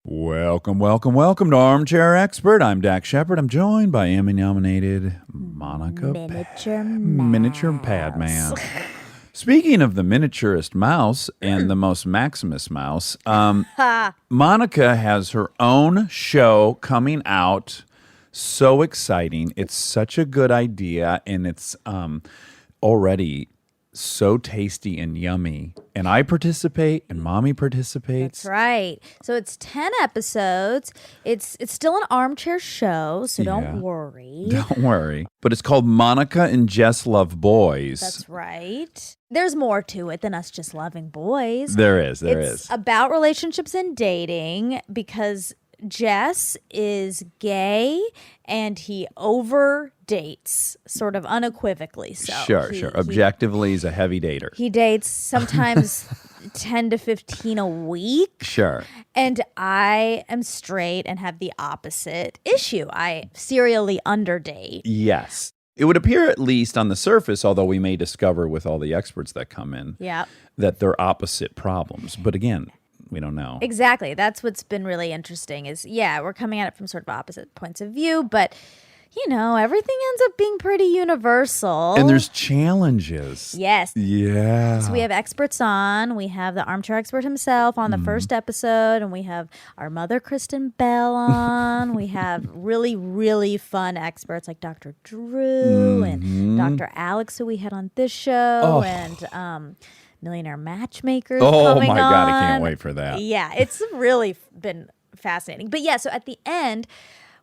Welcome to Armchair Expert. I'm Dak Shepard. I'm joined by Emmy-nominated Monica Miniature Pad Man. Speaking of the miniaturest mouse and the most Maximus mouse, Monica has her own show coming out. So exciting. It's such a good idea, and it's already so tasty and yummy. And I participate, and Mommy participates. That's right. So it's 10 episodes. It's still an armchair show, so don't worry. Don't worry. But it's called Monica and Jess Love Boys. That's right. There's more to it than us just loving boys. There is. It's about relationships and dating because Jess is gay and he overdates sort of unequivocally. So Sure. Objectively, he's a heavy dater. He dates sometimes 10 to 15 a week. Sure. And I am straight and have the opposite issue. I serially underdate. Yes. It would appear, at least on the surface, although we may discover with all the experts that come in, that they're opposite problems. But again, we don't know. Exactly. That's what's been really interesting is, we're coming at it from sort of opposite points of view, but, everything ends up being pretty universal. And there's challenges. Yes. Yeah. So we have experts on. We have the armchair expert himself on the first episode, and we have our mother, Kristen Bell, on. We have really, really fun experts like Dr. Drew and Dr. Alex, who we had on this show, and Millionaire Matchmakers coming on. God, I can't wait for that. Yeah, it's really been fascinating. But so at the end,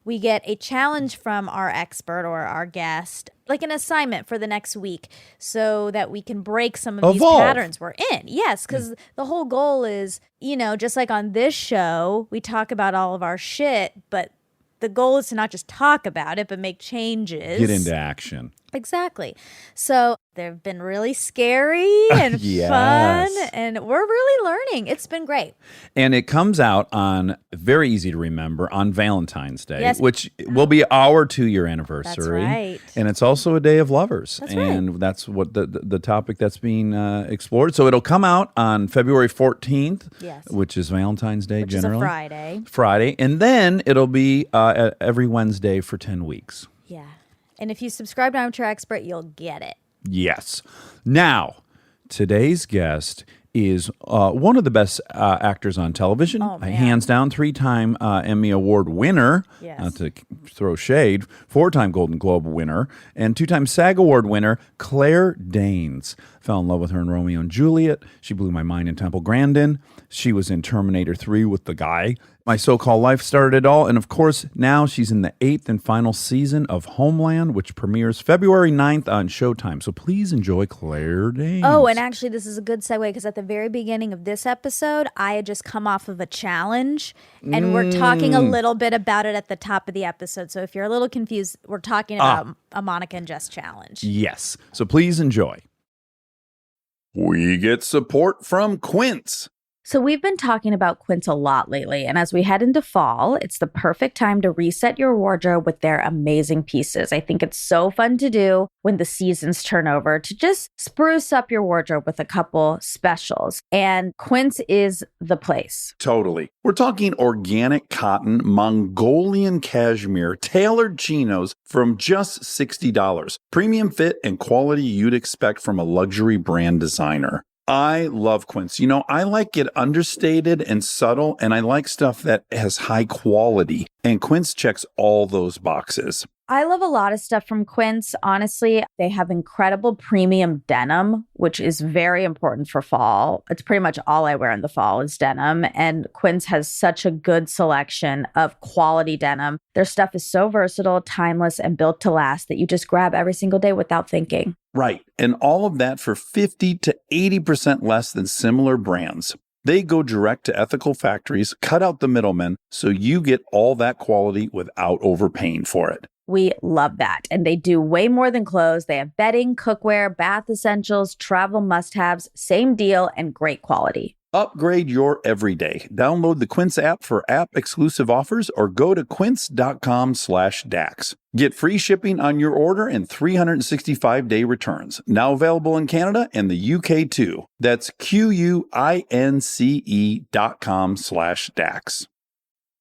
we get a challenge from our expert or our guest, like an assignment for the next week so that we can break some of these patterns we're in. Yes, because the whole goal is, just like on this show, we talk about all of our shit, but the goal is to not just talk about it, but make changes. Get into action. Exactly. So they've been really scary and fun, and we're really learning. It's been great. And it comes out on, very easy to remember, on Valentine's Day, which will be our 2-year anniversary. That's right. And it's also a day of lovers. That's and that's what the topic that's being explored. So it'll come out on February 14th, which is Valentine's Day generally. Which is a Friday. And then it'll be every Wednesday for 10 weeks. Yeah. And if you subscribe to Armchair Expert, you'll get it. Yes. Now, today's guest is one of the best actors on television. Hands down, 3-time Emmy Award winner, not to throw shade, 4-time Golden Globe winner, and 2-time SAG Award winner, Claire Danes. Fell in love with her in Romeo and Juliet. She blew my mind in Temple Grandin. She was in Terminator 3 with the guy. My So-Called Life started it all. And of course, now she's in the 8th and final season of Homeland, which premieres February 9th on Showtime. So please enjoy Claire Danes. Oh, and actually, this is a good segue because at the very beginning of this episode, I had just come off of a challenge. And we're talking a little bit about it at the top of the episode. So if you're a little confused, we're talking about a Monica and Jess challenge. Yes. So please enjoy. We get support from Quince. So we've been talking about Quince a lot lately, and as we head into fall, it's the perfect time to reset your wardrobe with their amazing pieces. I think it's so fun to do when the seasons turn over to just spruce up your wardrobe with a couple specials, and Quince is the place. Totally. We're talking organic cotton, Mongolian cashmere, tailored chinos from just $60. Premium fit and quality you'd expect from a luxury brand designer. I love Quince. I like it understated and subtle, and I like stuff that has high quality. And Quince checks all those boxes. I love a lot of stuff from Quince. Honestly, they have incredible premium denim, which is very important for fall. It's pretty much all I wear in the fall is denim. And Quince has such a good selection of quality denim. Their stuff is so versatile, timeless, and built to last that you just grab every single day without thinking. Right. And all of that for 50 to 80% less than similar brands. They go direct to ethical factories, cut out the middlemen, so you get all that quality without overpaying for it. We love that. And they do way more than clothes. They have bedding, cookware, bath essentials, travel must-haves, same deal, and great quality. Upgrade your everyday. Download the Quince app for app-exclusive offers or go to quince.com/Dax. Get free shipping on your order and 365-day returns. Now available in Canada and the UK too. That's QUINCE.com/Dax.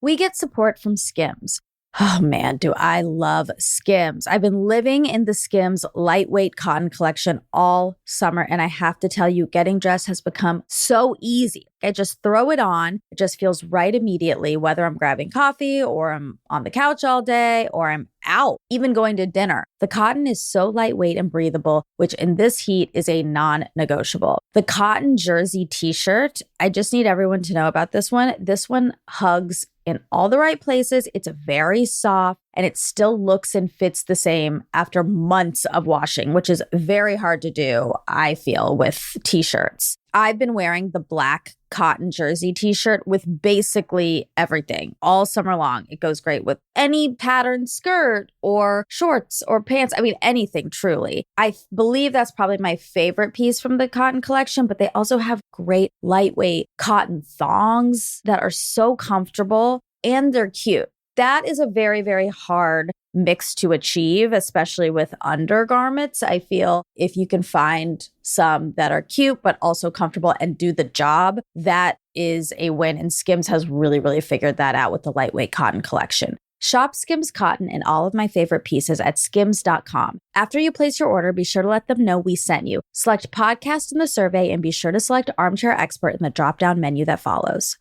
we get support from Skims. Oh man, do I love Skims. I've been living in the Skims lightweight cotton collection all summer, and I have to tell you, getting dressed has become so easy. I just throw it on. It just feels right immediately, whether I'm grabbing coffee or I'm on the couch all day or I'm out, even going to dinner. The cotton is so lightweight and breathable, which in this heat is a non-negotiable. The cotton jersey t-shirt, I just need everyone to know about this one. This one hugs in all the right places. It's very soft and it still looks and fits the same after months of washing, which is very hard to do, I feel, with t-shirts. I've been wearing the black cotton jersey t-shirt with basically everything all summer long. It goes great with any patterned skirt or shorts or pants. I mean, anything, truly. I believe that's probably my favorite piece from the cotton collection, but they also have great lightweight cotton thongs that are so comfortable and they're cute. That is a very, very hard mix to achieve, especially with undergarments. I feel if you can find some that are cute, but also comfortable and do the job, that is a win. And Skims has really, really figured that out with the lightweight cotton collection. Shop Skims Cotton and all of my favorite pieces at skims.com. After you place your order, be sure to let them know we sent you. Select podcast in the survey and be sure to select Armchair Expert in the drop-down menu that follows.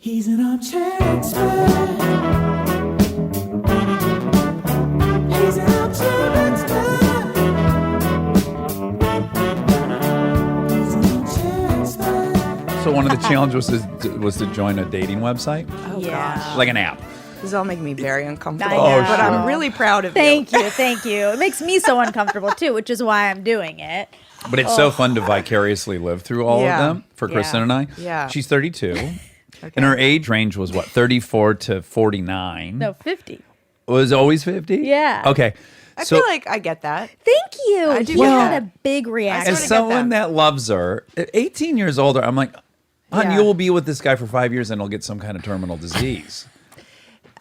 He's an armchair expert. He's an armchair expert. He's an armchair expert. So one of the challenges was to join a dating website, Oh, Yeah. gosh. like an app. This is all making me very uncomfortable. I know. But I'm really proud of you. Thank you. Thank you. It makes me so uncomfortable too, which is why I'm doing it. But it's so fun to vicariously live through all Yeah. of them for Kristen Yeah. and I. Yeah. She's 32. And her age range was what, 34 to 49? No, 50. Was it always 50? Yeah. Okay. I So feel like I get that. Thank you. I do He get had that. a big reaction. as sort of get someone that. that loves her, at 18 years older, I'm like, hon, Yeah. you will be with this guy for 5 years and he'll get some kind of terminal disease.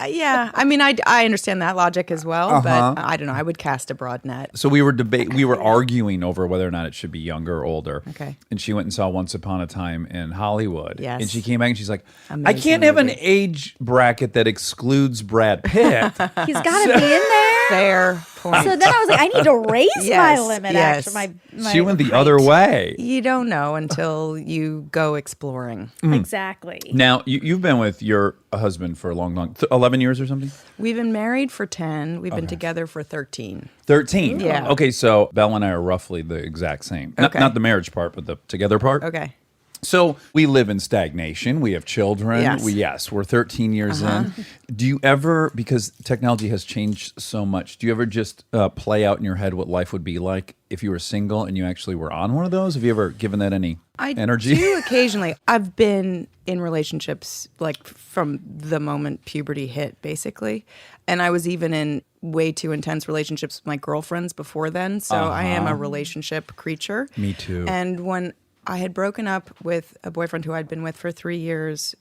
Yeah. I mean, I understand that logic as well, Uh-huh. but I don't know. I would cast a broad net. So we were arguing over whether or not it should be younger or older. Okay. And she went and saw Once Upon a Time in Hollywood. Yes. And she came back and she's like, I Amazing can't have an movie. age bracket that excludes Brad Pitt. He's got to be in there. Fair point. So then I was like, I need to raise my Yes, limit. yes. Actually, my She went the height. other way. You don't know until you go exploring. Exactly. Now, you've been with your husband for a long 11 years or something? We've been married for 10. We've been together for 13. 13. Yeah. Okay, so Belle and I are roughly the exact same. Okay. Not the marriage part, but the together part. Okay. So we live in stagnation. We have children. Yes. We're 13 years in. Do you ever, because technology has changed so much, do you ever just play out in your head what life would be like if you were single and you actually were on one of those? Have you ever given that any energy? I do occasionally. I've been in relationships like from the moment puberty hit, basically. And I was even in way too intense relationships with my girlfriends before then. So I am a relationship creature. Me too. And when I had broken up with a boyfriend who I'd been with for 3 years,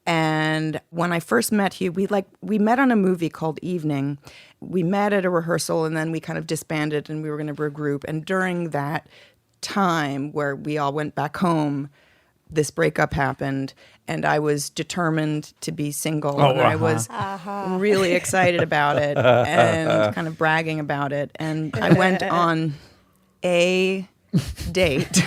and when I first met Hugh, we met on a movie called Evening. We met at a rehearsal, and then we kind of disbanded, and we were going to regroup. And during that time where we all went back home, this breakup happened, and I was determined to be single, and I was really excited about it and kind of bragging about it. And I went on a date,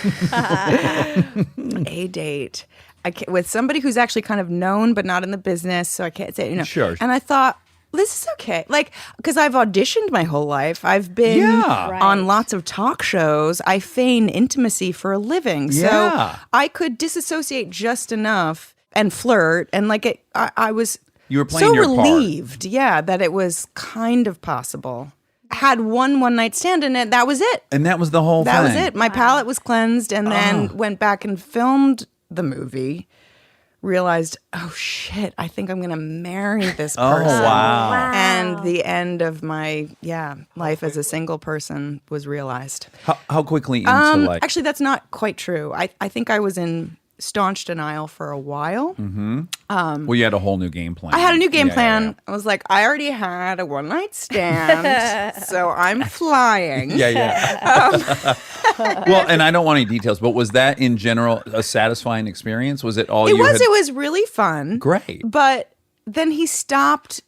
with somebody who's actually kind of known but not in the business, so I can't say, Sure. And I thought, this is okay. Like, because I've auditioned my whole life. I've been Yeah. on lots of talk shows. I feign intimacy for a living. Yeah. So I could disassociate just enough and flirt. And like I was You were playing so your part. relieved, that it was kind of possible. Had one night stand in it. That was it. And that was the whole thing. That was it. My palate was cleansed, and then went back and filmed the movie. Realized, oh shit, I think I'm going to marry this person. Oh, wow. And the end of my life as a single person was realized. How quickly into Actually, that's not quite true. I think I was in staunch denial for a while. Well, you had a whole new game plan. I had a new game Yeah, plan. yeah, I was like, I already had a one night stand, so I'm flying. yeah. Yeah. Well, and I don't want any details, but was that in general a satisfying experience? Was it all It you was. had? It was really fun. Great. But then he stopped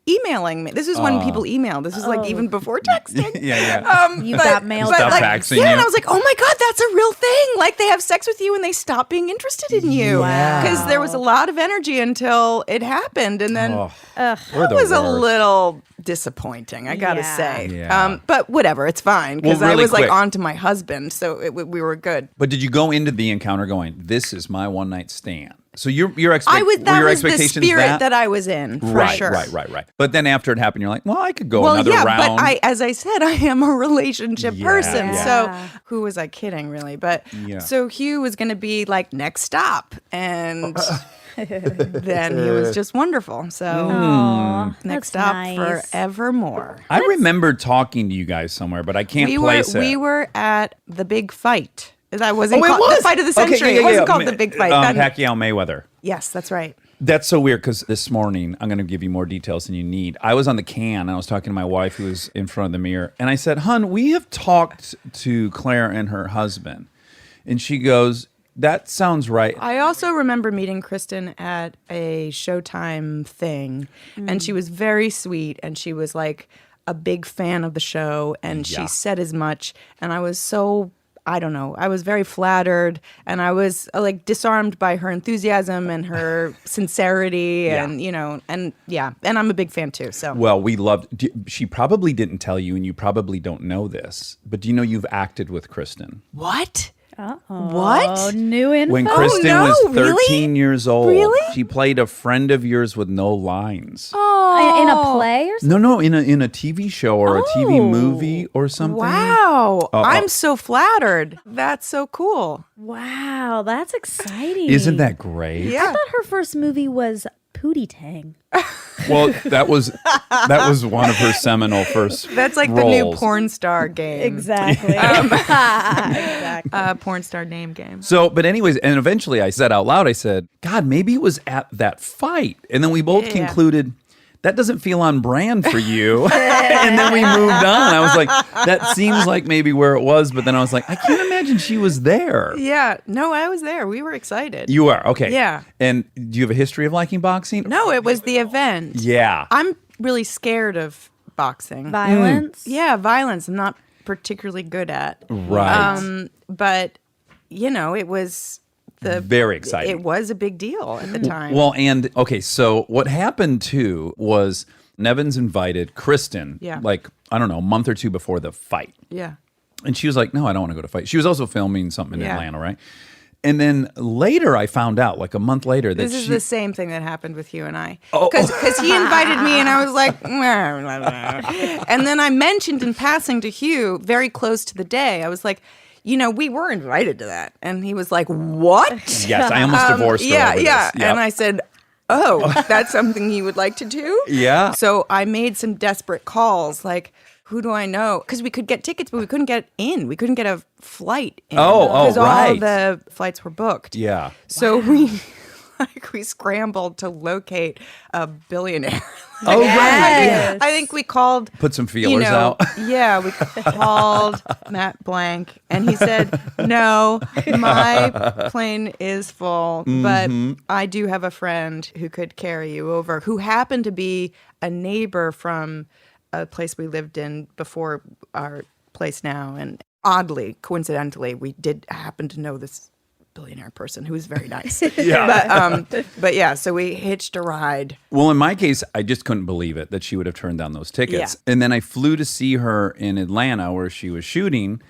emailing me. This is when people email. This is like even before texting. Yeah. You got mail Stop back. faxing yeah, you. and I was like, oh my God, that's a real thing. Like they have sex with you and they stop being interested in you. Yeah. Because there was a lot of energy until it happened. And then We're it the was a worst. little disappointing, I gotta Yeah. say. Yeah. But whatever, it's fine. Because Well, I really was quick. like on to my husband. So we were good. But did you go into the encounter going, "This is my one night stand"? So your That was your was the expectations spirit that I was in, for right, sure. right. But then after it happened, you're like, "Well, I could go Well, another yeah, round." but as I said, I am a relationship Yeah, person. yeah. So who was I kidding, really? But Yeah. so Hugh was going to be like next stop, and then he was just wonderful. So Aw, next that's stop nice. forevermore. I remember talking to you guys somewhere, but I can't We were place it. we were at the big fight. That wasn't Oh, it called was the fight of the Okay, century. yeah, It wasn't yeah. called the big fight. Then- Pacquiao Mayweather. yes, that's right. That's so weird because this morning, I'm going to give you more details than you need. I was on the can and I was talking to my wife who was in front of the mirror. And I said, "Hun, we have talked to Claire and her husband." And she goes, "That sounds right." I also remember meeting Kristen at a Showtime thing, and she was very sweet, and she was like a big fan of the show, and Yeah. she said as much, and I was so, I don't know, I was very flattered, and I was like disarmed by her enthusiasm and her sincerity, Yeah. and and I'm a big fan too. So Well, we loved. She probably didn't tell you, and you probably don't know this, but do you know you've acted with Kristen? what? Oh, What? new info. When Kristen no, was really? 13 years old, Really? she played a friend of yours with no lines. In a play or something? No, in a TV show or a TV movie or something. Wow, I'm so flattered. That's so cool. Wow, that's exciting. Isn't that great? Yeah. I thought her first movie was Pootie Tang. Well, that was one of her seminal first. That's like the new roles. porn star game. Exactly. Porn star name game. So, but anyways, and eventually I said out loud, I said, "God, maybe it was at that fight," and then we both Yeah. concluded. That doesn't feel on brand for you. And then we moved on. I was like, that seems like maybe where it was. But then I was like, I can't imagine she was there. Yeah, no, I was there. We were excited. You are. Okay. Yeah. And do you have a history of liking boxing? No, it was the event. Yeah. I'm really scared of boxing. Violence. Yeah, violence. I'm not particularly good at. Right. But it was Very exciting. It was a big deal at the time. Well, and okay, so what happened too was Nevins invited Kristen, Yeah. like, I don't know, a month or two before the fight. yeah. And she was like, "No, I don't want to go to fight." She was also filming something in Yeah. Atlanta, right? And then later I found out, like a month later, that This is she. the same thing that happened with you and I. Oh. Because he invited me and I was like, and then I mentioned in passing to Hugh very close to the day, I was like, we were invited to that. And he was like, what? Yes, I almost divorced her. Yeah, over yeah. This. Yep. And I said, oh, that's something you would like to do? Yeah. So I made some desperate calls, like, who do I know? Because we could get tickets, but we couldn't get in. We couldn't get a flight in. Oh, Because all right. the flights were booked. Yeah. So we scrambled to locate a billionaire. Oh, right. I think we called. Put some feelers out. Yeah, we called Matt Blank, and he said, "No, my plane is full, but I do have a friend who could carry you over, who happened to be a neighbor from a place we lived in before our place now, and oddly, coincidentally, we did happen to know this billionaire person who was very nice. Yeah. But yeah, so we hitched a ride. Well, in my case, I just couldn't believe it that she would have turned down those tickets. Yeah. And then I flew to see her in Atlanta where she was shooting.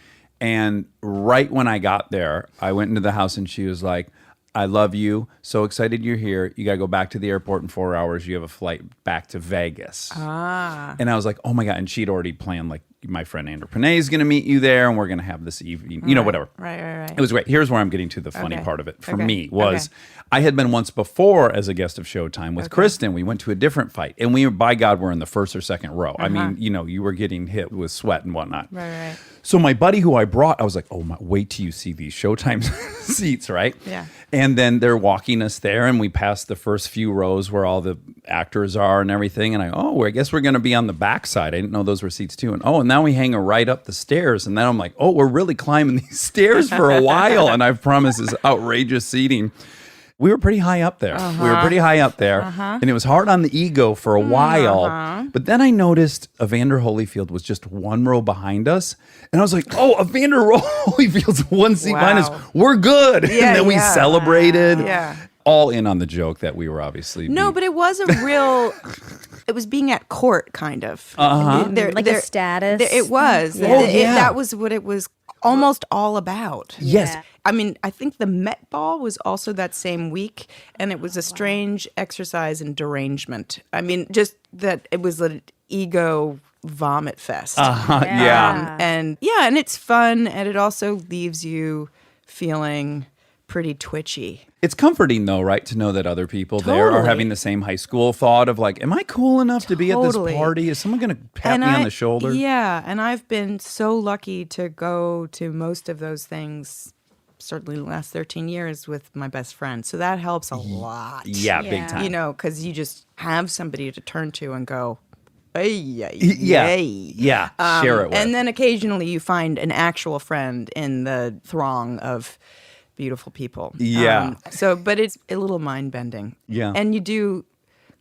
And right when I got there, I went into the house and she was like, "I love you. So excited you're here. You got to go back to the airport in 4 hours. You have a flight back to Vegas." And I was like, oh my God. And she'd already planned like my friend Andrew Panay is going to meet you there, and we're going to have this evening, you know, whatever. Right. It was great. Here's where I'm getting to the funny Okay. part of it for Okay. me was I had been once before as a guest of Showtime with Kristen. We went to a different fight, and we, by God, were in the first or second row. I mean, you know, you were getting hit with sweat and whatnot. Right. So my buddy who I brought, I was like, oh, wait till you see these Showtime seats, right? Yeah. And then they're walking us there, and we passed the first few rows where all the actors are and everything. And I guess we're going to be on the back side. I didn't know those were seats too. And now we hang right up the stairs. And then I'm like, we're really climbing these stairs for a while. And I've promised this outrageous seating. We were pretty high up there. We were pretty high up there. And it was hard on the ego for a while. But then I noticed Evander Holyfield was just one row behind us. And I was like, Evander Holyfield's one seat behind us. We're good. Yeah, and then we celebrated. Yeah. All in on the joke that we were obviously But it was a real. It was being at court, kind of. Like a status. It was. That was what it was almost all about. Yes. Yeah. I mean, I think the Met Ball was also that same week, and it was a strange exercise in derangement. I mean, just that it was an ego vomit fest. Yeah. And it's fun, and it also leaves you feeling pretty twitchy. It's comforting though, right, to know that other people there are Totally. having the same high school thought of like, am I cool enough to be at this Totally. party? Is someone going to pat me on the shoulder? Yeah, and I've been so lucky to go to most of those things, certainly the last 13 years with my best friend. So that helps a lot. Yeah, Yeah. big time. You know, because you just have somebody to turn to and go, hey, Yeah. yay. Yeah. Share it with. And then occasionally you find an actual friend in the throng of beautiful people. Yeah. But it's a little mind bending. Yeah. And you do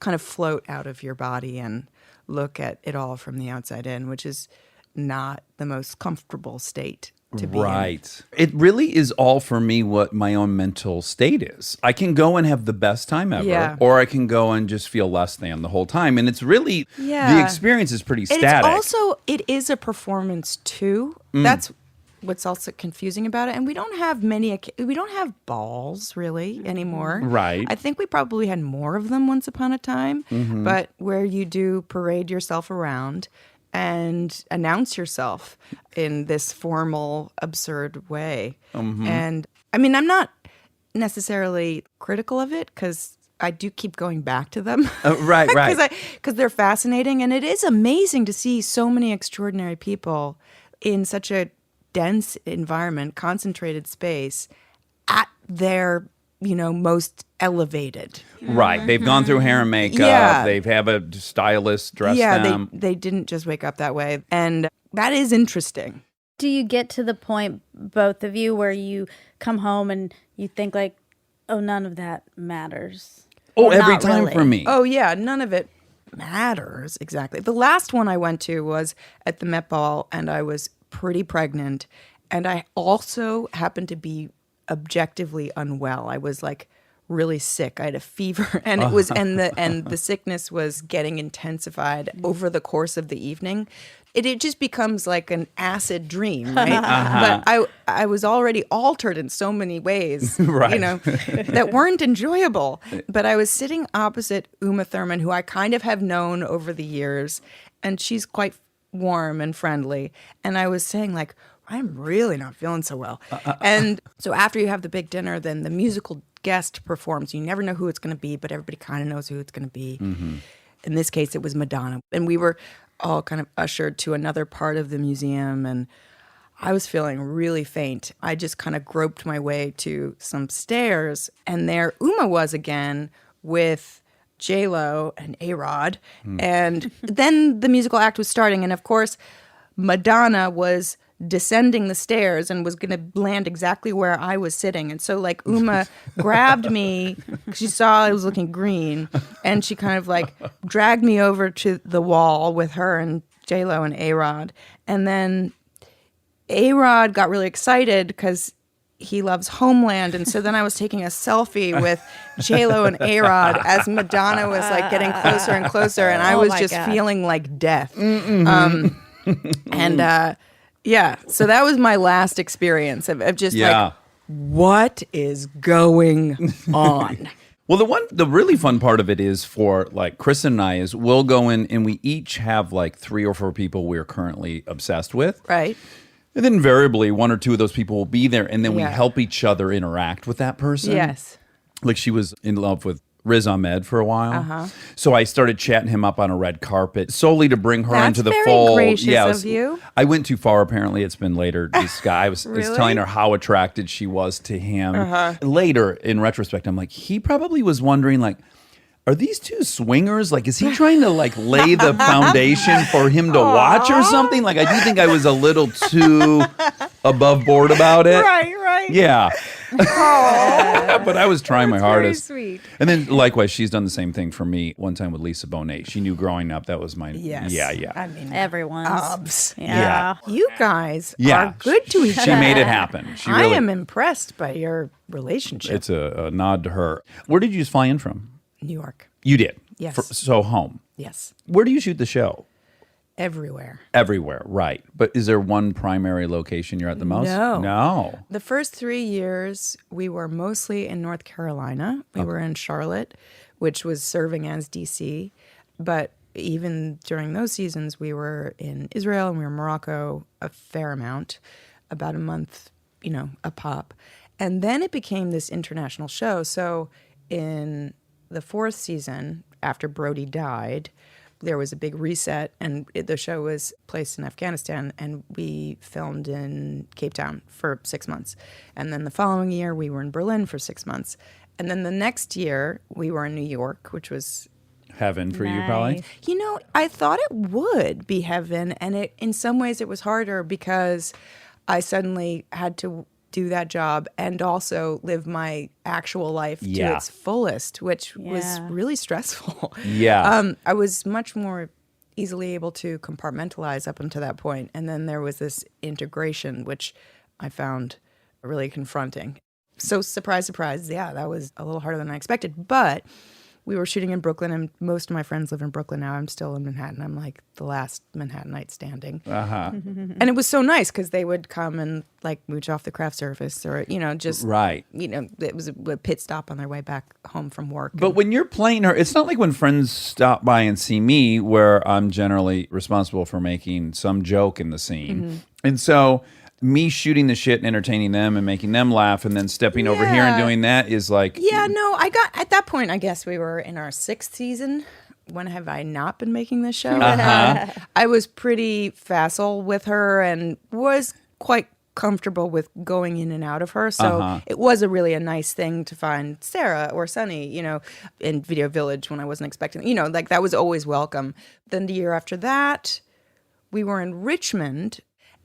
kind of float out of your body and look at it all from the outside in, which is not the most comfortable state to be in. Right. It really is all for me what my own mental state is. I can go and have the best time ever, Yeah. or I can go and just feel less than the whole time. And it's really, the experience is pretty And static. it's also, it is a performance too. That's what's also confusing about it. And we don't have balls really anymore. Right. I think we probably had more of them once upon a time, but where you do parade yourself around and announce yourself in this formal, absurd way. And I mean, I'm not necessarily critical of it because I do keep going back to them. Right. Because they're fascinating. And it is amazing to see so many extraordinary people in such a dense environment, concentrated space, at their, most elevated. Right. They've gone through hair and makeup. Yeah. They've have a stylist dress them. They didn't just wake up that way. And that is interesting. Do you get to the point, both of you, where you come home and you think like, oh, none of that matters? Oh, Or every not time really? for me. Oh, yeah, none of it matters exactly. The last one I went to was at the Met Ball, and I was pretty pregnant. And I also happened to be objectively unwell. I was like really sick. I had a fever, and it was and the sickness was getting intensified over the course of the evening. It just becomes like an acid dream, right? But I was already altered in so many ways, Right. that weren't enjoyable. But I was sitting opposite Uma Thurman, who I kind of have known over the years, and she's quite warm and friendly. And I was saying like, I'm really not feeling so well. And so after you have the big dinner, then the musical guest performs. You never know who it's going to be, but everybody kind of knows who it's going to be. In this case, it was Madonna. And we were all kind of ushered to another part of the museum, and I was feeling really faint. I just kind of groped my way to some stairs, and there Uma was again with J-Lo and A-Rod. And then the musical act was starting, and of course, Madonna was descending the stairs and was going to land exactly where I was sitting. And so like Uma grabbed me, 'cause she saw I was looking green, and she kind of like dragged me over to the wall with her and J-Lo and A-Rod. And then A-Rod got really excited because he loves Homeland. And so then I was taking a selfie with J-Lo and A-Rod as Madonna was like getting closer and closer. And I Oh was my just God. feeling like death. Yeah, so that was my last experience of just like, what is going on? Well, the really fun part of it is for like Chris and I is we'll go in and we each have like 3 or 4 people we're currently obsessed with. Right. And then invariably 1 or 2 of those people will be there and then we Yeah. help each other interact with that person. Yes. Like she was in love with Riz Ahmed for a while. So I started chatting him up on a red carpet solely to bring her That's into the very fold. gracious it of was- you. I went too far apparently. It's been later. This guy was Really? telling her how attracted she was to him. Later, in retrospect, I'm like, he probably was wondering like, are these 2 swingers? Like, is he trying to like lay the foundation for him to watch or something? Like, I do think I was a little too above board about it. Right. Yeah. But I was trying my hardest. Sweet. And then likewise, she's done the same thing for me one time with Lisa Bonet. She knew growing up that was my Yes. yeah. I mean, Everyone's. obs. Yeah. You guys Yeah. are good to each She other. made it happen. She I really, am impressed by your relationship. it's a nod to her. Where did you just fly in from? New York. You did. Yes. So home. Yes. Where do you shoot the show? Everywhere. Everywhere, right. But is there one primary location you're at the most? No. No. The first 3 years, we were mostly in North Carolina. We were in Charlotte, which was serving as DC. But even during those seasons, we were in Israel and we were in Morocco a fair amount, about a month, a pop. And then it became this international show. So in the 4th season, after Brody died, there was a big reset, and the show was placed in Afghanistan, and we filmed in Cape Town for 6 months. And then the following year, we were in Berlin for 6 months. And then the next year, we were in New York, which was, Heaven for you, probably. Nice. I thought it would be heaven, and in some ways it was harder because I suddenly had to do that job and also live my actual life to Yeah. its fullest, which was Yeah. really stressful. Yeah. I was much more easily able to compartmentalize up until that point. And then there was this integration, which I found really confronting. So surprise, surprise. Yeah, that was a little harder than I expected. But we were shooting in Brooklyn, and most of my friends live in Brooklyn now. I'm still in Manhattan. I'm like the last Manhattanite standing. And it was so nice because they would come and like mooch off the craft surface or, just, Right. it was a pit stop on their way back home from work. But when you're playing her, it's not like when friends stop by and see me, where I'm generally responsible for making some joke in the scene. And so me shooting the shit and entertaining them and making them laugh and then stepping over here and Yeah. doing that is like, Yeah, no, at that point, I guess we were in our 6th season. When have I not been making this show? I was pretty facile with her and was quite comfortable with going in and out of her. So it was a nice thing to find Sarah or Sunny, in Video Village when I wasn't expecting, like that was always welcome. Then the year after that, we were in Richmond.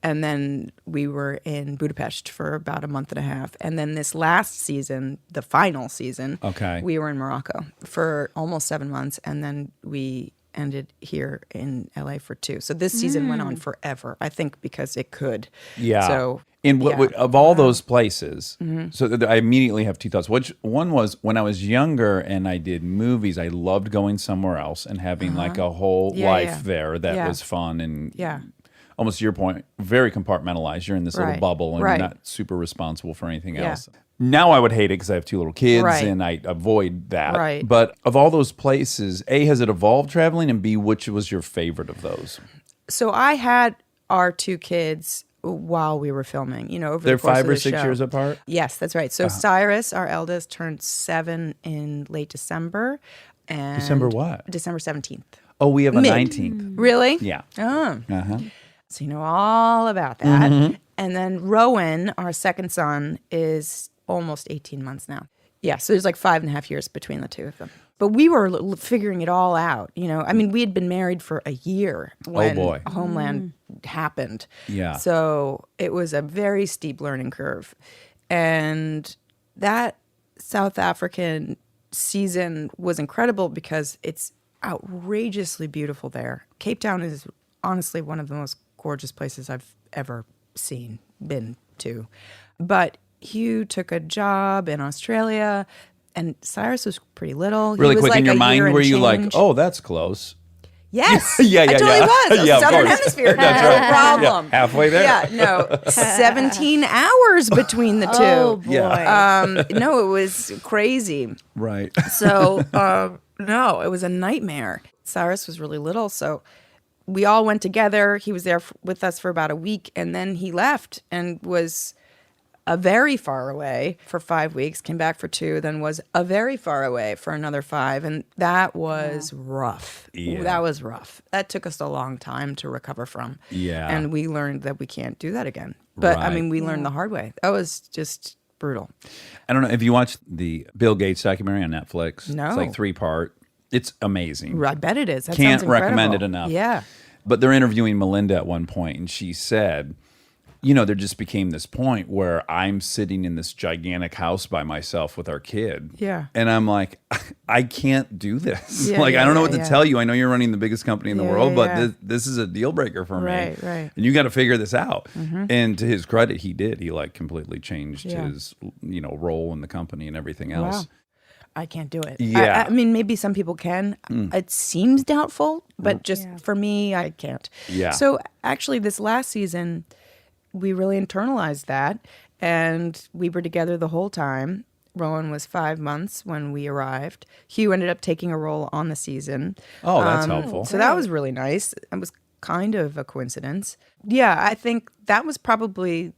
And then we were in Budapest for about a month and a half. And then this last season, the final season, we were in Morocco for almost 7 months. And then we ended here in LA for 2. So this season went on forever, I think, because it could. yeah. So, and of all those places, Mm-hmm. so I immediately have 2 thoughts. Which one was when I was younger and I did movies, I loved going somewhere else and having like a whole life there that was fun and almost to your point, very compartmentalized. You're in this little Right. bubble and Right. you're not super responsible for anything Yeah. else. Now I would hate it because I have 2 little kids Right. and I avoid that. Right. But of all those places, A, has it evolved traveling? And B, which was your favorite of those? So I had our 2 kids while we were filming, over They're the course 5 of or the 6 show. years apart? Yes, that's right. So Cyrus, our eldest, turned 7 in late December. And December what? December 17th. Oh, we have a Mid. 19th. Really? Yeah. Oh. Uh-huh. So you know all about that. Mm-hmm. And then Rowan, our second son, is almost 18 months now. Yeah, so there's like 5.5 years between the 2 of them. But we were figuring it all out. I mean, we had been married for a year when boy. Homeland happened. Yeah. So it was a very steep learning curve. And that South African season was incredible because it's outrageously beautiful there. Cape Town is honestly one of the most gorgeous places I've ever been to. But Hugh took a job in Australia, and Cyrus was pretty little. Really he was quick, like in your a year mind, and were you like, change. oh, that's close? Yes. Yeah, I totally was. Yeah, of Southern course. Hemisphere. That's No right. problem. Yeah, halfway there. Yeah, no. 17 hours between the two. Oh boy. Yeah. No, it was crazy. Right. So, no, it was a nightmare. Cyrus was really little, so we all went together. He was there with us for about a week, and then he left and was very far away for 5 weeks, came back for 2, then was very far away for another 5, and that was rough. Yeah. That was rough. That took us a long time to recover from. Yeah. And we learned that we can't do that again. But, I Right. mean, we learned the hard way. That was just brutal. I don't know if you watched the Bill Gates documentary on Netflix. No. It's like 3-part. It's amazing. I bet it is. That Can't sounds recommend incredible. it enough. Yeah. But they're interviewing Melinda at one point, and she said, there just became this point where I'm sitting in this gigantic house by myself with our kid. Yeah. And I'm like, I can't do this. Yeah, I don't know what to yeah. tell you. I know you're running the biggest company in the Yeah, world, yeah, but yeah. this is a deal breaker for me. Right. And you got to figure this out. And to his credit, he did. He completely changed Yeah. his, role in the company and everything else. Wow. I can't do it. Yeah. I mean, maybe some people can. It seems doubtful, but just for me, I can't. Yeah. So actually, this last season, we really internalized that, and we were together the whole time. Rowan was 5 months when we arrived. Hugh ended up taking a role on the season. Oh, that's helpful. So that was really nice. It was kind of a coincidence. Yeah, I think that was probably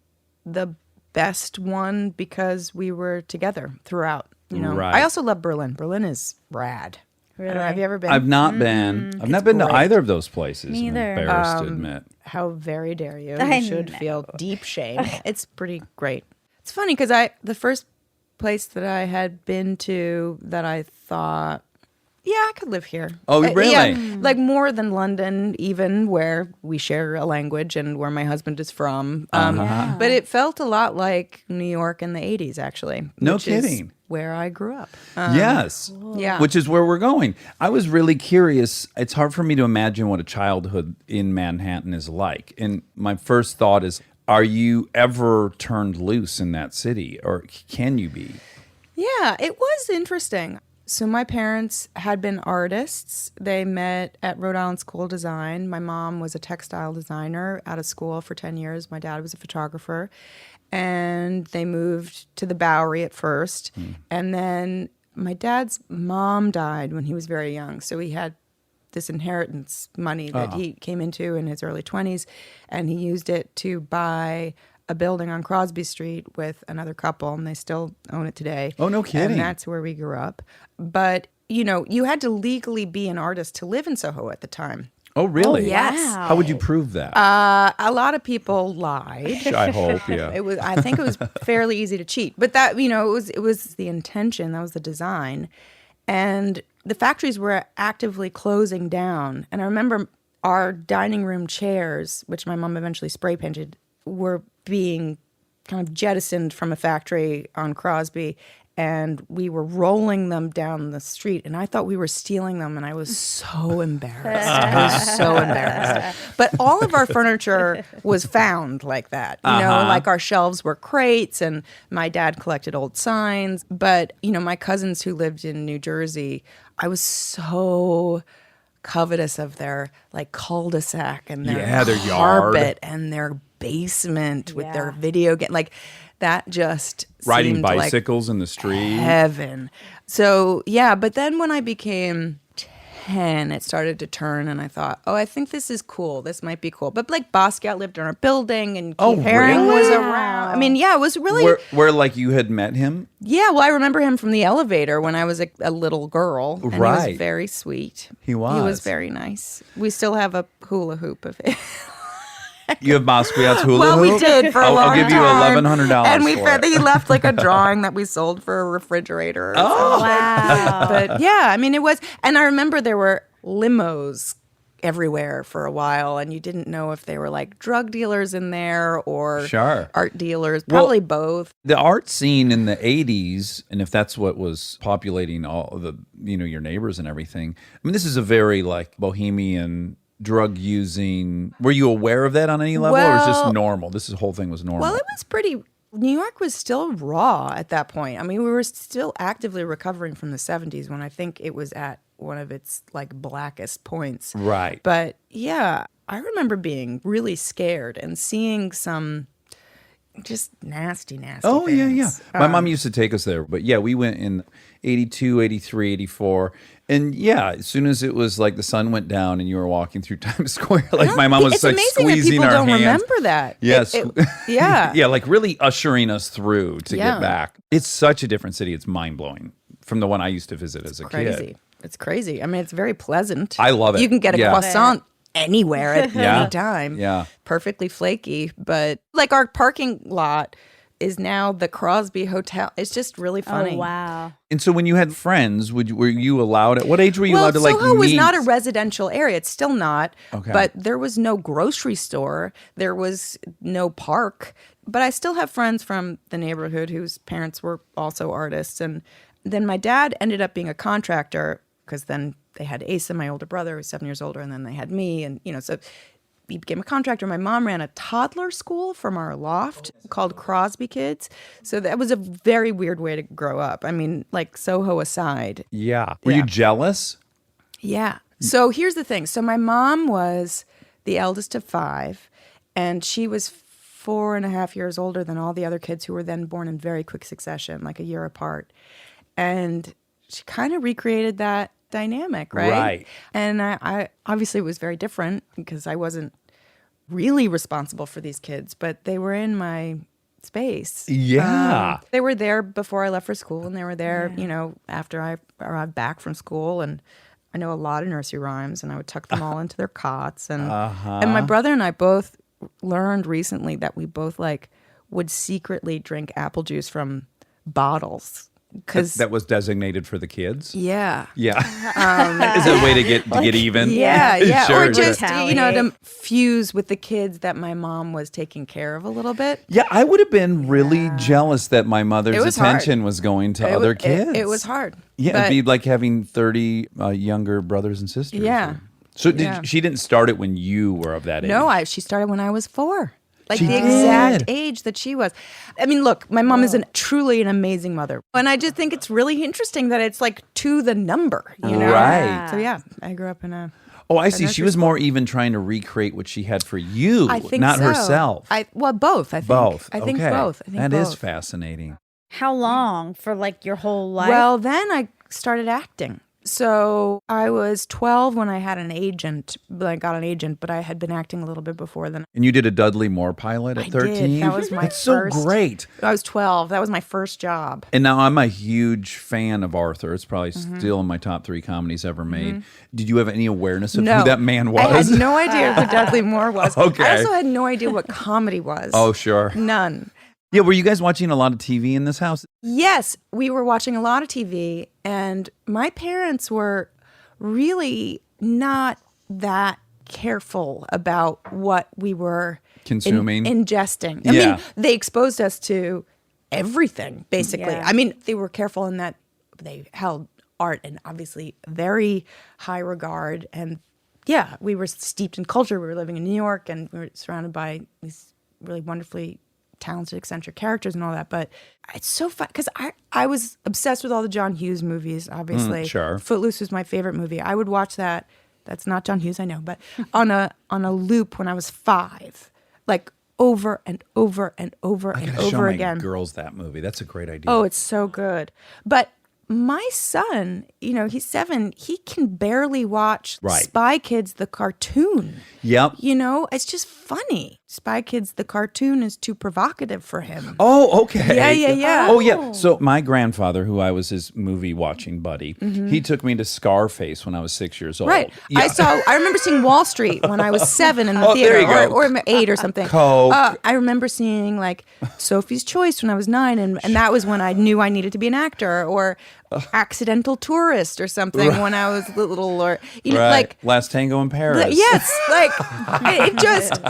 the best one because we were together throughout. Right. I also love Berlin. Berlin is rad. I don't know, have you ever been? I've not been. I've not been great. to either of those places. Me I'm either. embarrassed to admit. How very dare you? I You should know. feel deep shame. It's pretty great. It's funny because the first place that I had been to that I thought, yeah, I could live here. Oh, really? Yeah, like more than London, even where we share a language and where my husband is from. But it felt a lot like New York in the 80s, actually. No which is kidding. where I grew up. Yes. Yeah. Which is where we're going. I was really curious. It's hard for me to imagine what a childhood in Manhattan is like. And my first thought is, are you ever turned loose in that city, or can you be? Yeah, it was interesting. So my parents had been artists. They met at Rhode Island School of Design. My mom was a textile designer out of school for 10 years. My dad was a photographer. And they moved to the Bowery at first. And then my dad's mom died when he was very young. So he had this inheritance money that he came into in his early 20s. And he used it to buy a building on Crosby Street with another couple, and they still own it today. Oh, no kidding. And that's where we grew up. But, you had to legally be an artist to live in Soho at the time. Oh, really? yes. How would you prove that? A lot of people lied. I hope, yeah. I think it was fairly easy to cheat. But that, it was the intention, that was the design. And the factories were actively closing down. And I remember our dining room chairs, which my mom eventually spray painted, were being kind of jettisoned from a factory on Crosby, and we were rolling them down the street, and I thought we were stealing them, and I was so embarrassed. I was so embarrassed. But all of our furniture was found like that. Like our shelves were crates, and my dad collected old signs. But, my cousins who lived in New Jersey, I was so covetous of their cul-de-sac and their their yard. carpet and their basement with their video game. That just Riding seemed bicycles in the street. heaven. So, but then when I became 10, it started to turn, and I thought, I think this is cool. This might be cool. But Basquiat lived in our building, and Keith Haring was around. I mean, it was really... Where you had met him? Yeah, well, I remember him from the elevator when I was a little girl. And he Right. was very sweet. He was. He was very nice. We still have a hula hoop of it. You have Basquiat's hula Well, hoop? we did for a long time. I'll give you $1,100 And for it. he left a drawing that we sold for a refrigerator. Oh. Wow. But it was. And I remember there were limos everywhere for a while, and you didn't know if they were drug dealers in there or Sure. art dealers. Probably both. The art scene in the 80s, and if that's what was populating all the, your neighbors and everything, I mean, this is a very bohemian, drug using. Were you aware of that on any level, or was it just normal? This whole thing was normal. Well, it was pretty. New York was still raw at that point. I mean, we were still actively recovering from the 70s when I think it was at one of its like blackest points. Right. But yeah, I remember being really scared and seeing some just nasty Oh, yeah, things. yeah. My mom used to take us there. But yeah, we went in 82, 83, 84. And yeah, as soon as it was like the sun went down and you were walking through Times Square, like my mom was It's like amazing that squeezing people our don't hands. remember that. Yes. Yeah. Yeah, like really ushering us through to Yeah. get back. It's such a different city. It's mind-blowing from the one I used to visit as a Crazy. kid. It's crazy. I mean, it's very pleasant. I love it. You can get a Yeah. croissant anywhere at Yeah. any time. Yeah. Perfectly flaky. But like our parking lot is now the Crosby Hotel. It's just really funny. Oh, wow. And so when you had friends, were you allowed, at what age were you Well, allowed to like Soho was meet? not a residential area. It's still not. Okay. But there was no grocery store. There was no park. But I still have friends from the neighborhood whose parents were also artists. And then my dad ended up being a contractor because then they had Asa, my older brother, who was 7 years older, and then they had me. And, so he became a contractor. My mom ran a toddler school from our loft called Crosby Kids. So that was a very weird way to grow up. I mean, like Soho aside. Yeah. Were Yeah. you jealous? Yeah. So here's the thing. So my mom was the eldest of 5, and she was 4.5 years older than all the other kids who were then born in very quick succession, like a year apart. And she kind of recreated that dynamic, right? Right. And I obviously it was very different because I wasn't really responsible for these kids, but they were in my space. Yeah. They were there before I left for school, and they were there, after I arrived back from school. And I know a lot of nursery rhymes, and I would tuck them all into their cots. And and my brother and I both learned recently that we both would secretly drink apple juice from bottles. Because That was designated for the kids? yeah. Yeah. Is it a way to get even? Yeah. Sure, or just, sure. to fuse with the kids that my mom was taking care of a little bit. Yeah, I would have been really jealous that my mother's It was hard. attention was going to other kids. It was hard. Yeah, But- it'd be like having 30 younger brothers and sisters. Yeah. So Yeah. she didn't start it when you were of that age? No, she started when I was 4. Like She the did. exact age that she was. I mean, look, my mom is truly an amazing mother. And I just think it's really interesting that it's like to the number, Right. So yeah, I grew up in a... Oh, I see. She nursery was more even trying to recreate what she had for you, I think not so. herself. Both, I think. Both. I think Okay. both. I think That both. is fascinating. How long? For like your whole life? Well, then I started acting. So I was 12 when I had an agent. I got an agent, but I had been acting a little bit before then. And you did a Dudley Moore pilot at I 13? did. That was my That's first. so great. I was 12. That was my first job. And now I'm a huge fan of Arthur. It's probably Mm-hmm. still in my top 3 comedies ever made. Did you have any awareness of No. who that man was? I had no idea who Dudley Moore was. Okay. I also had no idea what comedy was. Oh, sure. None. Yeah, were you guys watching a lot of TV in this house? Yes, we were watching a lot of TV, and my parents were really not that careful about what we were Consuming. ingesting. I Yeah. mean, they exposed us to everything, basically. Yeah. I mean, they were careful in that they held art in obviously very high regard. And yeah, we were steeped in culture. We were living in New York, and we were surrounded by these really wonderfully talented, eccentric characters and all that. But it's so fun because I was obsessed with all the John Hughes movies, obviously. Sure. Footloose was my favorite movie. I would watch that. That's not John Hughes, I know, but on a loop when I was 5, like over and over and over I and gotta show over my again. girls that movie. That's a great idea. Oh, it's so good. But my son, he's 7. He can barely watch Right. Spy Kids the cartoon. Yep. It's just funny. Spy Kids the cartoon is too provocative for him. Oh, okay. Yeah. Oh, yeah. So my grandfather, who I was his movie watching buddy, he took me to Scarface when I was 6 years old. Right. Yeah. I remember seeing Wall Street when I was 7 in the Oh, theater, there you go. or 8 or something. Coke. I remember seeing like Sophie's Choice when I was 9, and that was when I knew I needed to be an actor, or Accidental Tourist or something when I was little, or Right. like. Last Tango in Paris. Yes, like it just,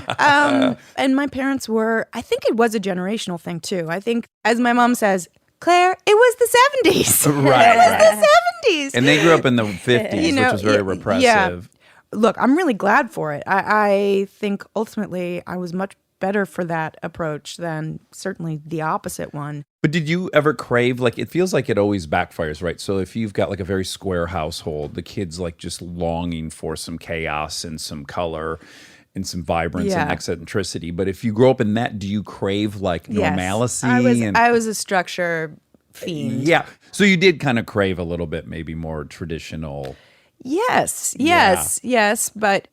and my parents were, I think it was a generational thing too. I think, as my mom says, Claire, it was the 70s. Right, It was right. the 70s. And they grew up in the 50s, which was very repressive. Yeah. Look, I'm really glad for it. I think ultimately I was much better for that approach than certainly the opposite one. But did you ever crave, like, it feels like it always backfires, right? So if you've got like a very square household, the kids like just longing for some chaos and some color and some vibrance and eccentricity. But if you grow up in that, do you crave like normalcy? I was a structure fiend. Yeah. So you did kind of crave a little bit, maybe more traditional. Yes. But,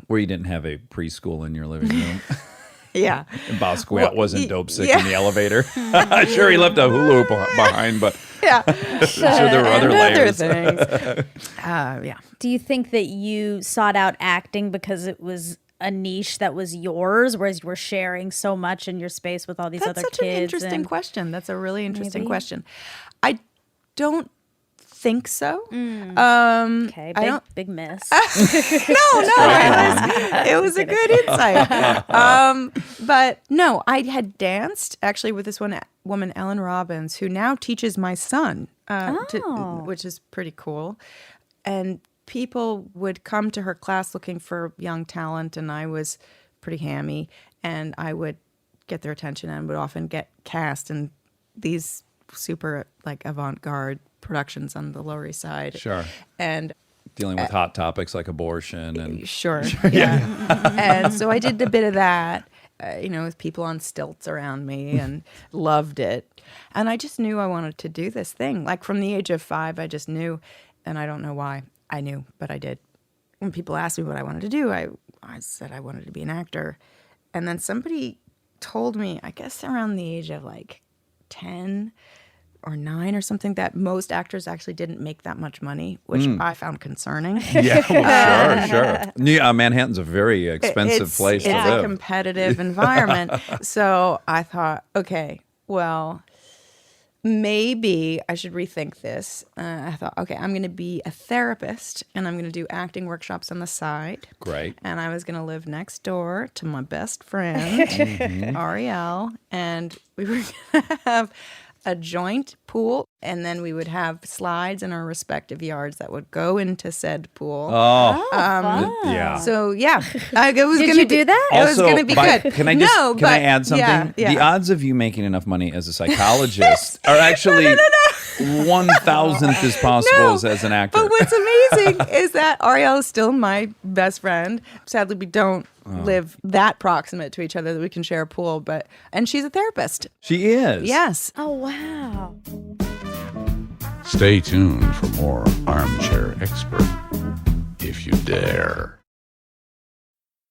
Where you didn't have a preschool in your living room. Yeah. And Basquiat wasn't dope sick in the elevator. Sure, he left a hula hoop behind, but I'm sure there were other layers. Things. Yeah. Do you think that you sought out acting because it was a niche that was yours, whereas you were sharing so much in your space with all these other kids? That's such an interesting question. That's a really interesting question. I don't think so. Okay, big miss. No, it was a good insight. But no, I had danced actually with this woman, Ellen Robbins, who now teaches my son, which is pretty cool. And people would come to her class looking for young talent, and I was pretty hammy, and I would get their attention and would often get cast in these super like avant-garde productions on the Lower East Side. Sure. And dealing with hot topics like abortion and sure. Yeah. And so I did a bit of that, with people on stilts around me, and loved it. And I just knew I wanted to do this thing. Like from the age of 5, I just knew, and I don't know why I knew, but I did. When people asked me what I wanted to do, I said I wanted to be an actor. And then somebody told me, I guess around the age of like 10 or 9 or something, that most actors actually didn't make that much money, which I found concerning. Yeah, well, sure. Manhattan's a very expensive place to live. It's a competitive environment. So I thought, okay, well, maybe I should rethink this. I thought, okay, I'm going to be a therapist, and I'm going to do acting workshops on the side. Great. And I was going to live next door to my best friend, Ariel, and we were going to have a joint pool, and then we would have slides in our respective yards that would go into said pool. Yeah. So yeah, it was Did going to you do that? It was going to be good. Can I add something? Yeah. The odds of you making enough money as a psychologist are actually 1,000th as possible as an actor. But what's amazing is that Ariel is still my best friend. Sadly, we don't live that proximate to each other that we can share a pool, and she's a therapist. She is. Yes. Oh, wow. Stay tuned for more Armchair Expert, if you dare.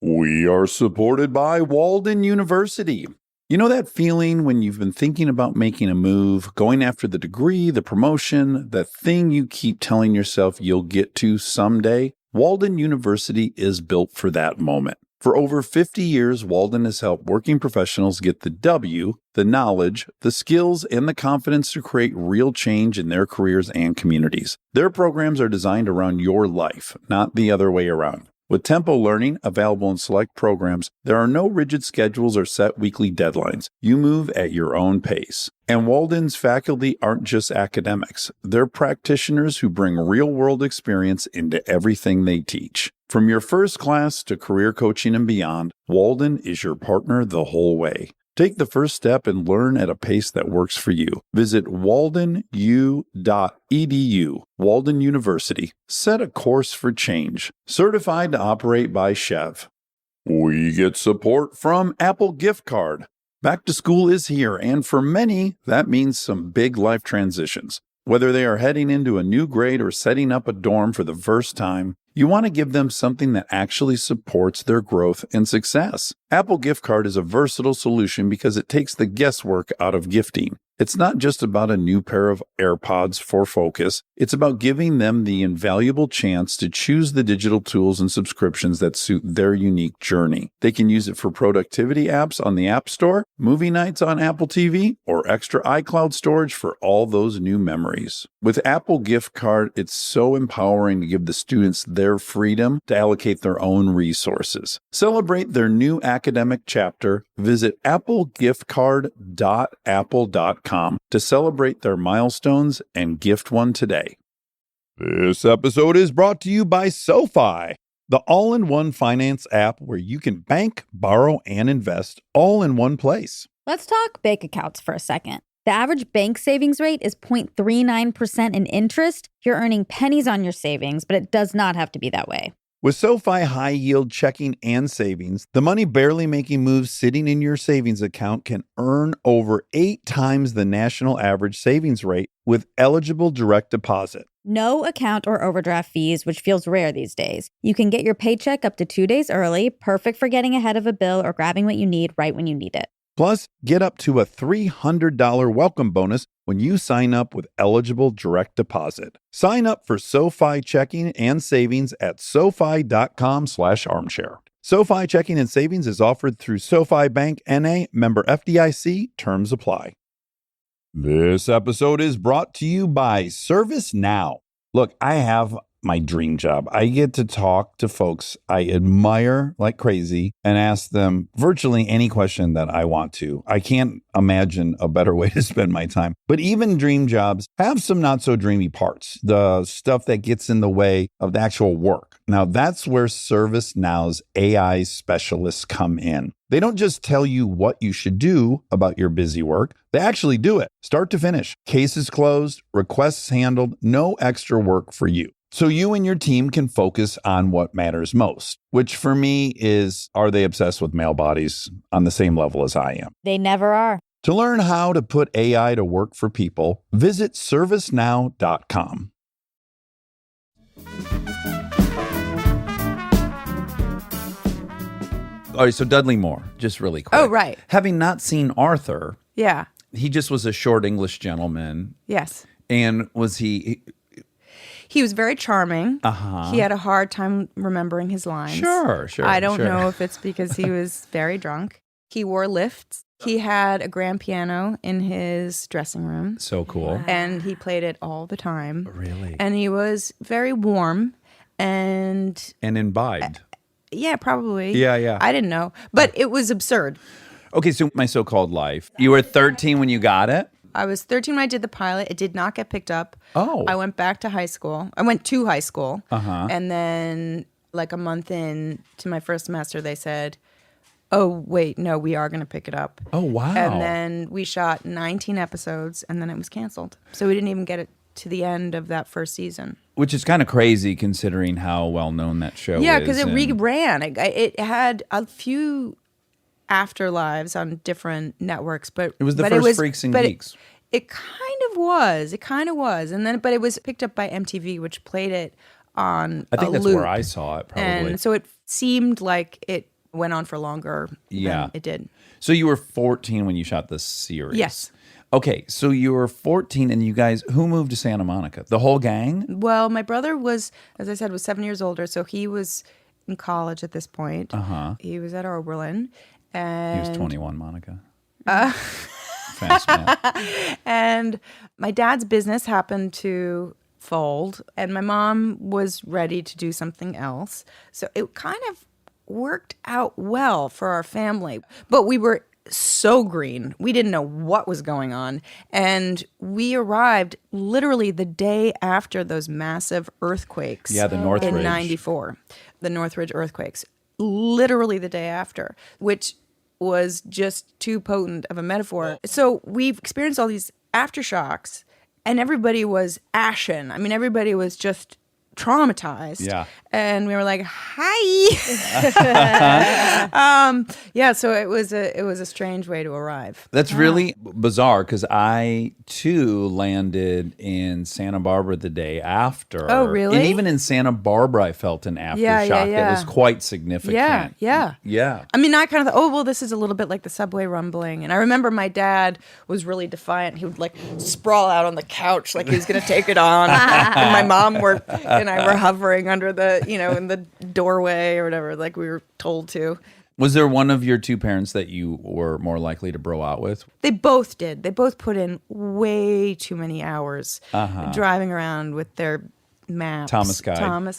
We are supported by Walden University. You know that feeling when you've been thinking about making a move, going after the degree, the promotion, that thing you keep telling yourself you'll get to someday? Walden University is built for that moment. For over 50 years, Walden has helped working professionals get the W, the knowledge, the skills, and the confidence to create real change in their careers and communities. Their programs are designed around your life, not the other way around. With Tempo Learning available in select programs, there are no rigid schedules or set weekly deadlines. You move at your own pace. And Walden's faculty aren't just academics. They're practitioners who bring real-world experience into everything they teach. From your first class to career coaching and beyond, Walden is your partner the whole way. Take the first step and learn at a pace that works for you. Visit waldenu.edu. Walden University. Set a course for change. Certified to operate by Chev. We get support from Apple Gift Card. Back to school is here, and for many, that means some big life transitions. Whether they are heading into a new grade or setting up a dorm for the first time, you want to give them something that actually supports their growth and success. Apple Gift Card is a versatile solution because it takes the guesswork out of gifting. It's not just about a new pair of AirPods for focus. It's about giving them the invaluable chance to choose the digital tools and subscriptions that suit their unique journey. They can use it for productivity apps on the App Store, movie nights on Apple TV, or extra iCloud storage for all those new memories. With Apple Gift Card, it's so empowering to give the students their freedom to allocate their own resources. Celebrate their new academic chapter. Visit applegiftcard.apple.com to celebrate their milestones and gift one today. This episode is brought to you by SoFi. the all-in-one finance app where you can bank, borrow, and invest all in one place. Let's talk bank accounts for a second. The average bank savings rate is 0.39% in interest. You're earning pennies on your savings, but it does not have to be that way. With SoFi high-yield checking and savings, the money barely making moves sitting in your savings account can earn over 8 times the national average savings rate with eligible direct deposit. No account or overdraft fees, which feels rare these days. You can get your paycheck up to 2 days early, perfect for getting ahead of a bill or grabbing what you need right when you need it. Plus, get up to a $300 welcome bonus when you sign up with eligible direct deposit. Sign up for SoFi checking and savings at SoFi.com/armchair. SoFi checking and savings is offered through SoFi Bank N.A., member FDIC. Terms apply. This episode is brought to you by ServiceNow. Look, I have my dream job. I get to talk to folks I admire like crazy and ask them virtually any question that I want to. I can't imagine a better way to spend my time. But even dream jobs have some not so dreamy parts, the stuff that gets in the way of the actual work. Now, that's where ServiceNow's AI specialists come in. They don't just tell you what you should do about your busy work. They actually do it, start to finish. Cases closed, requests handled, no extra work for you. So you and your team can focus on what matters most, which for me is, are they obsessed with male bodies on the same level as I am? They never are. To learn how to put AI to work for people, visit servicenow.com. All right, so Dudley Moore, just really quick. Oh, right. Having not seen Arthur, Yeah. he just was a short English gentleman. Yes. And was he... He was very charming. Uh-huh. He had a hard time remembering his lines. Sure. I don't know if it's because he was very drunk. He wore lifts. He had a grand piano in his dressing room. So cool. And he played it all the time. Really? And he was very warm and... And imbibed. Yeah, probably. Yeah. I didn't know. But it was absurd. Okay, so My So-Called Life. You were 13 when you got it? I was 13 when I did the pilot. It did not get picked up. Oh. I went back to high school. I went to high school. Uh-huh. And then like a month in to my first semester, they said, oh, wait, no, we are going to pick it up. Oh, wow. And then we shot 19 episodes and then it was canceled. So we didn't even get it to the end of that first season. Which is kind of crazy considering how well-known that show is. Yeah, because it reran. It had a few afterlives on different networks, but It was the first Freaks and Geeks. It kind of was. And then, but it was picked up by MTV, which played it on I think a that's loop. where I saw it, probably. And so it seemed like it went on for longer than it did. So you were 14 when you shot this series? Yes. Okay, so you were 14 and you guys, who moved to Santa Monica? The whole gang? Well, my brother was, as I said, was 7 years older, so he was in college at this point. Uh-huh. He was at Oberlin. And He was 21, Monica. Fast math. And my dad's business happened to fold, and my mom was ready to do something else. So it kind of worked out well for our family. But we were so green. We didn't know what was going on. And we arrived literally the day after those massive earthquakes. Yeah, the Northridge. In 94. The Northridge earthquakes. Literally the day after, which was just too potent of a metaphor. So we've experienced all these aftershocks, and everybody was ashen. I mean, everybody was just traumatized. Yeah. And we were like, hi. So it was a strange way to arrive. That's really bizarre because I, too, landed in Santa Barbara the day after. Oh, really? And even in Santa Barbara, I felt an aftershock Yeah. that was quite significant. Yeah. I mean, I kind of thought, oh, well, this is a little bit like the subway rumbling. And I remember my dad was really defiant. He would like sprawl out on the couch like he was going to take it on. And my mom and I were hovering under the, in the doorway or whatever, like we were told to. Was there one of your two parents that you were more likely to bro out with? They both did. They both put in way too many hours driving around with their maps. Thomas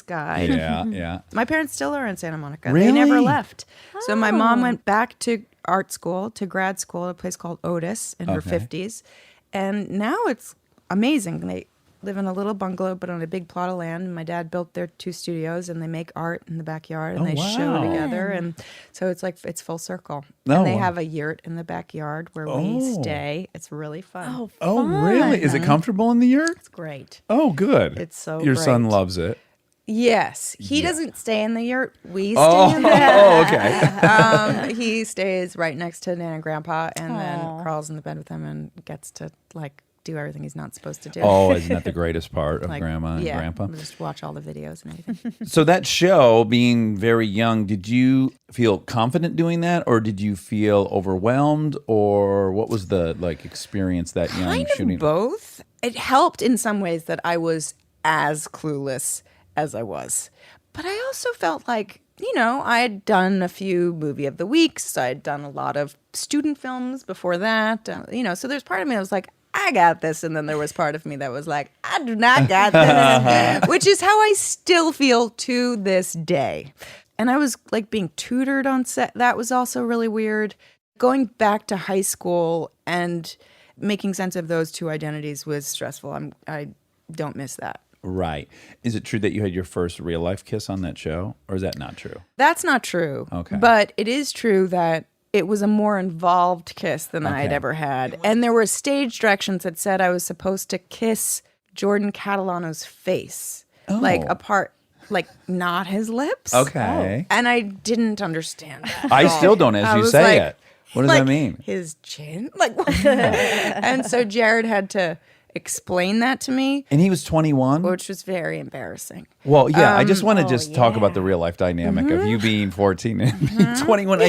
Guide. Yeah. My parents still are in Santa Monica. Really? They never left. So my mom went back to art school, to grad school at a place called Otis in her 50s. And now it's amazing. live in a little bungalow, but on a big plot of land. And my dad built their 2 studios, and they make art in the backyard, and they show wow. together. And so it's full circle. Oh, and they wow. have a yurt in the backyard where we stay. It's really fun. Oh, really? Is it comfortable in the yurt? It's great. Oh, good. It's so Your son great. loves it. Yes, he doesn't stay in the yurt. We stay Oh, in the yurt. okay. He stays right next to Nan and Grandpa, and then crawls in the bed with them and gets to like do everything he's not supposed to do. Oh, isn't that the greatest part of Like, Grandma and Grandpa? we'll just watch all the videos and everything. So that show, being very young, did you feel confident doing that, or did you feel overwhelmed, or what was the experience that young Kind shooting? of both. It helped in some ways that I was as clueless as I was, but I also felt like, I had done a few movie of the weeks. I had done a lot of student films before that. So there's part of me that was like, I got this. And then there was part of me that was like, I do not got this, which is how I still feel to this day. And I was like being tutored on set. That was also really weird. Going back to high school and making sense of those 2 identities was stressful. I don't miss that. Right. Is it true that you had your first real life kiss on that show, or is that not true? That's not true. Okay. But it is true that it was a more involved kiss than I had Okay. ever had. And there were stage directions that said I was supposed to kiss Jordan Catalano's face. Like apart, like not his lips. Okay. And I didn't understand that. I at all. still don't as I you was say like- it. What does like, that mean? His chin? Like, and so Jared had to explain that to me, And he was 21? which was very embarrassing. Well, yeah, I just want to just talk about the real life dynamic of you being 14 and being 21.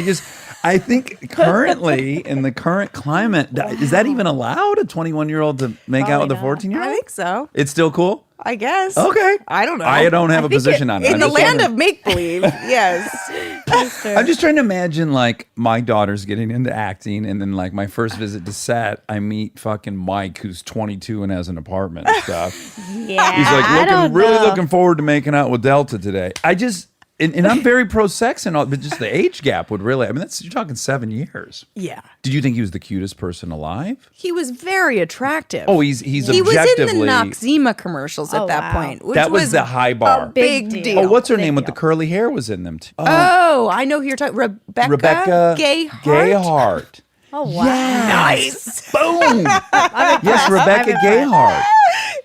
I think currently in the current climate, is that even allowed, a 21-year-old to make out with a Probably not. 14-year-old? I think so. It's still cool? I guess. Okay. I don't know. I don't have a think position on it. In I'm the just land wondering. of make believe, yes. I'm just trying to imagine my daughter's getting into acting, and then my first visit to set, I meet fucking Mike, who's 22 and has an apartment and stuff. Yeah. He's I don't really know. looking forward to making out with Delta today. And I'm very pro sex and all, but just the age gap would really, you're talking 7 years. Yeah. Did you think he was the cutest person alive? He was very attractive. Oh, he's he was in objectively. the Noxzema commercials at Oh, that wow. point. Which That was the high bar. big Big deal. Oh, what's her Big name with the deal. curly hair was in them too? Oh, I know who you're talking. Rebecca Gayheart. Oh, wow. Nice. Boom. Yes, Rebecca Gayheart.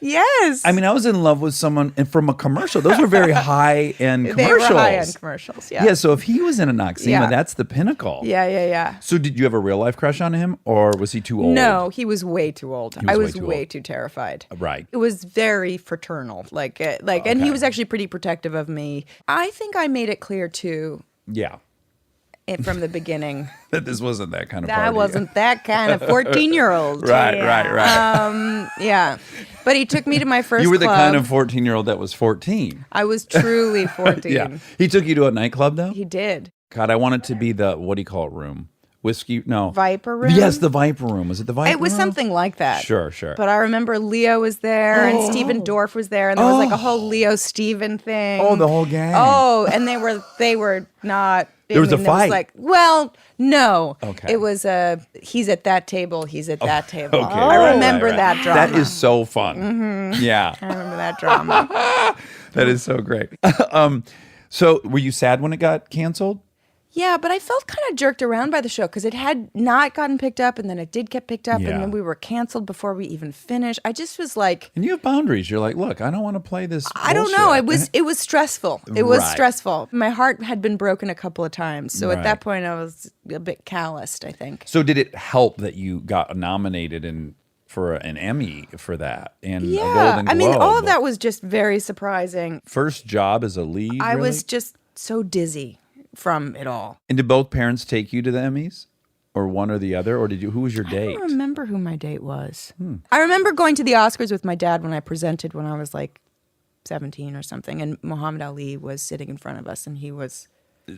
Yes. I was in love with someone and from a commercial. Those were very high-end they commercials. were high-end commercials. Yeah. Yeah, so if he was in a Noxzema, Yeah. that's the pinnacle. Yeah. So did you have a real-life crush on him, or was he too old? No, he was way too old. was I way was too way old. too terrified. Right. It was very fraternal, and he was actually pretty protective of me. I think I made it clear too Yeah. from the beginning That this wasn't that kind of that party. I wasn't that kind of 14-year-old. Right. Yeah, but he took me to my first. You were the club. kind of 14-year-old that was 14. I was truly 14. Yeah. He took you to a nightclub, though? He did. God, I wanted to be the, what do you call it, room? Whiskey? No. Viper room? Yes, the Viper room. Was it the Viper It was room? something like that. Sure. But I remember Leo was there and Steven Dorff was there, and there was a whole Leo Steven thing. Oh, the whole gang. Oh, and they were not. There was a fight. No. Okay. It was he's at that table, he's at that table. Okay. I remember Right. that drama. That is so fun. Yeah. I remember that drama. That is so great. So were you sad when it got canceled? Yeah, but I felt kind of jerked around by the show because it had not gotten picked up, and then it did get picked up, Yeah. and then we were canceled before we even finished. I just was like, And you have boundaries. You're like, look, I don't want to play this. I don't know. bullshit. It was stressful. It was Right. stressful. My heart had been broken a couple of times, so Right. at that point I was a bit calloused, I think. So did it help that you got nominated for an Emmy for that and a Yeah, Golden I mean, all Globe? of that was just very surprising. First job as a lead. I really? was just so dizzy from it all. And did both parents take you to the Emmys, or one or the other, or did you? Who was your I date? don't remember who my date was. I remember going to the Oscars with my dad when I presented when I was like 17 or something, and Muhammad Ali was sitting in front of us, and he was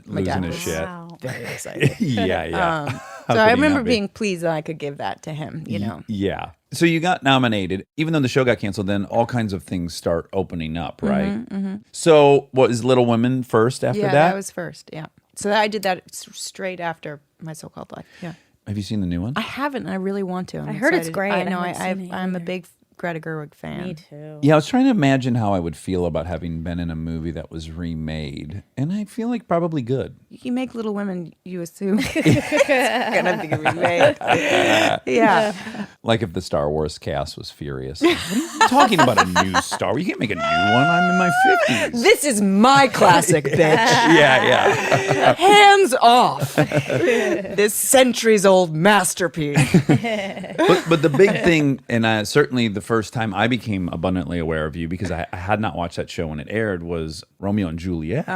my Losing dad his was shit. Wow. very excited. Yeah. How So could I he remember not be? being pleased that I could give that to him, you know. Yeah. So you got nominated, even though the show got canceled. Then all kinds of things start opening up, right? So what is Little Women first after Yeah, that? that was first. Yeah. So I did that straight after My So-Called Life. Yeah. Have you seen the new one? I haven't. And I really want to. I heard it's excited. great. I know. I haven't seen it I'm a either. big Greta Gerwig fan. Me too. Yeah, I was trying to imagine how I would feel about having been in a movie that was remade, and I feel like probably good. You make Little Women, you assume it's gonna be remade. Yeah. Like if the Star Wars cast was furious. What are you talking about a new Star Wars? You can't make a new one. I'm in my 50s. This is my classic, bitch. Yeah. Hands off. This centuries-old masterpiece. But the big thing, and certainly the first time I became abundantly aware of you, because I had not watched that show when it aired, was Romeo and Juliet.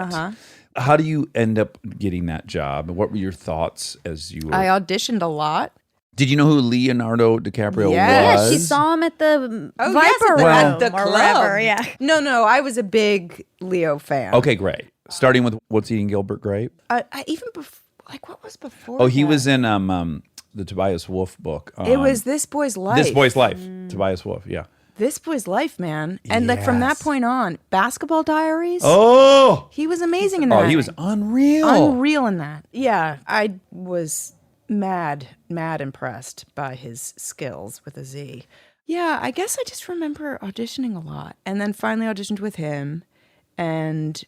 How do you end up getting that job? What were your thoughts as you were? I auditioned a lot. Did you know who Leonardo DiCaprio Yes. was? Yeah, she saw him at the Oh, Viper yes, Room at the or club. wherever. Yeah. No, I was a big Leo fan. Okay, great. Starting with What's Eating Gilbert Grape? I even before, like, what was before? Oh, he that? was in the Tobias Wolff book. It was This Boy's Life. This Boy's Life. Tobias Wolff, yeah. This Boy's Life, man. And like from that Yes. point on, Basketball Diaries. Oh! He was amazing in that. Oh, he was unreal. unreal in that. Yeah, I was mad impressed by his skills with a Z. Yeah, I guess I just remember auditioning a lot, and then finally auditioned with him, and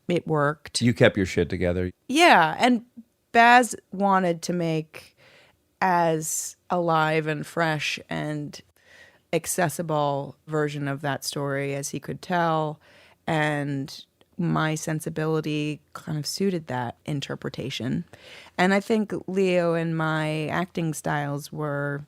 it worked. You kept your shit together. Yeah, and Baz wanted to make as alive and fresh and accessible version of that story as he could tell, and my sensibility kind of suited that interpretation. And I think Leo and my acting styles were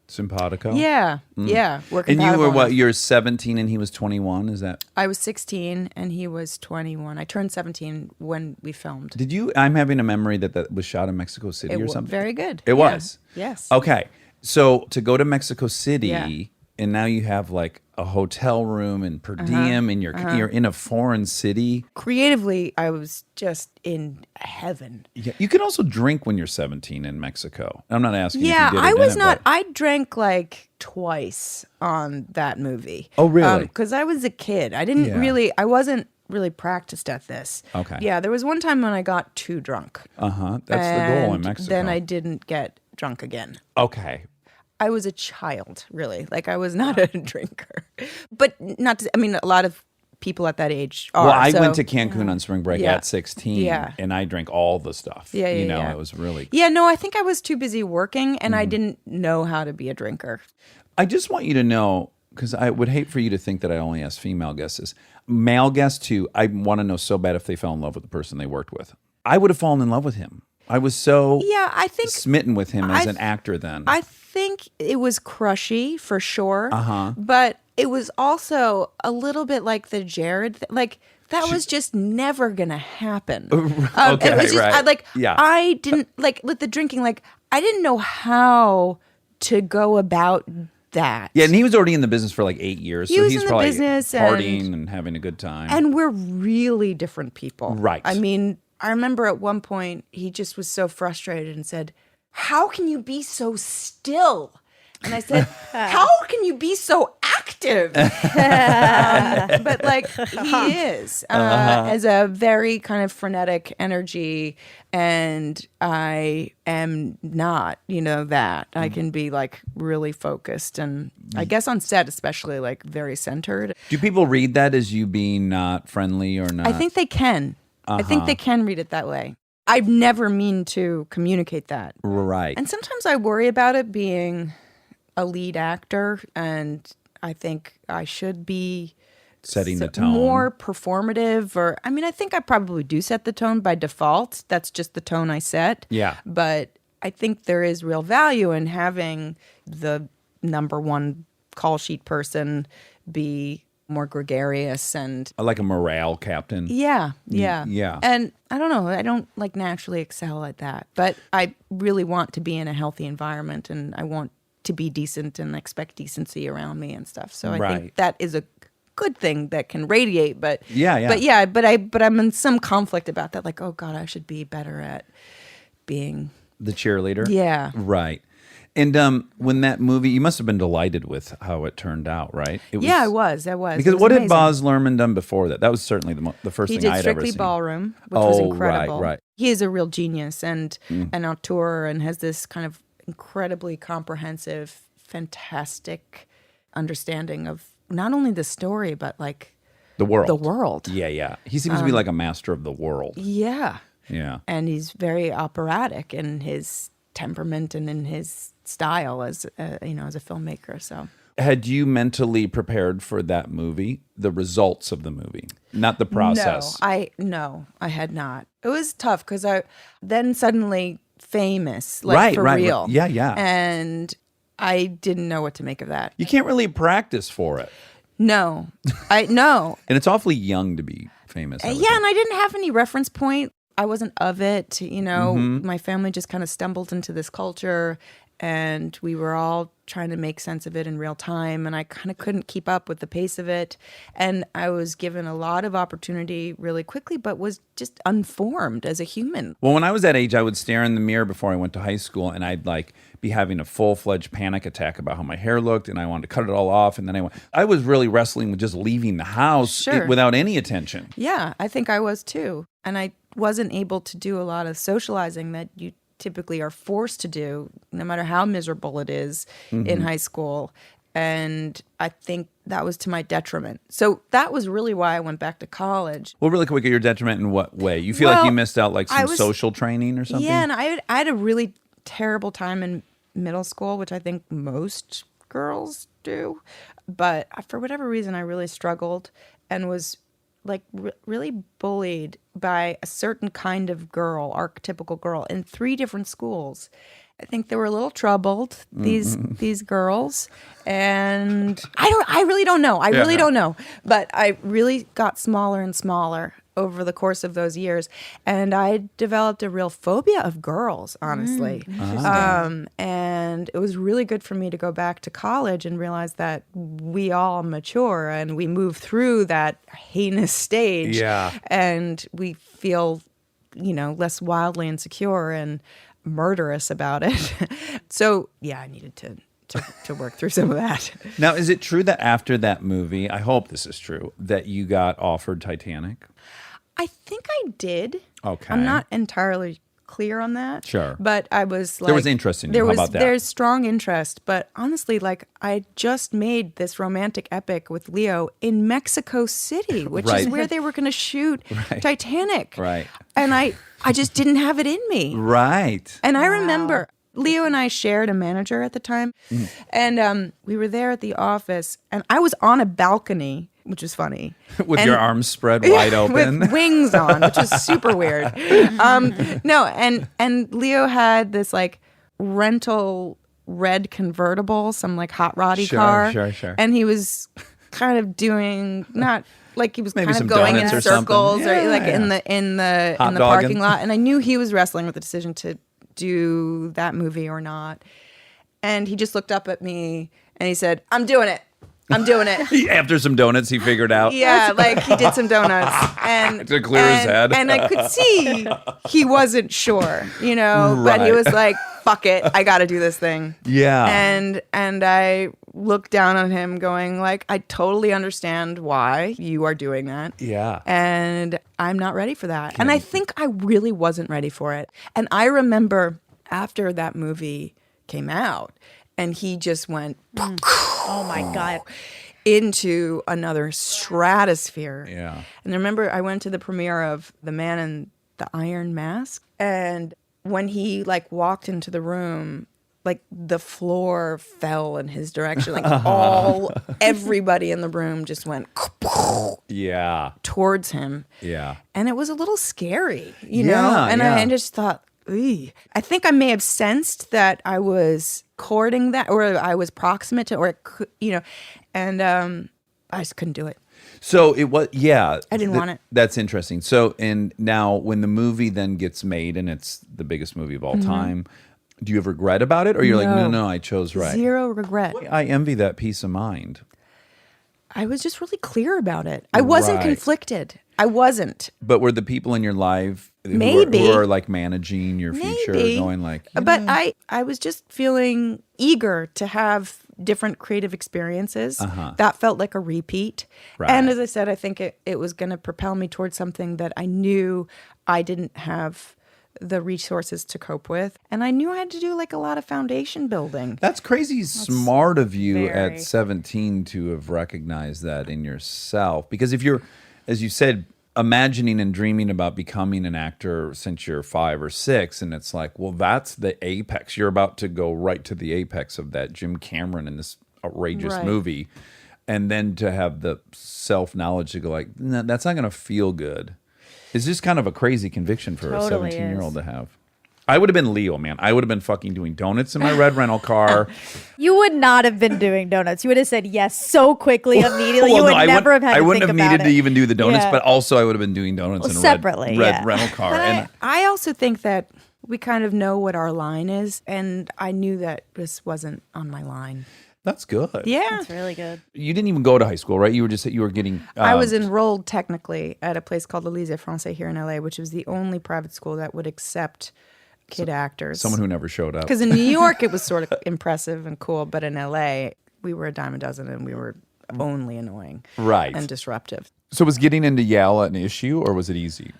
Simpatico. yeah, we're And you compatible were what? enough. You're 17 and he was 21. Is that? I was 16 and he was 21. I turned 17 when we filmed. Did you? I'm having a memory that was shot in Mexico City or was something. very good. It Yeah. was. Yes. Okay, so to go to Mexico City, Yeah. and now you have like a hotel room and per diem, and you're in a foreign city. Creatively, I was just in heaven. Yeah, you can also drink when you're 17 in Mexico. I'm not asking. Yeah, if you did I it was in it, not. but- I drank like twice on that movie. Oh, really? Because I was a kid. I didn't Yeah. really. I wasn't really practiced at this. Okay. Yeah, there was one time when I got too drunk. That's the goal in and Mexico. Then I didn't get drunk again. Okay. I was a child, really. Like, I was not a drinker. But not to, I mean, a lot of people at that age are. Well, I so- went to Cancun on spring break Yeah. at 16, Yeah. and I drank all the stuff. Yeah, You yeah, know, yeah. it was really. Yeah, no, I think I was too busy working and I Mm-hmm. didn't know how to be a drinker. I just want you to know, because I would hate for you to think that I only ask female guests. Male guests, too, I want to know so bad if they fell in love with the person they worked with. I would have fallen in love with him. I was so Yeah, I think. smitten with him as I- an actor then. I think it was crushy for sure. Uh-huh. But it was also a little bit like the Jared. Like that was just never gonna happen. Okay, it was just, right. Yeah. I didn't like with the drinking. Like I didn't know how to go about that. Yeah, and he was already in the business for like 8 years. He so was he's in the probably business partying and having a good time. And we're really different people. Right. I mean, I remember at one point he just was so frustrated and said, "How can you be so still?" And I said, "How can you be so active?" But like he is, as a very kind of frenetic energy, and I am not. You know that I can be like really focused, and I guess on set especially like very centered. Do people read that as you being not friendly or not? I think they can. I think they can read it that way. I've never mean to communicate that. Right. And sometimes I worry about it being a lead actor, and I think I should be Setting the tone. more performative. Or I mean, I think I probably do set the tone by default. That's just the tone I set. Yeah. But I think there is real value in having the number one call sheet person be more gregarious and Like a morale captain. yeah. yeah. And I don't know, I don't like naturally excel at that, but I really want to be in a healthy environment and I want to be decent and expect decency around me and stuff. So I Right. think that is a good thing that can radiate, but Yeah. but I'm in some conflict about that. Like, oh God, I should be better at being. The cheerleader. Yeah. Right. And when that movie, you must have been delighted with how it turned out, right? It Yeah, I was. Because It was what had amazing. Baz Luhrmann done before that? That was certainly the first He thing did I'd ever Strictly seen. Ballroom, which was Oh, right, incredible. right. He is a real genius and an auteur and has this kind of incredibly comprehensive, fantastic understanding of not only the story, but like The world. the world. Yeah, yeah. He seems to be like a master of the world. Yeah. Yeah. And he's very operatic in his temperament and in his style as as a filmmaker. So Had you mentally prepared for that movie, the results of the movie, not the process? No, I had not. It was tough because I then suddenly famous, Right, for right, real. right. Yeah, yeah. And I didn't know what to make of that. You can't really practice for it. No, no. And it's awfully young to be famous. I would Yeah, think. and I didn't have any reference point. I wasn't of it. Mm-hmm. My family just kind of stumbled into this culture, and we were all trying to make sense of it in real time, and I kind of couldn't keep up with the pace of it. And I was given a lot of opportunity really quickly, but was just unformed as a human. Well, when I was that age, I would stare in the mirror before I went to high school, and I'd like be having a full-fledged panic attack about how my hair looked, and I wanted to cut it all off. And then I was really wrestling with just leaving the house Sure. without any attention. Yeah, I think I was too. And I wasn't able to do a lot of socializing that you typically are forced to do, no matter how miserable it is in high school. And I think that was to my detriment. So that was really why I went back to college. Well, really quick, your detriment in what way? You feel like you missed out like I some was- social training or something? Yeah, and I had a really terrible time in middle school, which I think most girls do. But for whatever reason, I really struggled and was like really bullied by a certain kind of girl, archetypical girl, in 3 different schools. I think they were a little troubled, these girls, and I really don't know. I really don't know. But I really got smaller and smaller over the course of those years, and I developed a real phobia of girls, honestly. And it was really good for me to go back to college and realize that we all mature and we move through that heinous stage, and we feel, less wildly insecure and murderous about it. So yeah, I needed to work through some of that. Now, is it true that after that movie, I hope this is true, that you got offered Titanic? I think I did. Okay. I'm not entirely clear on that. Sure. But I was like, There was interest in you. How about that? There's strong interest. But honestly, like, I just made this romantic epic with Leo in Mexico City, which Right. is where they were going to shoot Titanic. Right. And I just didn't have it in me. Right. And I remember Leo and I shared a manager at the time. And we were there at the office, and I was on a balcony, which was funny. With And- your arms spread wide open. with wings on, which was super weird. No, and Leo had this like rental red convertible, some like hot roddy Sure, car. sure. And he was kind of doing not like he was Maybe kind some of going in donuts or something. circles or Yeah, like yeah. in the Hot dogging. parking lot. And I knew he was wrestling with the decision to do that movie or not. And he just looked up at me and he said, "I'm doing it. I'm doing it." After some donuts, he figured out. Yeah, like he did some donuts and To clear his head. And I could see he wasn't sure, but he Right. was like, "Fuck it, I got to do this thing." Yeah. And I looked down on him going like, "I totally understand why you are doing that." Yeah. And I'm not ready for that. And I think I really wasn't ready for it. And I remember after that movie came out and he just went Oh my God. into another stratosphere. Yeah. And I remember I went to the premiere of The Man in the Iron Mask, and when he like walked into the room, like the floor fell in his direction. Like everybody in the room just went Yeah. towards him. Yeah. And it was a little scary, you Yeah, know? And yeah. I just thought, "Eey." I think I may have sensed that I was courting that, or I was proximate to, or it could, and I just couldn't do it. So it was, yeah. I didn't want it. That's interesting. So, and now when the movie then gets made and it's the biggest movie of all time, do you have regret about it? Or you're like, no, I chose right. Zero regret. I envy that peace of mind. I was just really clear about it. I wasn't Right. conflicted. I wasn't. But were the people in your life Maybe. who are like managing your future Maybe. going like, But I was just feeling eager to have different creative experiences. That felt like a repeat. Right. And as I said, I think it was going to propel me towards something that I knew I didn't have the resources to cope with. And I knew I had to do like a lot of foundation building. That's crazy smart of you very- at 17 to have recognized that in yourself. Because if you're, as you said, imagining and dreaming about becoming an actor since you're 5 or 6, and it's like, well, that's the apex. You're about to go right to the apex of that Jim Cameron in this outrageous Right. movie. And then to have the self-knowledge to go like, no, that's not going to feel good. It's just kind of a crazy conviction for a Totally 17-year-old to have. I would have been Leo, man. I would have been fucking doing donuts in my red rental car. You would not have been doing donuts. You would have said yes so quickly, immediately. You would I never have had I to wouldn't think have about needed it. to even do the donuts, Yeah. but also I would have been doing donuts Well, in a separately, red yeah. rental car. But And I also think that we kind of know what our line is. And I knew that this wasn't on my line. that's good. Yeah. That's really good. You didn't even go to high school, right? You were getting. I was enrolled technically at a place called the Lycée Français here in LA, which was the only private school that would accept kid actors. someone who never showed up. Because in New York, it was sort of impressive and cool. But in LA, we were a dime a dozen and we were only annoying Right. and disruptive. So was getting into Yale an issue, or was it easy?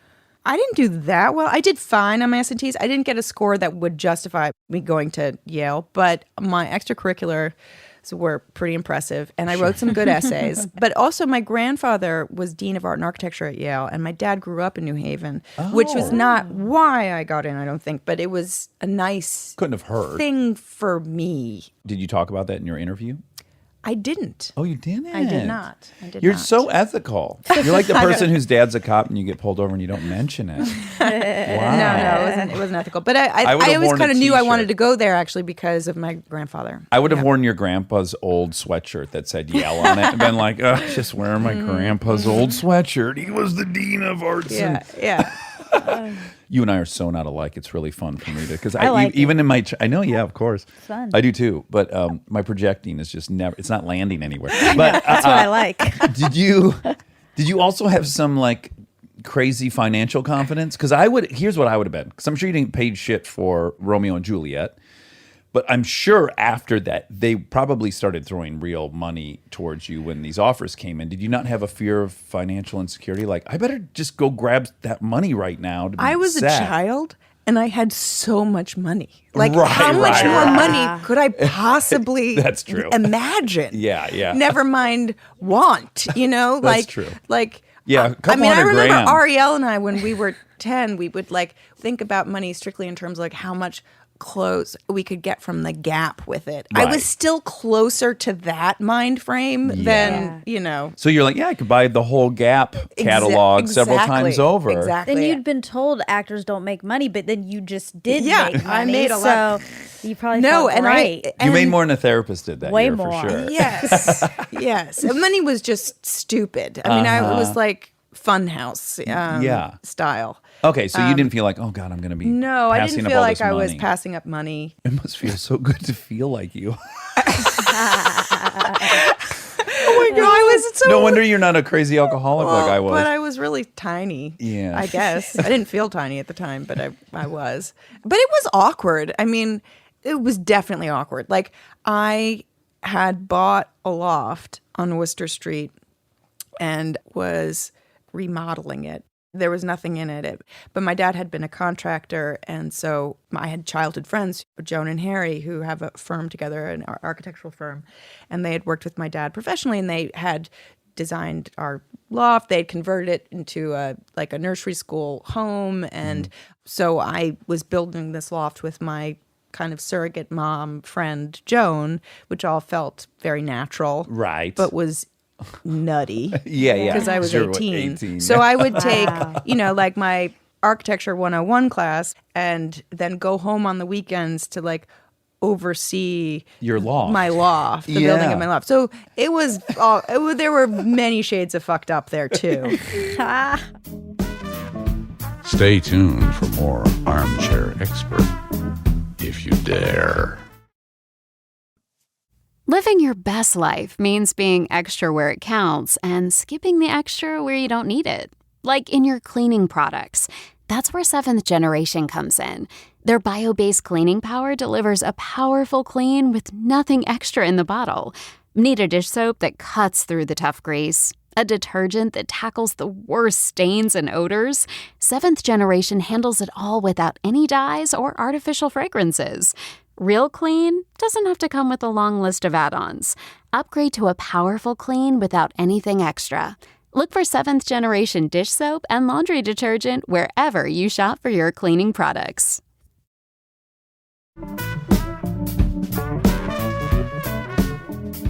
I didn't do that well. I did fine on my SATs. I didn't get a score that would justify me going to Yale, but my extracurriculars were pretty impressive, and I wrote some good essays. But also, my grandfather was dean of art and architecture at Yale, and my dad grew up in New Haven, which was not why I got in, I don't think, but it was a nice Couldn't have heard. thing for me. Did you talk about that in your interview? I didn't. Oh, you didn't? I did not. I did You're not. so ethical. You're like the person whose dad's a cop and you get pulled over and you don't mention it. Wow. No, it wasn't ethical. But I I would have always worn a kind of knew I t-shirt. wanted to go there, actually, because of my grandfather. I would have worn your grandpa's old sweatshirt that said Yale on it and been like, oh, just wearing my grandpa's old sweatshirt. He was the dean of arts. Yeah, yeah. You and I are so not alike. It's really fun for me to, because I like even in my, I know, yeah, of course. Fun. I do too. But my projecting is just never, it's not landing anywhere. But That's what I like. did you also have some like crazy financial confidence? Because here's what I would have been. Because I'm sure you didn't pay shit for Romeo and Juliet. But I'm sure after that, they probably started throwing real money towards you when these offers came in. Did you not have a fear of financial insecurity? Like, I better just go grab that money right now. To be I was set. a child and I had so much money. Like, Right, how much right, more right. money could I possibly That's true. imagine? Yeah, yeah. Never mind want, That's like, true. Like, Yeah, a couple I mean, I hundred remember grand. Ariel and I, when we were 10, we would like think about money strictly in terms of like how much clothes we could get from the Gap with it. I Right. was still closer to that mind frame than, So you're like, yeah, I could buy the whole Gap catalog several times over. Exactly. Then you'd been told actors don't make money, but then you just did Yeah, make money. I made a lot. So you probably No, felt and great. I You made and- more than a therapist did that Way year more. for sure. Yes, yes. And money was just stupid. I mean, it was like Funhouse Yeah. style. Okay, so you didn't feel like, oh God, I'm going to be No, I passing didn't up feel all like this I was money. passing up money. It must feel so good to feel like you. Oh my God, I was so. No wonder you're not a crazy alcoholic like I was. But I was really tiny. Yeah. I guess. I didn't feel tiny at the time, but I was. But it was awkward. I mean, it was definitely awkward. Like, I had bought a loft on Worcester Street and was remodeling it. There was nothing in it. But my dad had been a contractor, and so I had childhood friends, Joan and Harry, who have a firm together, an architectural firm, and they had worked with my dad professionally, and they had designed our loft. They had converted it into a nursery school home, and so I was building this loft with my kind of surrogate mom friend, Joan, which all felt very natural. Right. But was nutty. Yeah. Because I was Sure, 18. So I would take, like my architecture 101 class and then go home on the weekends to like oversee Your loft. my loft, the Yeah. building of my loft. So it was, there were many shades of fucked up there too. Stay tuned for more Armchair Expert, if you dare. Living your best life means being extra where it counts and skipping the extra where you don't need it. Like in your cleaning products. That's where Seventh Generation comes in. Their bio-based cleaning power delivers a powerful clean with nothing extra in the bottle. Need a dish soap that cuts through the tough grease? A detergent that tackles the worst stains and odors, 7th Generation handles it all without any dyes or artificial fragrances. Real clean doesn't have to come with a long list of add-ons. Upgrade to a powerful clean without anything extra. Look for 7th Generation dish soap and laundry detergent wherever you shop for your cleaning products.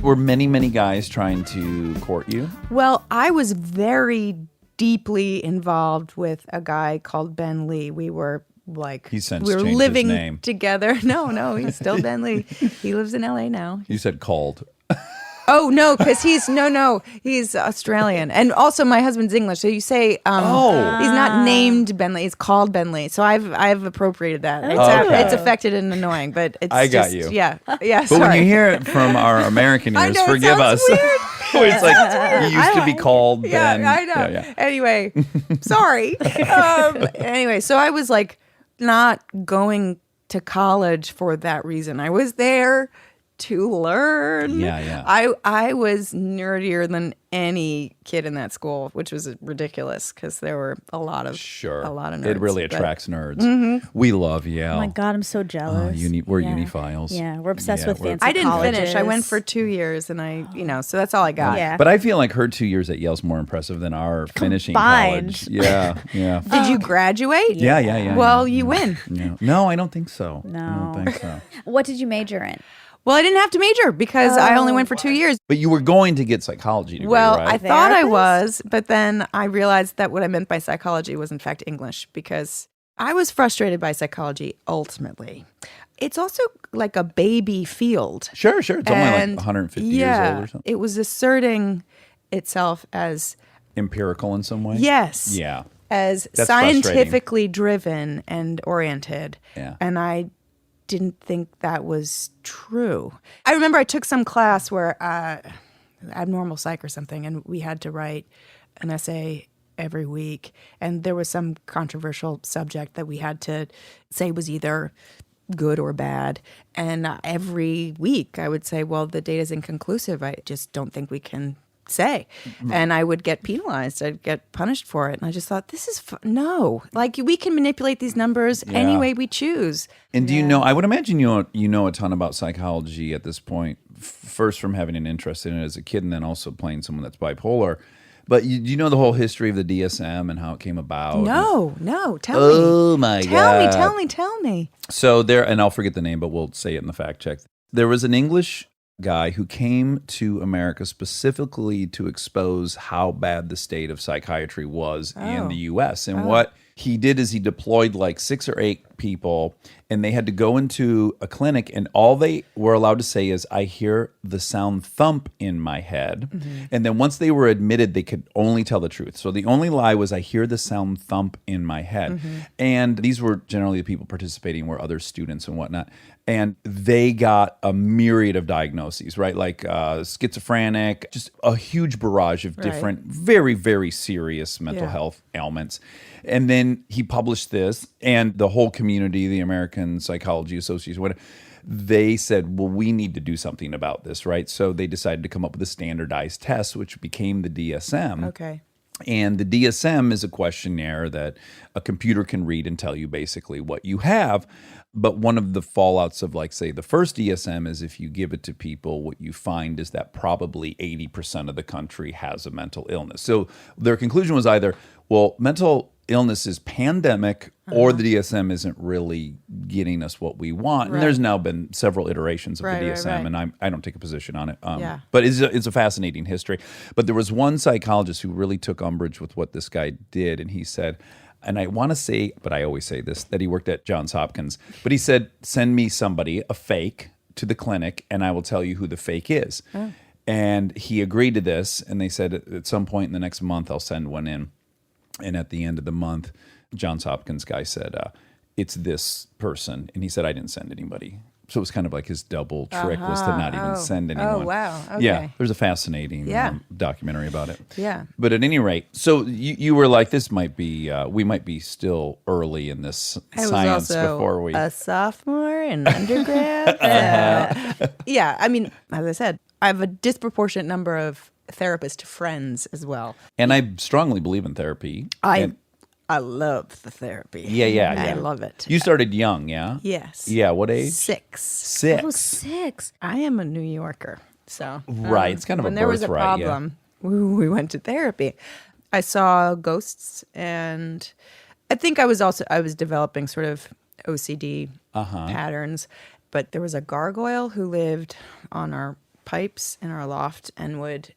Were many, many guys trying to court you? Well, I was very deeply involved with a guy called Ben Lee. We were like, He's since we were changed his living name. together. No, he's still Ben Lee. He lives in LA now. You said called. Oh no, because he's Australian, and also my husband's English. So you say, he's not named Ben Lee; he's called Ben Lee. So I've appropriated that. It's affected and annoying, but it's I got just, you. Yeah. But Sorry. when you hear it from our American I ears, know, it forgive sounds us. weird. It's like you used to be called Yeah, Ben. I know. Yeah. Anyway, sorry. Anyway, so I was like not going to college for that reason. I was there to learn. Yeah. I was nerdier than any kid in that school, which was ridiculous because there were a lot of nerds. It really attracts nerds. We love Yale. Oh my God, I'm so jealous. We're Yeah. uniphiles. Yeah, we're obsessed Yeah, with we're- fancy I didn't colleges. finish. I went for 2 years, and so that's all I got. Yeah. But I feel like her 2 years at Yale's more impressive than our finishing Combined. college. Yeah. Did you graduate? Yeah. Well, you win. Yeah. No, I don't think so. No. I don't think so. What did you major in? Well, I didn't have to major because I only went for 2 years. But you were going to get psychology degree, Well, right? I thought I Therapist? was, but then I realized that what I meant by psychology was in fact English because I was frustrated by psychology ultimately. It's also like a baby field. Sure. It's only like And 150 years old or something. It was asserting itself as, Empirical in some way? yes, Yeah. as That's scientifically driven and oriented. Yeah. And I didn't think that was true. I remember I took some class where abnormal psych or something, and we had to write an essay every week, and there was some controversial subject that we had to say was either good or bad. And every week I would say, well, the data is inconclusive. I just don't think we can say. And I would get penalized. I'd get punished for it. And I just thought, this is no. Like, we can manipulate these numbers any way we choose. And do you know, I would imagine you know a ton about psychology at this point, first from having an interest in it as a kid and then also playing someone that's bipolar. But do you know the whole history of the DSM and how it came about? No. Tell me. Oh, my God. Tell me. So there, and I'll forget the name, but we'll say it in the fact check. There was an English guy who came to America specifically to expose how bad the state of psychiatry was in the U.S. And what he did is he deployed like 6 or 8 people, and they had to go into a clinic, and all they were allowed to say is, I hear the sound thump in my head. And then once they were admitted, they could only tell the truth. So the only lie was, I hear the sound thump in my head. And these were generally the people participating were other students and whatnot. And they got a myriad of diagnoses, right? Like schizophrenic, just a huge barrage of different, very, very serious mental health ailments. And then he published this, and the whole community, the American Psychology Association, whatever, they said, well, we need to do something about this, right? So they decided to come up with a standardized test, which became the DSM. Okay. And the DSM is a questionnaire that a computer can read and tell you basically what you have. But one of the fallouts of, like, say, the first DSM is if you give it to people, what you find is that probably 80% of the country has a mental illness. So their conclusion was either, well, mental illness is pandemic, or the DSM isn't really getting us what we want. And there's now been several iterations of the DSM, and I don't take a position on it. But it's a fascinating history. But there was one psychologist who really took umbrage with what this guy did, and he said, and I want to say, but I always say this, that he worked at Johns Hopkins, but he said, send me somebody, a fake, to the clinic, and I will tell you who the fake is. And he agreed to this, and they said, at some point in the next month, I'll send one in. And at the end of the month, Johns Hopkins guy said, it's this person. And he said, I didn't send anybody. So it was kind of like his double trick was to not even send anyone. Oh, wow. Okay. Yeah, there's a fascinating documentary about it. Yeah. But at any rate, so you were like, this might be, we might be still early in this I science was also before we. a sophomore in undergrad. Yeah, I mean, as I said, I have a disproportionate number of therapist friends as well. And I strongly believe in therapy. I love the therapy. Yeah. I love it. You started young, yeah? Yes. Yeah, what age? 6. 6. Oh, 6. I am a New Yorker, so Right, it's kind of a when there was a birthright, yeah. problem, we went to therapy. I saw ghosts, and I think I was developing sort of OCD patterns. But there was a gargoyle who lived on our pipes in our loft and would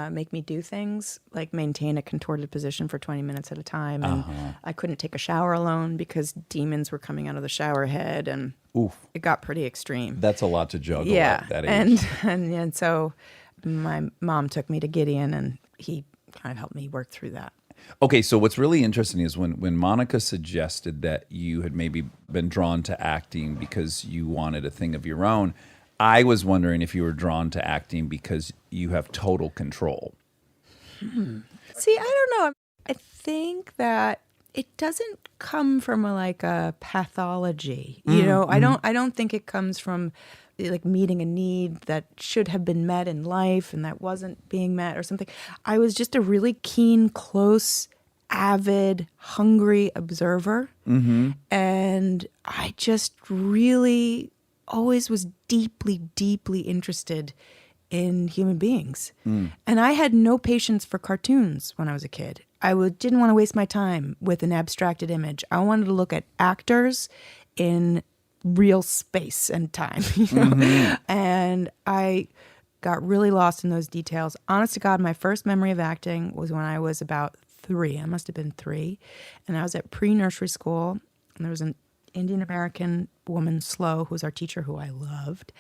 make me do things like maintain a contorted position for 20 minutes at a time. And I couldn't take a shower alone because demons were coming out of the shower head, and it got pretty extreme. That's a lot to juggle Yeah. at that age. And so my mom took me to Gideon, and he kind of helped me work through that. Okay, so what's really interesting is when Monica suggested that you had maybe been drawn to acting because you wanted a thing of your own, I was wondering if you were drawn to acting because you have total control. See, I don't know. I think that it doesn't come from a pathology. You know, I don't think it comes from like meeting a need that should have been met in life and that wasn't being met or something. I was just a really keen, close, avid, hungry observer. And I just really always was deeply, deeply interested in human beings. And I had no patience for cartoons when I was a kid. Didn't want to waste my time with an abstracted image. I wanted to look at actors in real space and time, you know? And I got really lost in those details. Honest to God, my first memory of acting was when I was about 3. I must have been 3. And I was at pre-nursery school, and there was an Indian American woman, Slow, who was our teacher, who I loved.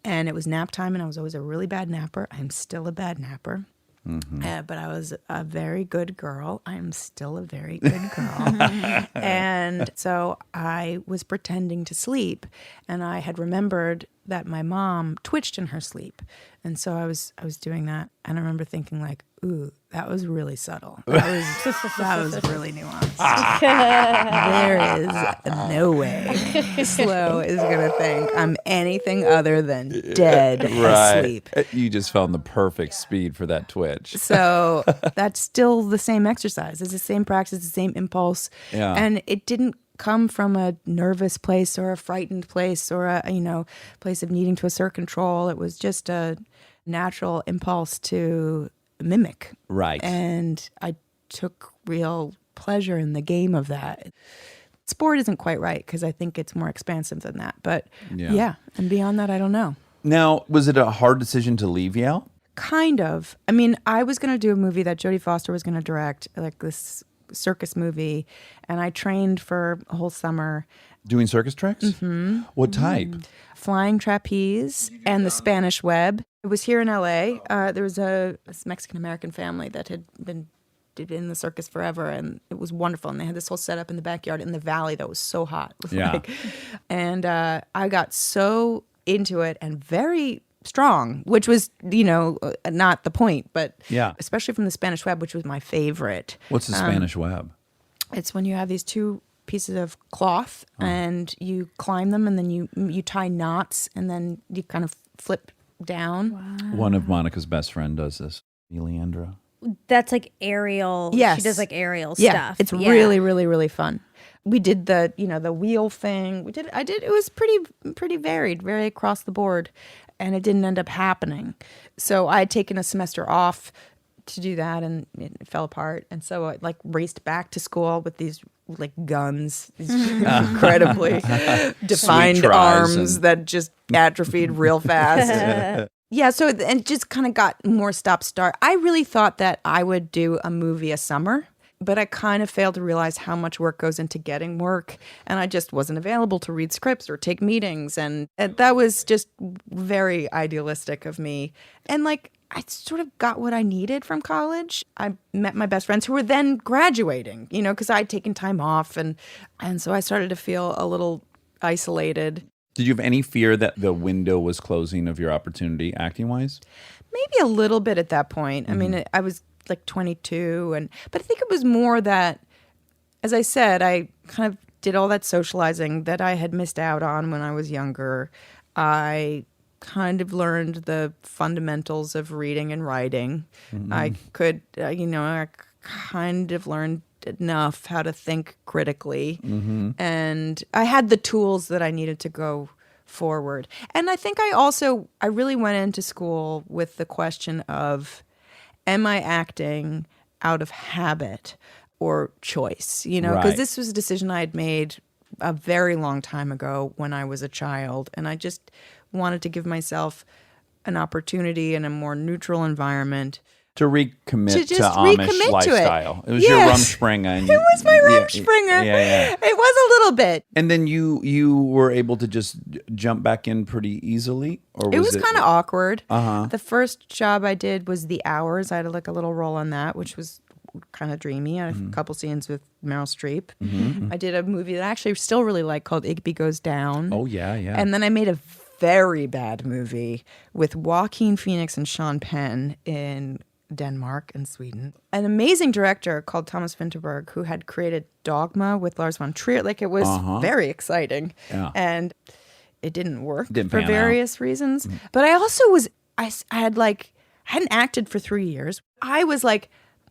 And it was nap time, and I was always a really bad napper. I'm still a bad napper. But I was a very good girl. I'm still a very good girl. And so I was pretending to sleep, and I had remembered that my mom twitched in her sleep. And so I was doing that, and I remember thinking like, ooh, that was really subtle. That was really nuanced. There is no way Slow is going to think I'm anything other than dead asleep. You just found the perfect speed for that twitch. So that's still the same exercise. It's the same practice, the same impulse. Yeah. And it didn't come from a nervous place or a frightened place or a place of needing to assert control. It was just a natural impulse to mimic. Right. And I took real pleasure in the game of that. Sport isn't quite right because I think it's more expansive than that. But yeah, and beyond that, I don't know. Now, was it a hard decision to leave Yale? Kind of. I mean, I was going to do a movie that Jodie Foster was going to direct, like this circus movie, and I trained for a whole summer. Doing circus tricks? What type? Flying trapeze and the Spanish web. It was here in LA. There was this Mexican-American family that had been in the circus forever, and it was wonderful. And they had this whole setup in the backyard in the valley that was so hot. Yeah. And I got so into it and very strong, which was, not the point, but especially from the Spanish web, which was my favorite. What's the Spanish web? It's when you have these 2 pieces of cloth and you climb them, and then you tie knots, and then you kind of flip down. Wow. One of Monica's best friend does this, Leandra. That's like aerial. Yes. She does like aerial Yeah, stuff. it's really, really, really fun. We did the wheel thing. It was pretty varied, very across the board, and it didn't end up happening. So I had taken a semester off to do that, and it fell apart. And so I raced back to school with these guns, these incredibly defined arms that just atrophied real fast. Yeah, so and just kind of got more stop-start. I really thought that I would do a movie a summer, but I kind of failed to realize how much work goes into getting work, and I just wasn't available to read scripts or take meetings, and that was just very idealistic of me. And I sort of got what I needed from college. I met my best friends who were then graduating, because I'd taken time off, and so I started to feel a little isolated. Did you have any fear that the window was closing of your opportunity acting-wise? Maybe a little bit at that point. I mean, I was 22, but I think it was more that, as I said, I kind of did all that socializing that I had missed out on when I was younger. I kind of learned the fundamentals of reading and writing. I could, I kind of learned enough how to think critically. And I had the tools that I needed to go forward. And I think I really went into school with the question of, am I acting out of habit or choice? Because Right. this was a decision I had made a very long time ago when I was a child. And I just wanted to give myself an opportunity in a more neutral environment. To recommit To to, just Amish recommit to it. lifestyle. It was your Yes. Rumspringa. It was my Rumspringa. Yeah. It was a little bit. And then you were able to just jump back in pretty easily? Or It was kind of awkward. Uh-huh. The first job I did was The Hours. I had like a little role on that, which was kind of dreamy. I had a couple scenes with Meryl Streep. I did a movie that I actually still really like called Igby Goes Down. Oh, yeah. And then I made a very bad movie with Joaquin Phoenix and Sean Penn in Denmark and Sweden. An amazing director called Thomas Vinterberg who had created Dogma with Lars von Trier. Like it was very exciting. Yeah. And it didn't work Didn't for pan out. various reasons. But I also I hadn't acted for 3 years. I was like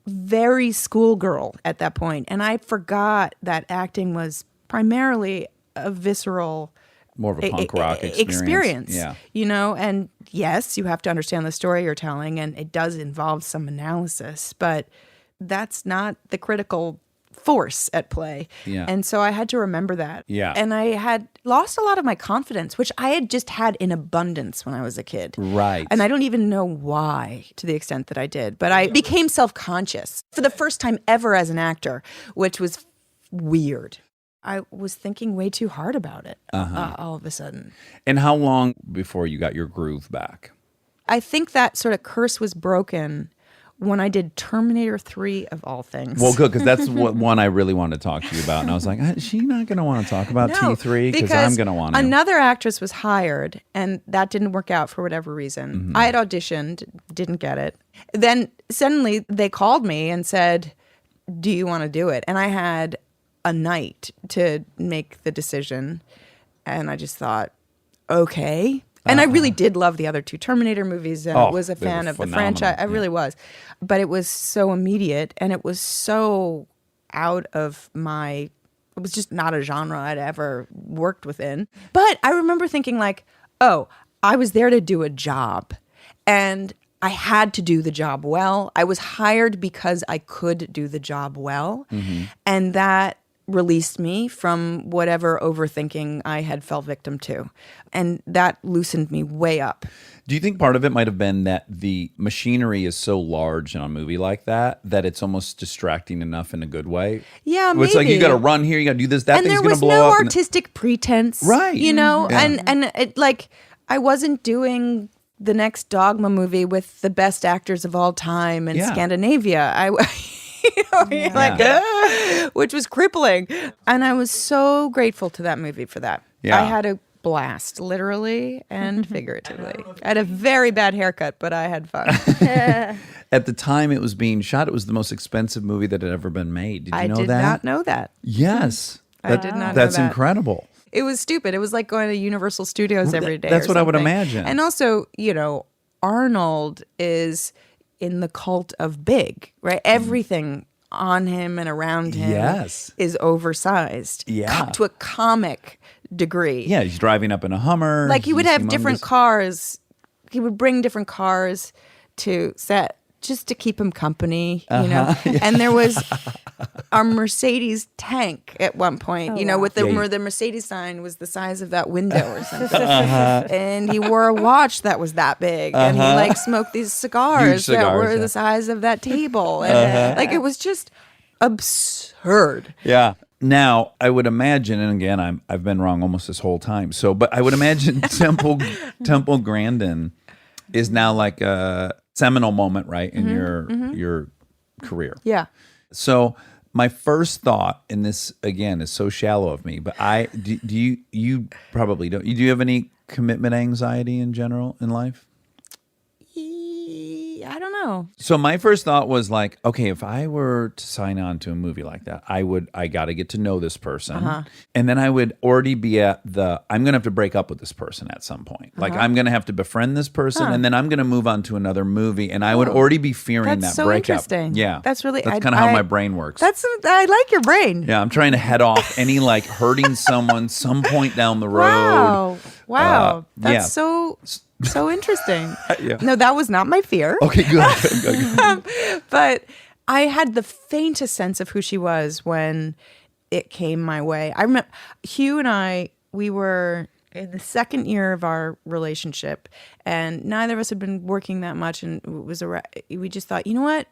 very schoolgirl at that point. And I forgot that acting was primarily a visceral more of a punk rock experience. Yeah. And yes, you have to understand the story you're telling, and it does involve some analysis, but that's not the critical force at play. Yeah. And so I had to remember that. Yeah. And I had lost a lot of my confidence, which I had just had in abundance when I was a kid. Right. And I don't even know why to the extent that I did, but I became self-conscious for the first time ever as an actor, which was weird. I was thinking way too hard about it all of a sudden. And how long before you got your groove back? I think that sort of curse was broken when I did Terminator 3 of all things. Well, good, because that's what one I really wanted to talk to you about. And I was like, is she not going to want to talk about No, T3? Because I'm going to want to. Another actress was hired, and that didn't work out for whatever reason. I had auditioned, didn't get it. Then suddenly they called me and said, do you want to do it? And I had a night to make the decision. And I just thought, okay. And I really did love the other two Terminator movies and was a they were fan of the phenomenal. franchise. I really was. But it was so immediate and it was so out of my, it was just not a genre I'd ever worked within. But I remember thinking like, oh, I was there to do a job and I had to do the job well. I was hired because I could do the job well. And that released me from whatever overthinking I had fell victim to. And that loosened me way up. Do you think part of it might have been that the machinery is so large in a movie like that it's almost distracting enough in a good way? Yeah, It's like you maybe. got to run here, you got to do this, that And thing's there going was to blow no up. artistic pretense. Right. You know, Yeah. and it like I wasn't doing the next Dogma movie with the best actors of all time in Yeah. Scandinavia. Which was crippling. And I was so grateful to that movie for that. Yeah. I had a blast, literally and figuratively. I had a very bad haircut, but I had fun. At the time it was being shot, it was the most expensive movie that had ever been made. Did you I know did that? not know that. Yes. I did not know That's that. incredible. It was stupid. It was like going to Universal Studios every day. That's or what I would something. imagine. And also, Arnold is in the cult of big, right? Everything on him and around him Yes. is oversized. Yeah. To a comic degree. Yeah, he's driving up in a Hummer. Like he would he's have different humongous. cars. He would bring different cars to set just to keep him company, you know. And there was a Mercedes tank at one point, with the Yeah, the Mercedes sign was the size of that window or something. And he wore a watch that was that big, and he like smoked these cigars, that cigars, were yeah. the size of that table, and like it was just absurd. Yeah. Now, I would imagine, and again, I've been wrong almost this whole time. But I would imagine Temple Grandin is now like a seminal moment, right, in your career. Yeah. So my first thought, and this again is so shallow of me, but you probably don't. Do you have any commitment anxiety in general in life? I don't know. So my first thought was like, okay, if I were to sign on to a movie like that, I got to get to know this person. And then I would already be I'm going to have to break up with this person at some point. Like I'm going to have to befriend this person and then I'm going to move on to another movie. And I would already be fearing That's that so breakup. interesting. Yeah. That's really- kind of how my brain works. I like your brain. Yeah, I'm trying to head off any like hurting someone some point down the road. Wow. That's yeah. so interesting. Yeah. No, that was not my fear. Okay, good. But I had the faintest sense of who she was when it came my way. I remember Hugh and I, we were in the second year of our relationship, and neither of us had been working that much, and we just thought, you know what?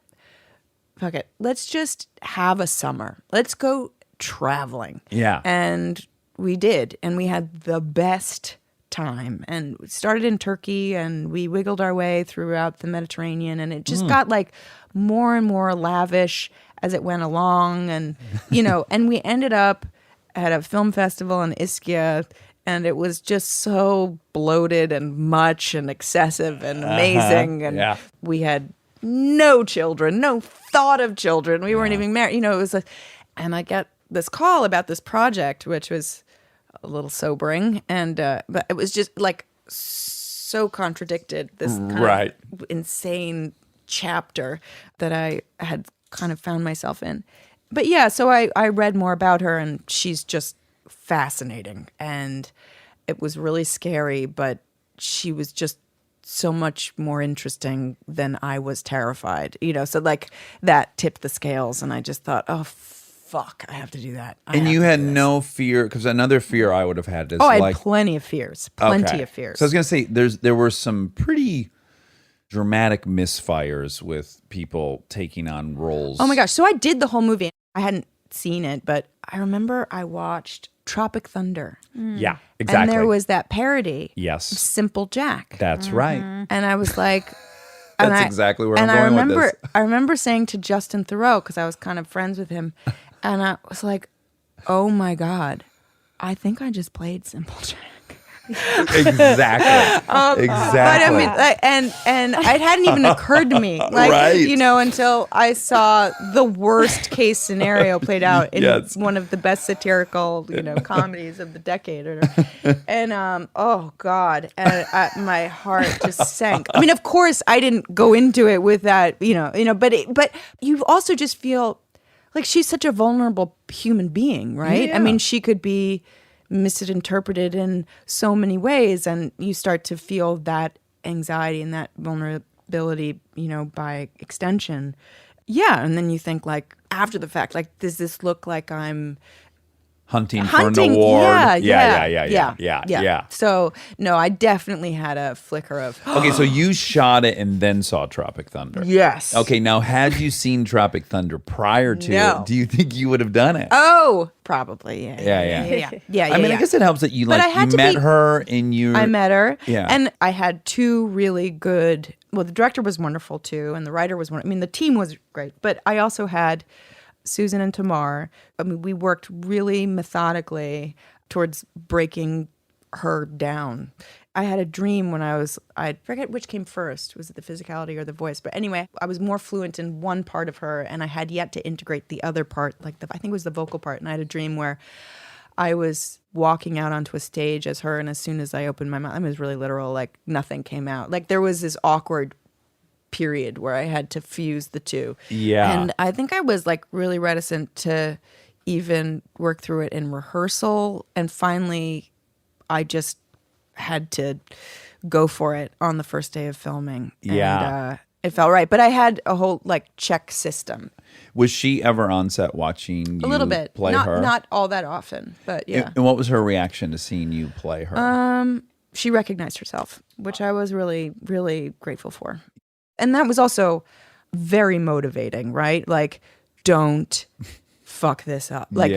Fuck it. Let's just have a summer. Let's go traveling. Yeah. And we did, and we had the best time, and we started in Turkey and we wiggled our way throughout the Mediterranean, and it just got like more and more lavish as it went along, and and we ended up at a film festival in Ischia, and it was just so bloated and much and excessive and amazing, and we had no children, no thought of children, we weren't even married, it was and I got this call about this project, which was a little sobering, and but it was just like so contradicted, this kind of insane chapter that I had kind of found myself in. But yeah, so I read more about her, and she's just fascinating, and it was really scary, but she was just so much more interesting than I was terrified, so like that tipped the scales, and I just thought, oh fuck, I have to do that. And you had no fear, because another fear I would have had is I had plenty of fears. Plenty of fears. So I was going to say, there were some pretty dramatic misfires with people taking on roles. Oh my gosh. So I did the whole movie. I hadn't seen it, but I remember I watched Tropic Thunder. Yeah, exactly. And there was that parody. Yes. Of Simple Jack. That's right. And I was like... That's exactly where I'm going with this. I remember saying to Justin Theroux, because I was kind of friends with him, and I was like, oh my God, I think I just played Simple Jack. Exactly. Exactly. But I mean, and it hadn't even occurred to me, until I saw the worst case scenario played out in one of the best satirical, comedies of the decade. And oh God, and my heart just sank. I mean, of course, I didn't go into it with that, but you also just feel like she's such a vulnerable human being, right? Yeah. I mean, she could be misinterpreted in so many ways, and you start to feel that anxiety and that vulnerability, by extension. Yeah, and then you think, like, after the fact, like, does this look like I'm hunting for an award? Yeah. So no, I definitely had a flicker of okay, so you shot it and then saw Tropic Thunder. Yes. Okay, now had you seen Tropic Thunder prior to it, do you think you would have done it? Oh, probably. Yeah. I mean, I guess it helps that you I met her and I met her. Yeah. And I had two really good, well, the director was wonderful too, and the writer was wonderful. I mean, the team was great, but I also had Susan and Tamar. I mean, we worked really methodically towards breaking her down. I had a dream when I forget which came first. Was it the physicality or the voice? But anyway, I was more fluent in one part of her, and I had yet to integrate the other part, I think it was the vocal part. And I had a dream where I was walking out onto a stage as her, and as soon as I opened my mouth, I mean, it was really literal, like nothing came out. Like there was this awkward period where I had to fuse the two. Yeah. And I think I was like really reticent to even work through it in rehearsal. And finally, I just had to go for it on the first day of filming. Yeah. And it felt right. But I had a whole like check system. Was she ever on set watching you a little bit. play her? Not all that often, but yeah. And what was her reaction to seeing you play her? She recognized herself, which I was really, really grateful for. And that was also very motivating, right? Like, don't fuck this up. Like,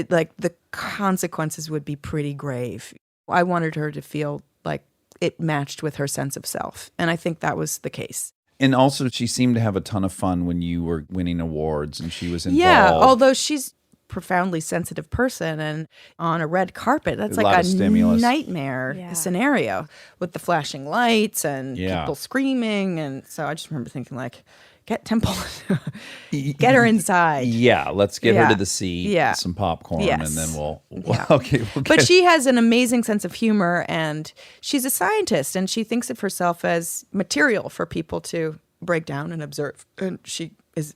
like the consequences would be pretty grave. I wanted her to feel like it matched with her sense of self. And I think that was the case. And also, she seemed to have a ton of fun when you were winning awards and she was involved. Yeah, although she's profoundly sensitive person, and on a red carpet, that's A like lot a of stimulus. nightmare scenario with the flashing lights and Yeah. people screaming. And so I just remember thinking, like, get Temple, get her inside. Yeah, let's get her Yeah. to the seat, Yeah. some popcorn, Yes. and then we'll Yeah. okay. We'll But get- she has an amazing sense of humor, and she's a scientist, and she thinks of herself as material for people to break down and observe. And she is,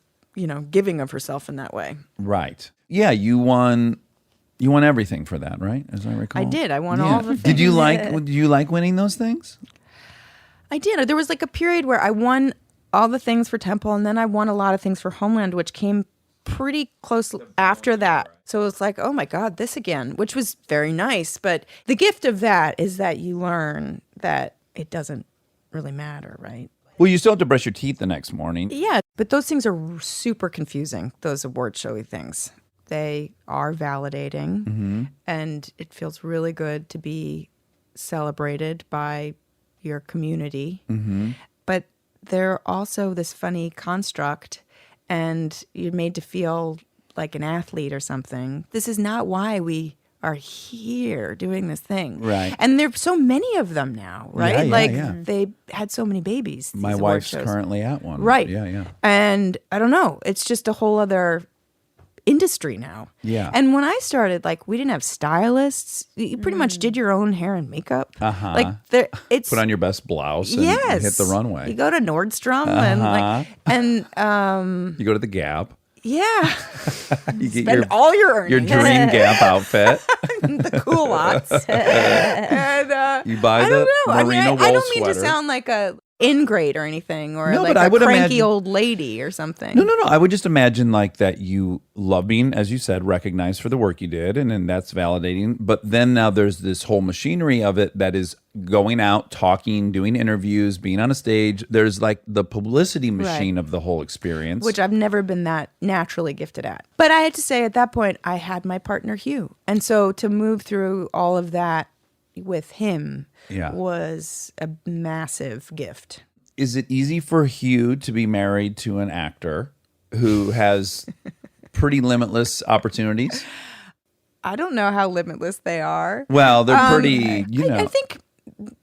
giving of herself in that way. right. Yeah, you won everything for that, right? As I recall. I did. I won all the things. Did you like winning those things? I did. There was like a period where I won all the things for Temple, and then I won a lot of things for Homeland, which came pretty close after that. So it was like, oh my God, this again, which was very nice. But the gift of that is that you learn that it doesn't really matter, right? Well, you still have to brush your teeth the next morning. Yeah, but those things are super confusing, those award showy things. They are validating, and it feels really good to be celebrated by your community. But they're also this funny construct, and you're made to feel like an athlete or something. This is not why we are here doing this thing. Right. And there's so many of them now, right? Yeah. They had so many babies. My these award wife's shows. currently at one. Right. Yeah. And I don't know. It's just a whole other industry now. Yeah. And when I started, like, we didn't have stylists. You pretty much did your own hair and makeup. Uh-huh. Like, it's Put on your best blouse and yes. hit the runway. You go to Nordstrom and You go to the Gap. yeah, You get spend all your earnings. your dream Gap outfit. the cool lots. And You buy I the don't know. merino wool I don't mean to sweater. sound like a ingrate or anything, or No, like but I a would cranky imagine- old lady or something. No. I would just imagine like that you love being, as you said, recognized for the work you did, and then that's validating. But then now there's this whole machinery of it that is going out, talking, doing interviews, being on a stage. There's like the publicity machine of the whole experience. Which I've never been that naturally gifted at. But I had to say, at that point, I had my partner Hugh, and so to move through all of that with him was a massive gift. Is it easy for Hugh to be married to an actor who has pretty limitless opportunities? I don't know how limitless they are. Well, they're pretty, I think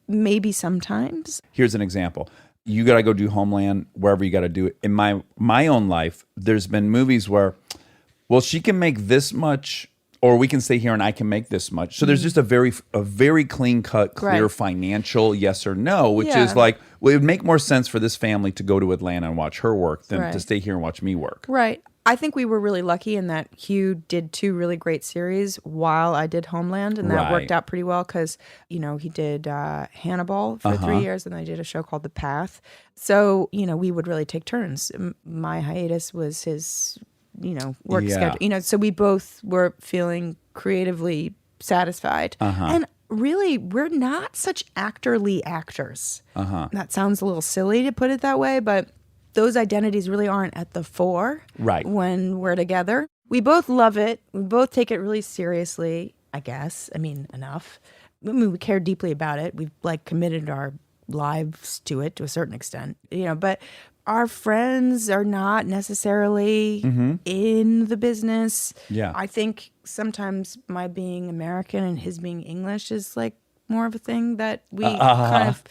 maybe sometimes. Here's an example. You got to go do Homeland wherever you got to do it. In my own life, there's been movies where, well, she can make this much, or we can stay here and I can make this much. So there's just a very clean cut, clear Right. financial yes or no, which Yeah. is like, well, it would make more sense for this family to go to Atlanta and watch her work than to Right. stay here and watch me work. Right. I think we were really lucky in that Hugh did 2 really great series while I did Homeland, and that Right. worked out pretty well because, he did Hannibal for 3 years, and I did a show called The Path. So, we would really take turns. My hiatus was his, work Yeah. schedule. So we both were feeling creatively satisfied. And really, we're not such actorly actors. That sounds a little silly to put it that way, but those identities really aren't at the fore Right. when we're together. We both love it. We both take it really seriously, I guess. I mean, enough. We care deeply about it. We've committed our lives to it to a certain extent, but our friends are not necessarily in the business. Yeah. I think sometimes my being American and his being English is more of a thing that we kind of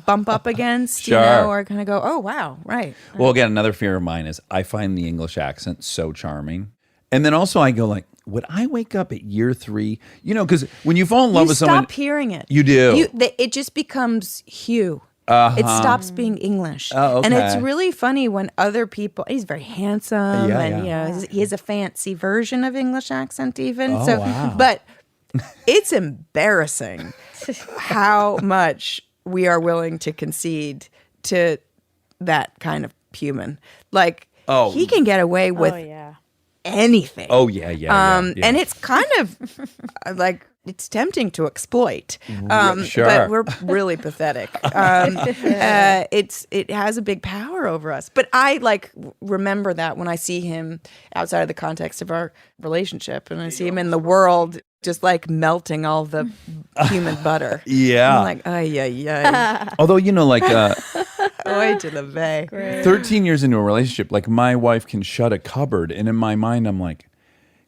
bump up against, Sure. or kind of go, oh, wow, right. Well, again, another fear of mine is I find the English accent so charming. And then also I go would I wake up at year 3? Because when you fall in love You with someone, stop hearing it. you do. It just becomes Hugh. It stops being English. Oh, And it's okay. really funny when other people, he's very handsome, Yeah, and yeah. he has a fancy version of English accent even. Oh, wow. But it's embarrassing how much we are willing to concede to that kind of human. Oh. He can get away with anything. Oh, yeah. And it's kind of it's tempting to exploit. Sure. But we're really pathetic. It has a big power over us. But I remember that when I see him outside of the context of our relationship, and I see him in the world just melting all the human butter. Yeah. I'm like, ay, ay, ay. Although, Oy to the bay. 13 years into a relationship, my wife can shut a cupboard. And in my mind, I'm like,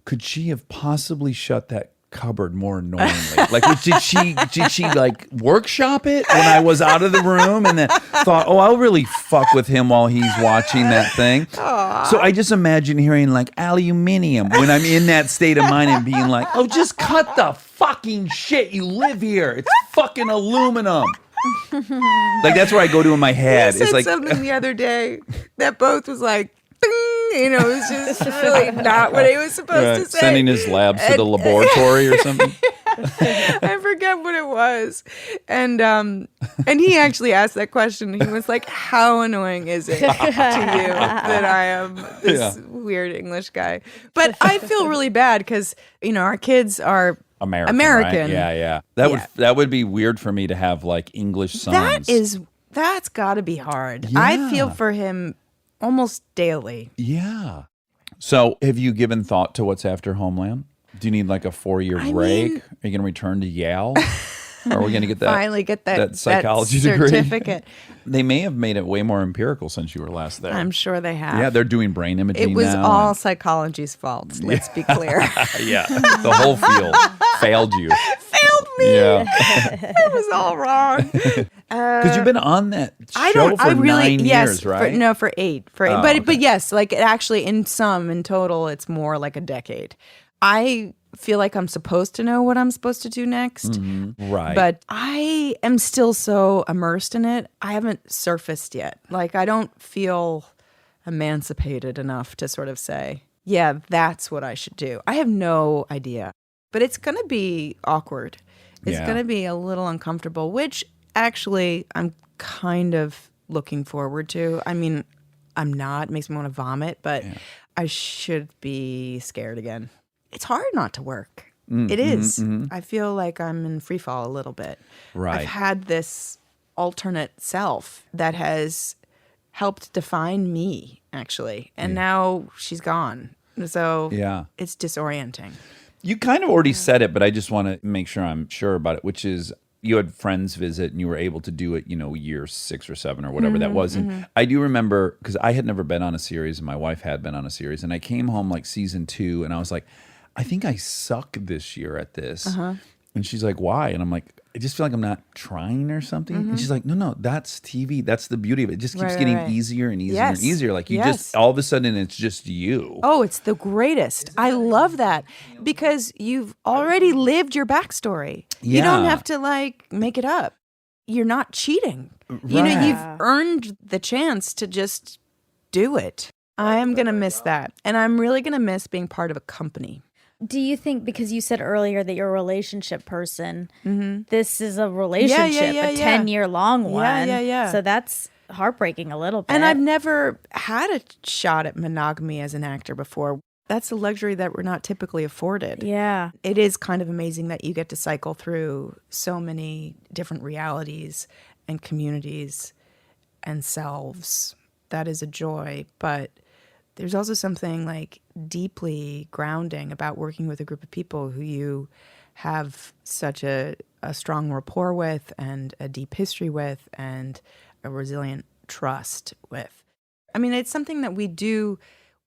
could she have possibly shut that cupboard more annoyingly? Like, did she like workshop it when I was out of the room and then thought, oh, I'll really fuck with him while he's watching that thing? Aww. So I just imagine hearing like aluminium when I'm in that state of mind and being like, oh, just cut the fucking shit. You live here. It's fucking aluminum. Like, that's where I go to in my head. He It's said like something the other day that both was like, ding, you know, it was just really not what he was supposed to say. Sending his labs to the laboratory or something. I forget what it was. And he actually asked that question. He was like, how annoying is it to you that I am this weird English guy? But I feel really bad because, you know, our kids are American. Right? Yeah. That would be weird for me to have like English sons. That's got to be hard. Yeah. I feel for him almost daily. Yeah. So have you given thought to what's after Homeland? Do you need like a 4-year break? Are you going to return to Yale? Or are we going to get that finally get that psychology certificate? Degree? They may have made it way more empirical since you were last there. I'm sure they have. Yeah, they're doing brain imaging now. It was all psychology's fault. Let's be clear. Yeah, the whole field failed you. Failed me. Yeah. It was all wrong. Because you've been on that show for 9 years, right? For 8. But yes, like actually in total, it's more like a decade. I feel like I'm supposed to know what I'm supposed to do next. Mm-hmm. Right. But I am still so immersed in it. I haven't surfaced yet. Like, I don't feel emancipated enough to sort of say, yeah, that's what I should do. I have no idea. But it's going to be awkward. It's going to be a little uncomfortable, which actually I'm kind of looking forward to. I mean, I'm not. It makes me want to vomit, but I should be scared again. It's hard not to work. It is. I feel like I'm in free fall a little bit. Right. I've had this alternate self that has helped define me, actually. And now she's gone. So it's disorienting. You kind of already said it, but I just want to make sure I'm sure about it, which is you had friends visit and you were able to do it, you know, year 6 or 7 or whatever that was. And I do remember, because I had never been on a series and my wife had been on a series, and I came home like season 2 and I was like, I think I suck this year at this. And she's like, why? And I'm like, I just feel like I'm not trying or something. And she's like, no, that's TV. That's the beauty of it. It just keeps getting easier and easier and easier. Like you just, all of a sudden it's just you. Oh, it's the greatest. I love that because you've already lived your backstory. You don't have to like make it up. You're not cheating. You know, you've earned the chance to just do it. I'm going to miss that. And I'm really going to miss being part of a company. Do you think, because you said earlier that you're a relationship person, this is a relationship, a 10-year long one. Yeah. So that's heartbreaking a little bit. And I've never had a shot at monogamy as an actor before. That's a luxury that we're not typically afforded. Yeah. It is kind of amazing that you get to cycle through so many different realities and communities and selves. That is a joy. But there's also something like deeply grounding about working with a group of people who you have such a strong rapport with and a deep history with and a resilient trust with. I mean, it's something that we do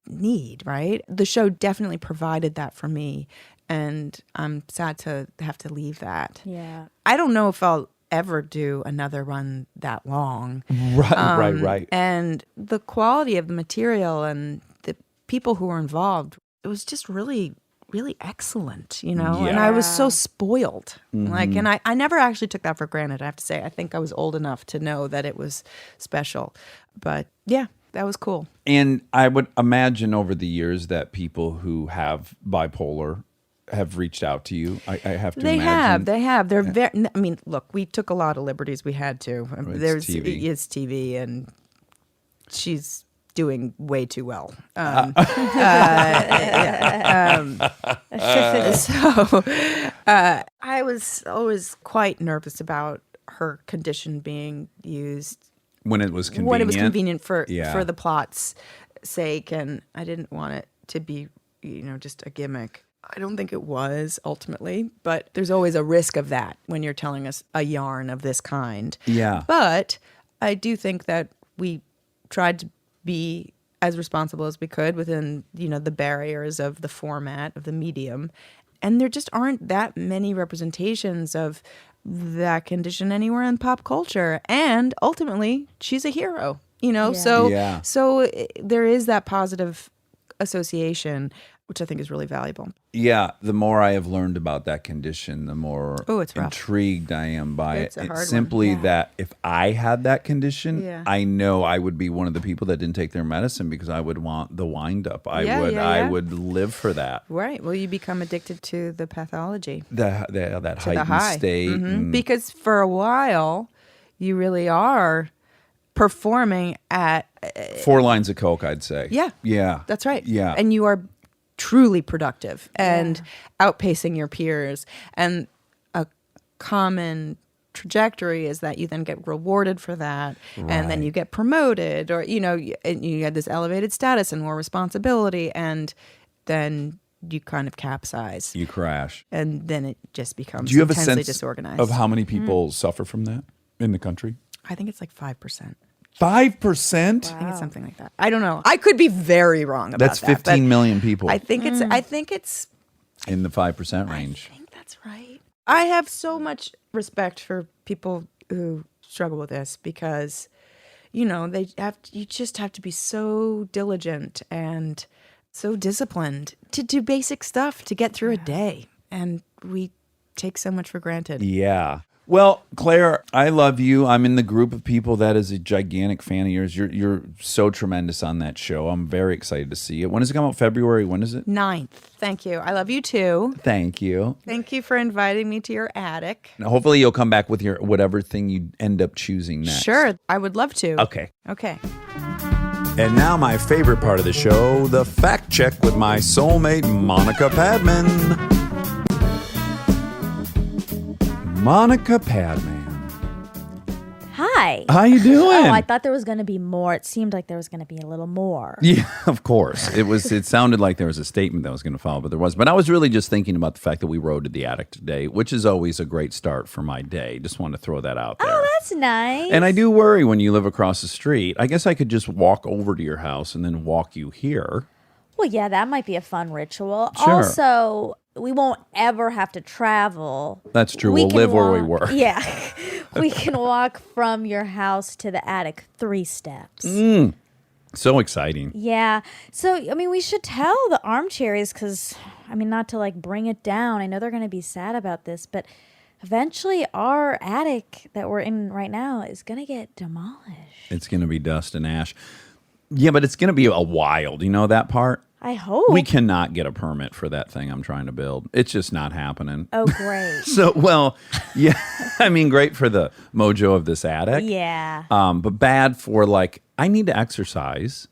need, right? The show definitely provided that for me, and I'm sad to have to leave that. Yeah. I don't know if I'll ever do another run that long. Right. And the quality of the material and the people who were involved, it was just really, really excellent, you know? Yeah. And I was so spoiled. Like, and I never actually took that for granted, I have to say. I think I was old enough to know that it was special. But yeah, that was cool. And I would imagine over the years that people who have bipolar have reached out to you. I have to imagine. They have. They're very, I mean, look, we took a lot of liberties. We had to. It's TV. It's TV, and she's doing way too well. So I was always quite nervous about her condition being used When it was convenient. for the plot's sake, and I didn't want it to be, you know, just a gimmick. I don't think it was ultimately, but there's always a risk of that when you're telling us a yarn of this kind. Yeah. But I do think that we tried to be as responsible as we could within, the barriers of the format, of the medium. And there just aren't that many representations of that condition anywhere in pop culture. And ultimately, she's a hero, Yeah. So there is that positive association, which I think is really valuable. Yeah, the more I have learned about that condition, the more it's rough. intrigued I am by It's it. a hard It's one. simply Yeah. that if I had that condition, Yeah. I know I would be one of the people that didn't take their medicine because I would want the wind up. I Yeah. would live for that. Right. Well, you become addicted to the pathology, That to heightened the high. state. Mhm. and- Because for a while, you really are performing at 4 lines of coke, I'd say. Yeah. Yeah. That's right. Yeah. And you are truly productive and outpacing your peers. And a common trajectory is that you then get rewarded for that. And then you get promoted or, and you get this elevated status and more responsibility. And then you kind of capsize. You crash. And then it just becomes Do you have a intensely sense disorganized. of how many people suffer from that in the country? I think it's like 5%. 5%? I think it's something like that. I don't know. I could be very wrong about That's that. but 15 million people I think it's in the 5% range. I think that's right. I have so much respect for people who struggle with this because, you just have to be so diligent and so disciplined to do basic stuff to get through a day. And we take so much for granted. Yeah. Well, Claire, I love you. I'm in the group of people that is a gigantic fan of yours. You're so tremendous on that show. I'm very excited to see it. When does it come out? February? When is it? 9th. Thank you. I love you too. Thank you. Thank you for inviting me to your attic. Now, hopefully you'll come back with your whatever thing you end up choosing next. Sure. I would love to. Okay. Okay. And now my favorite part of the show, the fact check with my soulmate, Monica Padman. Monica Padman. Hi. How you doing? Oh, I thought there was going to be more. It seemed like there was going to be a little more. Yeah, of course. It sounded like there was a statement that was going to follow, but there was. But I was really just thinking about the fact that we rode to the attic today, which is always a great start for my day. Just wanted to throw that out there. Oh, that's nice. And I do worry when you live across the street. I guess I could just walk over to your house and then walk you here. Well, yeah, that might be a fun ritual. Sure. Also, we won't ever have to travel. That's true. We'll can live where we walk- were. Yeah. We can walk from your house to the attic 3 steps. So exciting. Yeah. So, I mean, we should tell the armchairs because, not to bring it down. I know they're going to be sad about this, but eventually our attic that we're in right now is going to get demolished. It's going to be dust and ash. Yeah, but it's going to be a while. Do you know that part? I hope. We cannot get a permit for that thing I'm trying to build. It's just not happening. Oh, great. So, well, yeah, great for the mojo of this attic. Yeah. But bad for I need to exercise.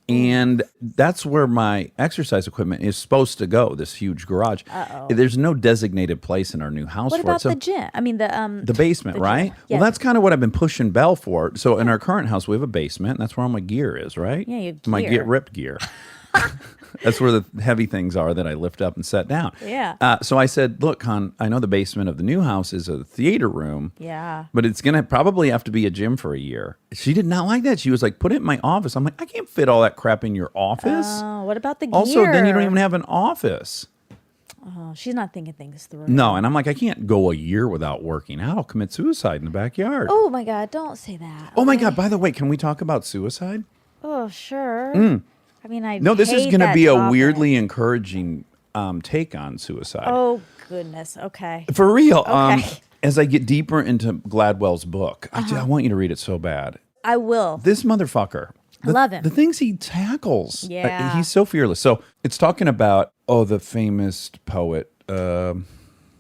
And that's where my exercise equipment is supposed to go, this huge garage. Uh-oh. There's no designated place in our new house What for about it. So the gym? the basement, the right? gym. Yeah. Well, that's kind of what I've been pushing Belle for. So in our current house, we have a basement. And that's where all my gear is, right? Yeah, you have My gear. get ripped gear. That's where the heavy things are that I lift up and set down. Yeah. So I said, look, hon, I know the basement of the new house is a theater room. Yeah. But it's going to probably have to be a gym for a year. She did not like that. She was like, put it in my office. I'm like, I can't fit all that crap in your office. Oh, what about the gear? Also, then you don't even have an office. Oh, she's not thinking things through. No, and I'm like, I can't go a year without working out. I'll commit suicide in the backyard. Oh my God! Don't say that. Oh my okay? God, by the way, can we talk about suicide? Oh sure. I No, this is hate going to that be a topic. weirdly encouraging take on suicide. Oh goodness. Okay. For real. Okay. As I get deeper into Gladwell's book, I want you to read it so bad. I will. This motherfucker. I love him. The things he tackles. Yeah. He's so fearless. So it's talking about, the famous poet.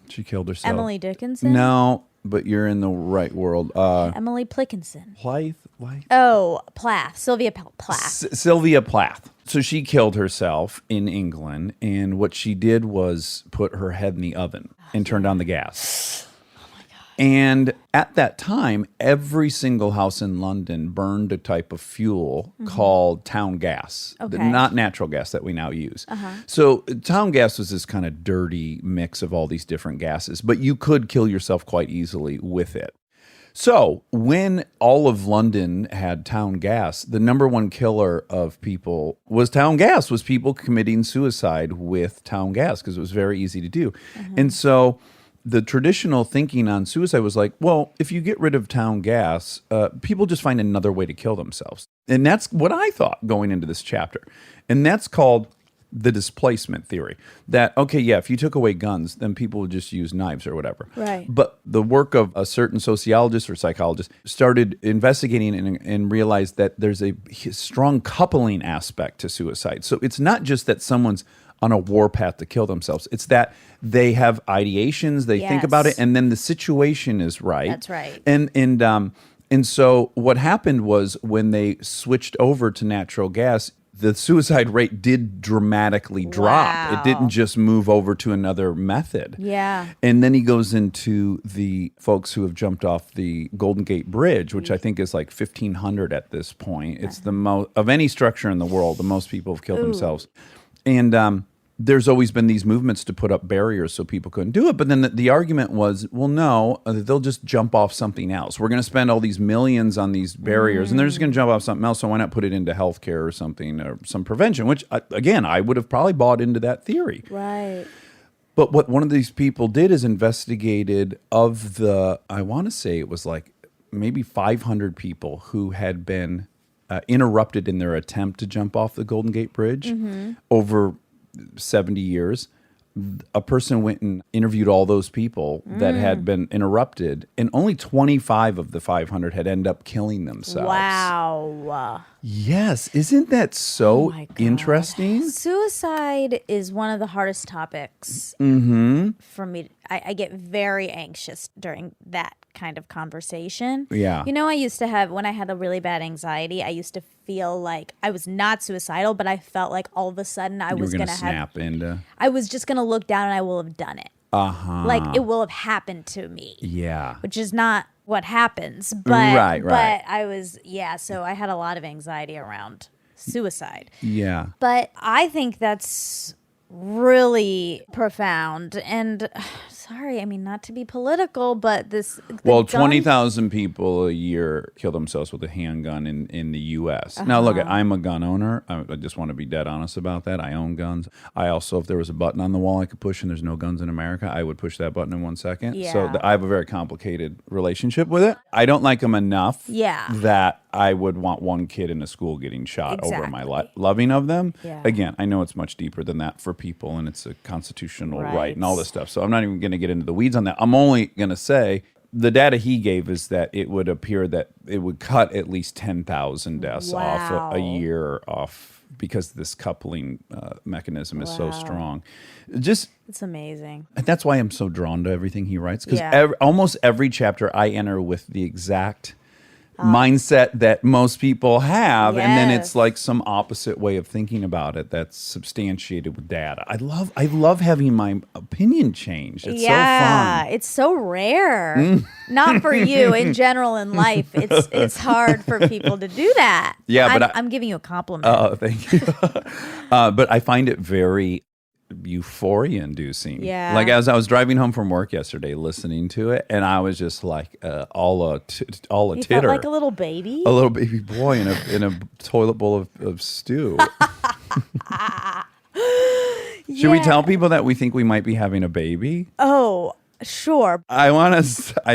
She killed herself. Emily Dickinson. No, but you're in the right world. Emily Plickinson. Plath? Oh, Plath. Sylvia Plath. Sylvia Plath. So she killed herself in England, and what she did was put her head in the oven and turn down the gas. Oh my God. And at that time, every single house in London burned a type of fuel called town gas, Okay. not natural gas that we now use. So town gas was this kind of dirty mix of all these different gases, but you could kill yourself quite easily with it. So when all of London had town gas, the number one killer of people was town gas, was people committing suicide with town gas because it was very easy to do. And so the traditional thinking on suicide was like, well, if you get rid of town gas, people just find another way to kill themselves. And that's what I thought going into this chapter. And that's called the displacement theory. That, okay, yeah, if you took away guns, then people would just use knives or whatever. Right. But the work of a certain sociologist or psychologist started investigating and realized that there's a strong coupling aspect to suicide. So it's not just that someone's on a warpath to kill themselves. It's that they have ideations, they think about it, and then the situation is right. That's right. And so what happened was when they switched over to natural gas, the suicide rate did dramatically drop. Wow. It didn't just move over to another method. Yeah. And then he goes into the folks who have jumped off the Golden Gate Bridge, which I think is like 1,500 at this point. It's the most of any structure in the world. The most people have killed themselves. And there's always been these movements to put up barriers so people couldn't do it. But then the argument was, well, no, they'll just jump off something else. We're going to spend all these millions on these barriers, and they're just going to jump off something else. So why not put it into healthcare or something, or some prevention, which, again, I would have probably bought into that theory. Right. But what one of these people did is investigated of the, I want to say it was like maybe 500 people who had been interrupted in their attempt to jump off the Golden Gate Bridge over 70 years. A person went and interviewed all those people that had been interrupted, and only 25 of the 500 had ended up killing themselves. Wow. Yes. Isn't that so my God. interesting? Suicide is one of the hardest topics for me. I get very anxious during that kind of conversation. Yeah. You know, I used to have, when I had a really bad anxiety, I used to feel like I was not suicidal, but I felt like all of a sudden I was going to snap into. I was just going to look down and I will have done it. Like it will have happened to me. Yeah. Which is not what happens. But, Right. But I was, so I had a lot of anxiety around suicide. Yeah. But I think that's really profound. And sorry, I mean, not to be political, but this. Well, 20,000 people a year kill themselves with a handgun in the U.S. Now, look, I'm a gun owner. I just want to be dead honest about that. I own guns. I also, if there was a button on the wall I could push and there's no guns in America, I would push that button in 1 second. Yeah. So I have a very complicated relationship with it. I don't like them enough that I would want one kid in a school getting shot over my loving of them. Yeah. Again, I know it's much deeper than that for people, and it's a constitutional right and all this stuff. So I'm not even going to get into the weeds on that. I'm only going to say the data he gave is that it would appear that it would cut at least 10,000 deaths off a year off, because this coupling mechanism is so strong. It's amazing. That's why I'm so drawn to everything he writes, because almost every chapter I enter with the exact mindset that most people have, and then it's like some opposite way of thinking about it that's substantiated with data. I love having my opinion changed. It's so fun. It's so rare. Not for you, in general in life. It's hard for people to do that. Yeah, but I'm giving you a compliment. Oh, thank you. But I find it very euphoria inducing. Yeah. Like as I was driving home from work yesterday listening to it, and I was just like all a you titter. felt like a little baby? A little baby boy in a toilet bowl of stew. Should we tell people that we think we might be having a baby? Oh, sure. I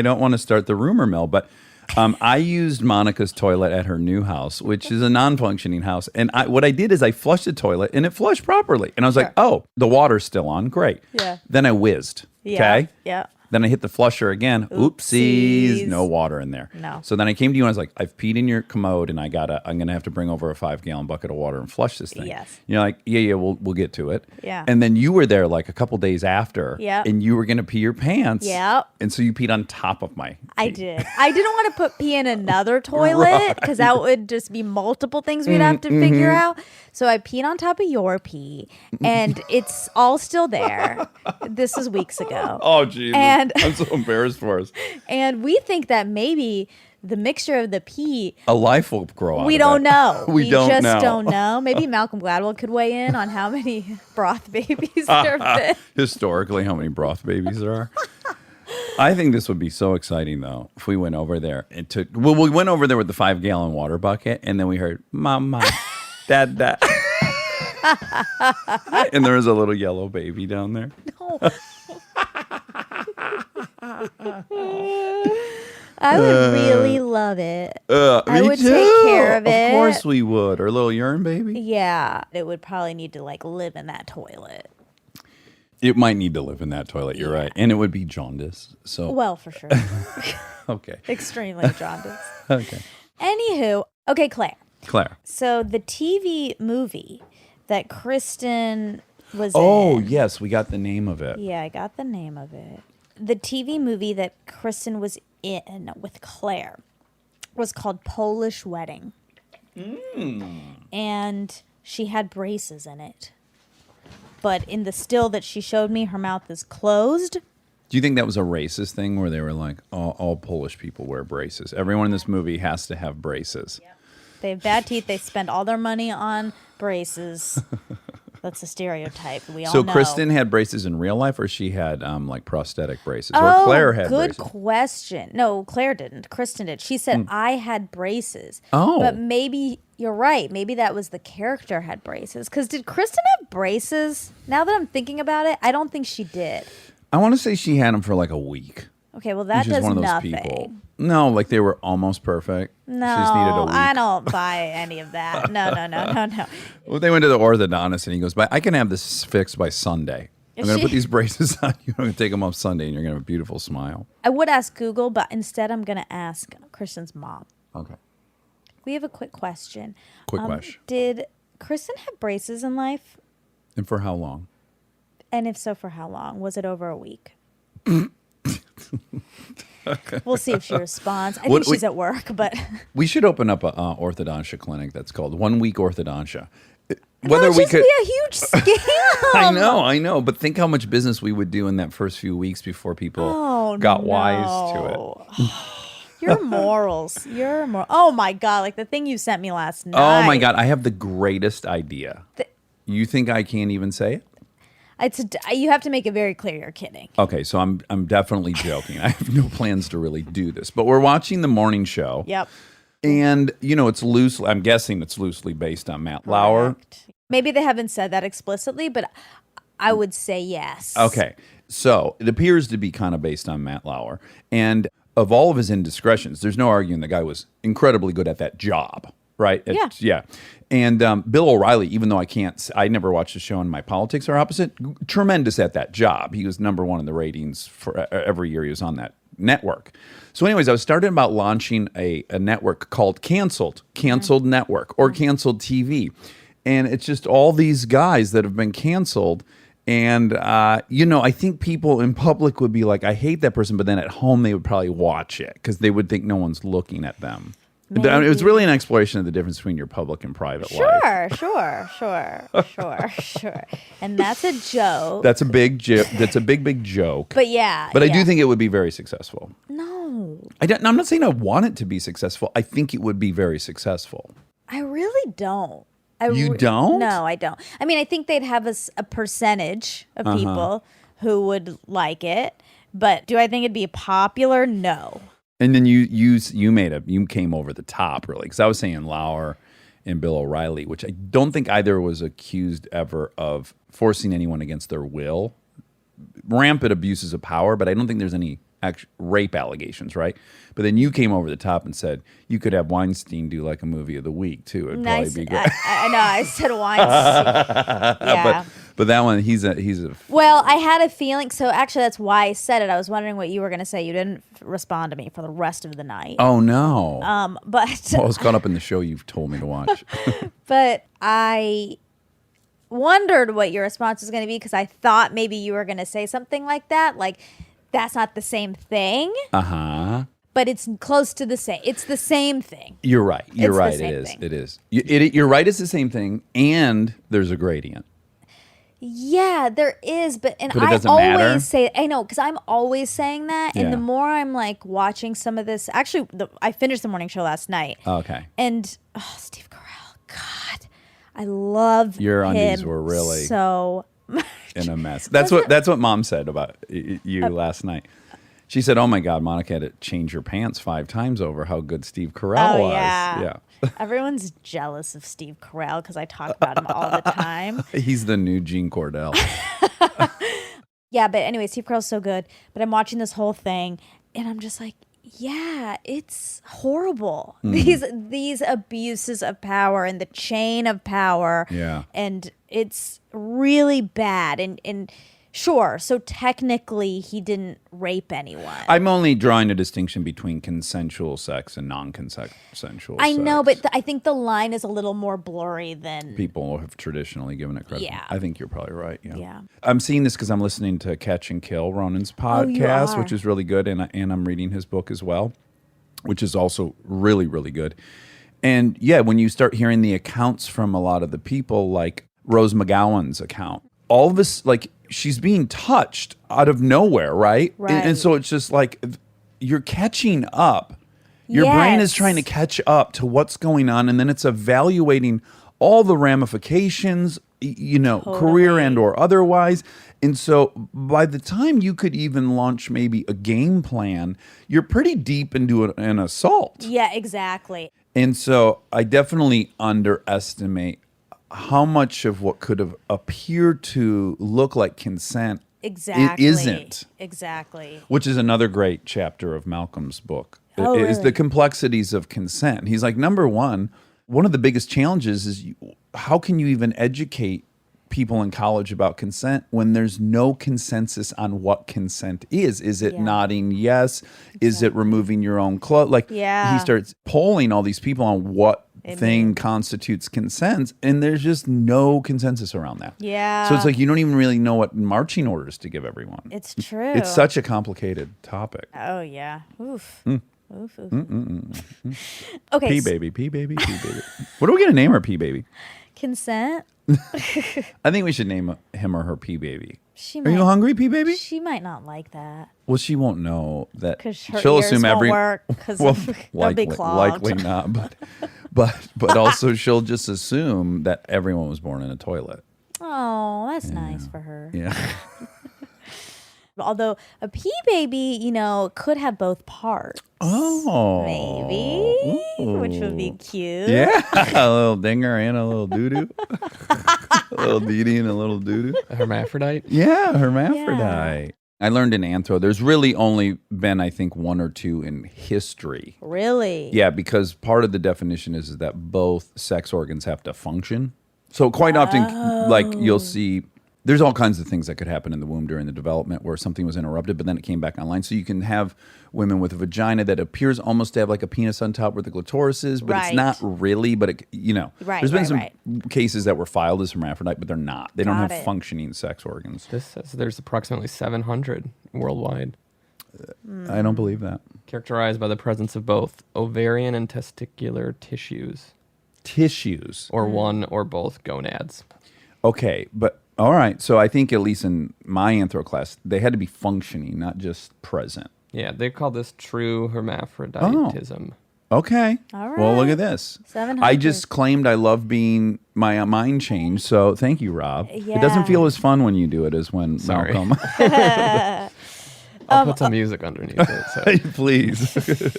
don't want to start the rumor mill, but I used Monica's toilet at her new house, which is a non-functioning house. And what I did is I flushed the toilet, and it flushed properly. And I was like, oh, the water's still on. Great. Yeah. Then I whizzed. Yeah. Okay? Yeah. Then I hit the flusher again. Oopsies. No water in there. No. So then I came to you and I was like, I've peed in your commode, and I'm going to have to bring over a 5-gallon bucket of water and flush this thing. Yes. And you're like, yeah, we'll get to it. Yeah. And then you were there like a couple days after. Yeah. And you were going to pee your pants. Yeah. And so you peed on top of my I did. I didn't want to put pee in another toilet because that would just be multiple things we'd have to figure out. So I peed on top of your pee, and it's all still there. This was weeks ago. Oh, Jesus. And I'm so embarrassed for us. And we think that maybe the mixture of the pee, a life will grow out we of don't that. know. We just don't know. Maybe Malcolm Gladwell could weigh in on how many broth babies there have been. Historically, how many broth babies there are. I think this would be so exciting, though, if we went over there and took. Well, we went over there with the 5-gallon water bucket, and then we heard, Mama, Dad, Dad. And there was a little yellow baby down there. No. I would really love it. I Me would too. take care of it. Of course we would. Our little urine baby. Yeah. It would probably need to like live in that toilet. It might need to live in that toilet. You're right. And it would be jaundice. So Well, for sure. okay. Extremely jaundice. Okay. Anywho, okay, Claire. Claire. So the TV movie that Kristen was Oh, in. yes. We got the name of it. Yeah, I got the name of it. The TV movie that Kristen was in with Claire was called Polish Wedding. And she had braces in it. But in the still that she showed me, her mouth is closed. Do you think that was a racist thing where they were like, all Polish people wear braces? Everyone in this movie has to have braces. They have bad teeth. They spend all their money on braces. That's a stereotype. We all So know. Kristen had braces in real life, or she had like prosthetic braces, or Oh, Claire had good braces? question. No, Claire didn't. Kristen did. She said I had braces. Oh. But maybe you're right. Maybe that was the character had braces. Because did Kristen have braces? Now that I'm thinking about it, I don't think she did. I want to say she had them for like a week. Okay, well that She's does one of those nothing. people. No, like they were almost perfect. No, She just needed a week. I don't buy any of that. No. Well, they went to the orthodontist and he goes, I can have this fixed by Sunday. I'm going to put these braces on you. I'm going to take them off Sunday and you're going to have a beautiful smile. I would ask Google, but instead I'm going to ask Kristen's mom. Okay. We have a quick question. Quick question. Did Kristen have braces in life? And for how long? And if so, for how long? Was it over a week? We'll see if she responds. I think she's at work, but We should open up a orthodontia clinic that's called 1 Week Orthodontia. that would just be a huge scam. I know. But think how much business we would do in that first few weeks before people got wise to it. Your morals. Oh my God. Like the thing you sent me last night. Oh my God. I have the greatest idea. You think I can't even say it? You have to make it very clear you're kidding. Okay, so I'm definitely joking. I have no plans to really do this, but we're watching the morning show. Yep. And it's loosely. I'm guessing it's loosely based on Matt Lauer. Correct. Maybe they haven't said that explicitly, but I would say yes. Okay, so it appears to be kind of based on Matt Lauer, and of all of his indiscretions, there's no arguing the guy was incredibly good at that job. Right? Yeah. And Bill O'Reilly, even though I never watched the show and my politics are opposite, tremendous at that job. He was #1 in the ratings for every year he was on that network. So anyways, I was starting about launching a network called Canceled Network or Canceled TV. And it's just all these guys that have been canceled. And, I think people in public would be like, I hate that person. But then at home, they would probably watch it because they would think no one's looking at them. It was really an exploration of the difference between your public and private life. Sure. And that's a joke. That's a big big joke. But yeah. But I do think it would be very successful. No. I'm not saying I want it to be successful. I think it would be very successful. I really don't. You don't? No, I don't. I mean, I think they'd have a percentage of people who would like it. But do I think it'd be popular? No. And then you came over the top, really, because I was saying Lauer and Bill O'Reilly, which I don't think either was accused ever of forcing anyone against their will. Rampant abuses of power, but I don't think there's any rape allegations, right? But then you came over the top and said you could have Weinstein do like a movie of the week too. It'd probably be good. I know. I said Weinstein. Yeah. But that one, he's a. Well, I had a feeling. So actually, that's why I said it. I was wondering what you were going to say. You didn't respond to me for the rest of the night. Oh no. But I was caught up in the show you've told me to watch. But I wondered what your response was going to be because I thought maybe you were going to say something like that, like that's not the same thing. But it's close to the same. It's the same thing. You're right. You're right. It is. It is. You're right. It's the same thing, and there's a gradient. Yeah, there is, but it I doesn't always matter? say, I know, because I'm always saying that, and Yeah. the more I'm like watching some of this, actually, I finished the morning show last night. Okay. And Steve Carell, God, I love Your him undies were really so much. in a mess. That's what Mom said about you last night. She said, "Oh my God, Monica had to change her pants 5 times over how good Steve Carell was." Yeah. Everyone's jealous of Steve Carell because I talk about him all the time. He's the new Gene Cordell. Yeah, but anyway, Steve Carell's so good. But I'm watching this whole thing, and I'm just like, yeah, it's horrible. These abuses of power and the chain of power. Yeah. And it's really bad. And sure, so technically he didn't rape anyone. I'm only drawing a distinction between consensual sex and non-consensual I sex. know, but I think the line is a little more blurry than People have traditionally given it credit. Yeah. I think you're probably right. Yeah. Yeah. I'm seeing this because I'm listening to Catch and Kill, Ronan's podcast, which is really good, and I'm reading his book as well, which is also really, really good. And yeah, when you start hearing the accounts from a lot of the people, like Rose McGowan's account, all of this, like, she's being touched out of nowhere, right? And so it's just like you're catching up. Your brain is trying to catch up to what's going on, and then it's evaluating all the ramifications, career and or otherwise. And so by the time you could even launch maybe a game plan, you're pretty deep into an assault. Yeah, exactly. And so I definitely underestimate how much of what could have appeared to look like consent Exactly. it isn't. Exactly. Which is another great chapter of Malcolm's book. Oh, is really? the complexities of consent. He's like, number one of the biggest challenges is how can you even educate people in college about consent when there's no consensus on what consent is? Is it nodding yes? Is it removing your own clothes? Like, he starts polling all these people on what thing constitutes consent, and there's just no consensus around that. Yeah. So it's like you don't even really know what marching orders to give everyone. It's true. It's such a complicated topic. Oh, yeah. Oof. Oof, Okay. P baby, P baby, P baby. What are we going to name our P baby? Consent? I think we should name him or her P baby. Are Might, you hungry, P baby? She might not like that. Well, she won't know that. Because her She'll ears assume won't every work because well, they'll be clogged. likely not, but also she'll just assume that everyone was born in a toilet. Oh, that's nice for her. Yeah. Although a pee baby, could have both parts. Oh. Maybe. Ooh. Which would be cute. Yeah. A little dinger and a little doo-doo. A little dee-dee and a little doo-doo. A hermaphrodite? Yeah, hermaphrodite. I learned in anthro, there's really only been, I think, 1 or 2 in history. Really? Yeah, because part of the definition is that both sex organs have to function. So quite often, like, you'll see, there's all kinds of things that could happen in the womb during the development where something was interrupted, but then it came back online. So you can have women with a vagina that appears almost to have like a penis on top where the clitoris is, but it's not really, but it, there's been some cases that were filed as hermaphrodite, but they're not. They don't have functioning sex organs. This says there's approximately 700 worldwide. I don't believe that. Characterized by the presence of both ovarian and testicular tissues. Tissues. Or one or both gonads. Okay, but all right. So I think at least in my anthro class, they had to be functioning, not just present. Yeah, they call this true hermaphroditism. Okay. All right. Well, look at this. 700. I just claimed I love being my mind changed. So thank you, Rob. It doesn't feel as fun when you do it as when Sorry. Malcolm. I'll put some music underneath it. So. Please.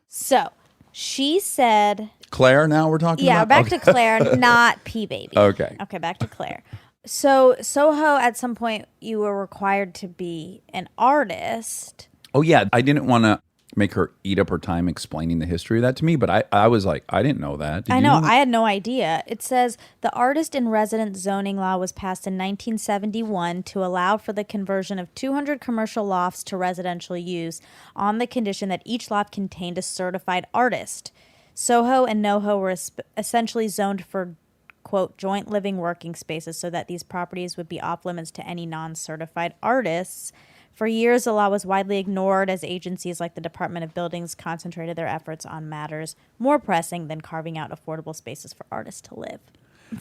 So she said, Claire, now we're talking about? back to Claire, not P baby. Okay. Okay, back to Claire. So Soho, at some point, you were required to be an artist. Oh, yeah. I didn't want to make her eat up her time explaining the history of that to me, but I was like, I didn't know that. Did I you know. that? I had no idea. It says the artist in residence zoning law was passed in 1971 to allow for the conversion of 200 commercial lofts to residential use on the condition that each loft contained a certified artist. Soho and NoHo were essentially zoned for, quote, joint living working spaces so that these properties would be off limits to any non-certified artists. For years, the law was widely ignored as agencies like the Department of Buildings concentrated their efforts on matters more pressing than carving out affordable spaces for artists to live.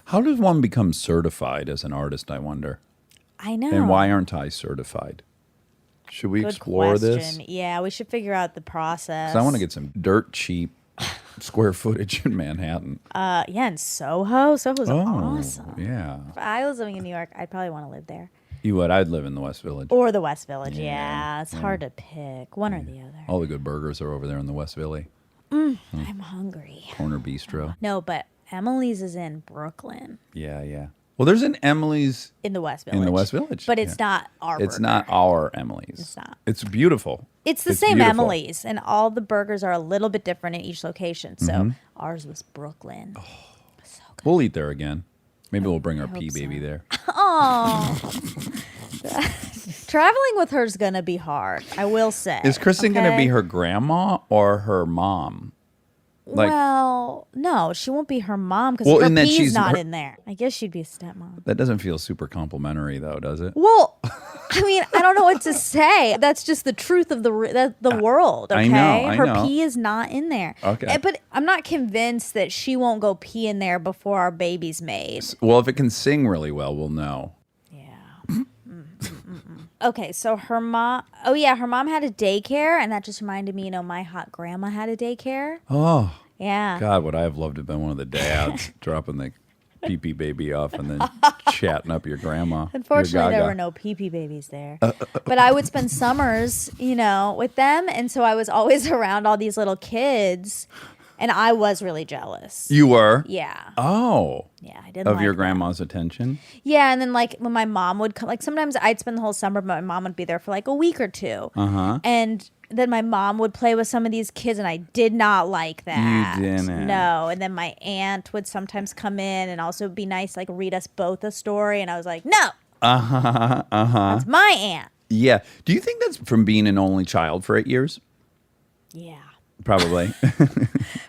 How does one become certified as an artist, I wonder? I know. And why aren't I certified? Should we Good explore question. this? Yeah, we should figure out the process. 'Cause I want to get some dirt cheap square footage in Manhattan. Yeah, in Soho. Soho's awesome. Yeah. If I was living in New York, I'd probably want to live there. You would? I'd live in the West Village. Or the West Village. Yeah, Yeah, it's hard to pick. One or the other. All the good burgers are over there in the West Village. I'm hungry. Corner Bistro. No, but Emily's is in Brooklyn, Yeah, yeah. Well, there's an Emily's in the West Village. in the West Village. But it's not our It's burger. not our Emily's. It's not. It's beautiful. It's the same beautiful. Emily's, and all the burgers are a little bit different in each location. So ours was Brooklyn. So good. We'll eat there again. Maybe we'll bring our pea baby there. Oh. Traveling with her is going to be hard, I will say. Is Kristen going to okay? be her grandma or her mom? Like, Well, no, she won't be her mom because Well, her in that P's she's not her- in there. I guess she'd be a stepmom. that doesn't feel super complimentary, though, does it? Well, I mean, I don't know what to say. That's just the truth of the world. Okay, I her know. pee is not in there. Okay. But I'm not convinced that she won't go pee in there before our baby's made. Well, if it can sing really well, we'll know. Yeah. Okay, so her mom. Oh yeah, her mom had a daycare, and that just reminded me. My hot grandma had a daycare. Oh, Yeah. God, would I have loved to have been one of the dads dropping the pee-pee baby off and then chatting up your grandma. Unfortunately, your there gaga. were no pee-pee babies there. But I would spend summers, with them. And so I was always around all these little kids. And I was really jealous. You were? Yeah. Oh. Yeah, I didn't Of like your that. grandma's attention? Yeah, and then when my mom would come, sometimes I'd spend the whole summer, but my mom would be there for a week or two. Uh-huh. And then my mom would play with some of these kids, and I did not like that. didn't? No. And then my aunt would sometimes come in and also be nice, read us both a story. And I was like, no, Uh-huh. that's my aunt. Yeah. Do you think that's from being an only child for 8 years? Yeah. Probably.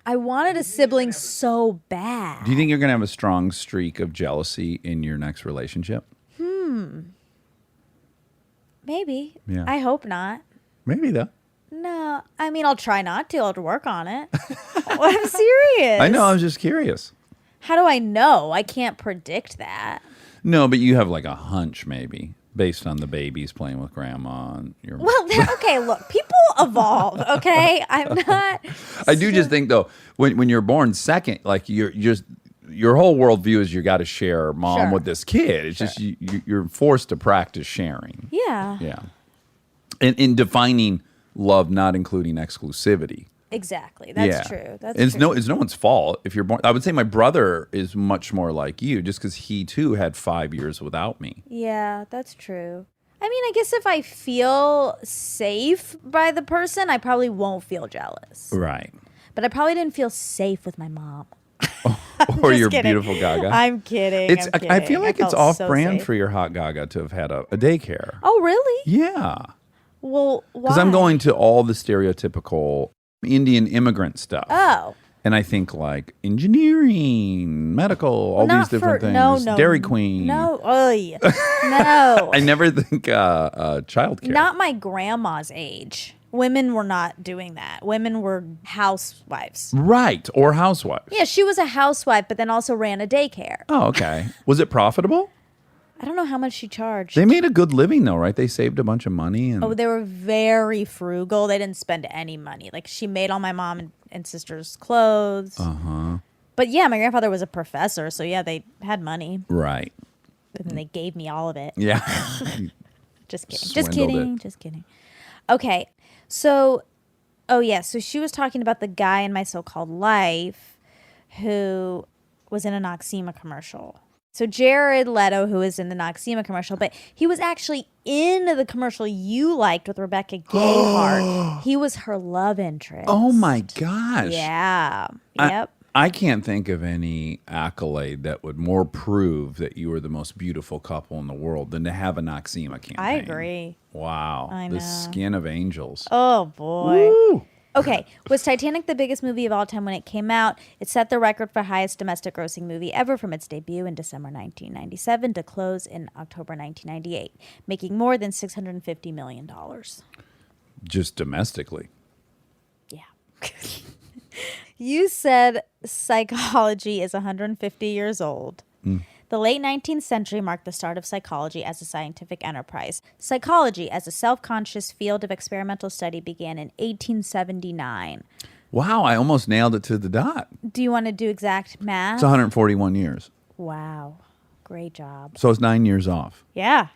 I wanted a sibling so bad. Do you think you're going to have a strong streak of jealousy in your next relationship? Maybe. Yeah. I hope not. Maybe, though. No. I mean, I'll try not to. I'll have to work on it. I'm serious. I know. I was just curious. How do I know? I can't predict that. No, but you have a hunch, maybe, based on the babies playing with grandma and your. Well, okay, look, people evolve, okay? I'm not. I do just think though, when you're born second, you're just your whole worldview is you got to share mom Sure. with this kid. It's just you're forced to practice sharing. Yeah. Yeah, in defining love, not including exclusivity. Exactly. That's true. That's it's true. it's no one's fault if you're born. I would say my brother is much more like you, just because he too had 5 years without me. Yeah, that's true. I mean, I guess if I feel safe by the person, I probably won't feel jealous. Right. But I probably didn't feel safe with my mom. Or Just your kidding. beautiful Gaga. I'm kidding. It's. I'm I kidding. feel like it's felt so off-brand safe. for your hot Gaga to have had a daycare. Oh, really? Yeah, Well, why? because I'm going to all the stereotypical Indian immigrant stuff. Oh. And I think engineering, medical, all Not these different for- things. no, Dairy Queen. No. Oy. No. I never think childcare. Not my grandma's age. Women were not doing that. Women were housewives. Right, or housewives. Yeah, she was a housewife, but then also ran a daycare. Oh, okay. Was it profitable? I don't know how much she charged. They made a good living though, right? They saved a bunch of money. And Oh, they were very frugal. They didn't spend any money. She made all my mom and sister's clothes. Uh-huh. But yeah, my grandfather was a professor, so yeah, they had money. Right. And then they gave me all of it. Yeah. Just kidding. Just Swindled kidding. it. Just kidding. Okay. So, oh yeah, so she was talking about the guy in My So-Called Life who was in a Noxema commercial. So Jared Leto, who is in the Noxema commercial, but he was actually in the commercial you liked with Rebecca Gayheart. He was her love interest. Oh my gosh. Yeah. I- Yep. I can't think of any accolade that would more prove that you are the most beautiful couple in the world than to have a Noxema campaign. I agree. Wow. I The know. skin of angels. Oh boy. Woo. Okay, was Titanic the biggest movie of all time when it came out? It set the record for highest domestic grossing movie ever from its debut in December 1997 to close in October 1998, making more than $650 million. Just domestically. Yeah. You said psychology is 150 years old. The late 19th century marked the start of psychology as a scientific enterprise. Psychology as a self-conscious field of experimental study began in 1879. Wow, I almost nailed it to the dot. Do you want to do exact math? It's 141 years. Wow. Great job. So it's 9 years off. Yeah.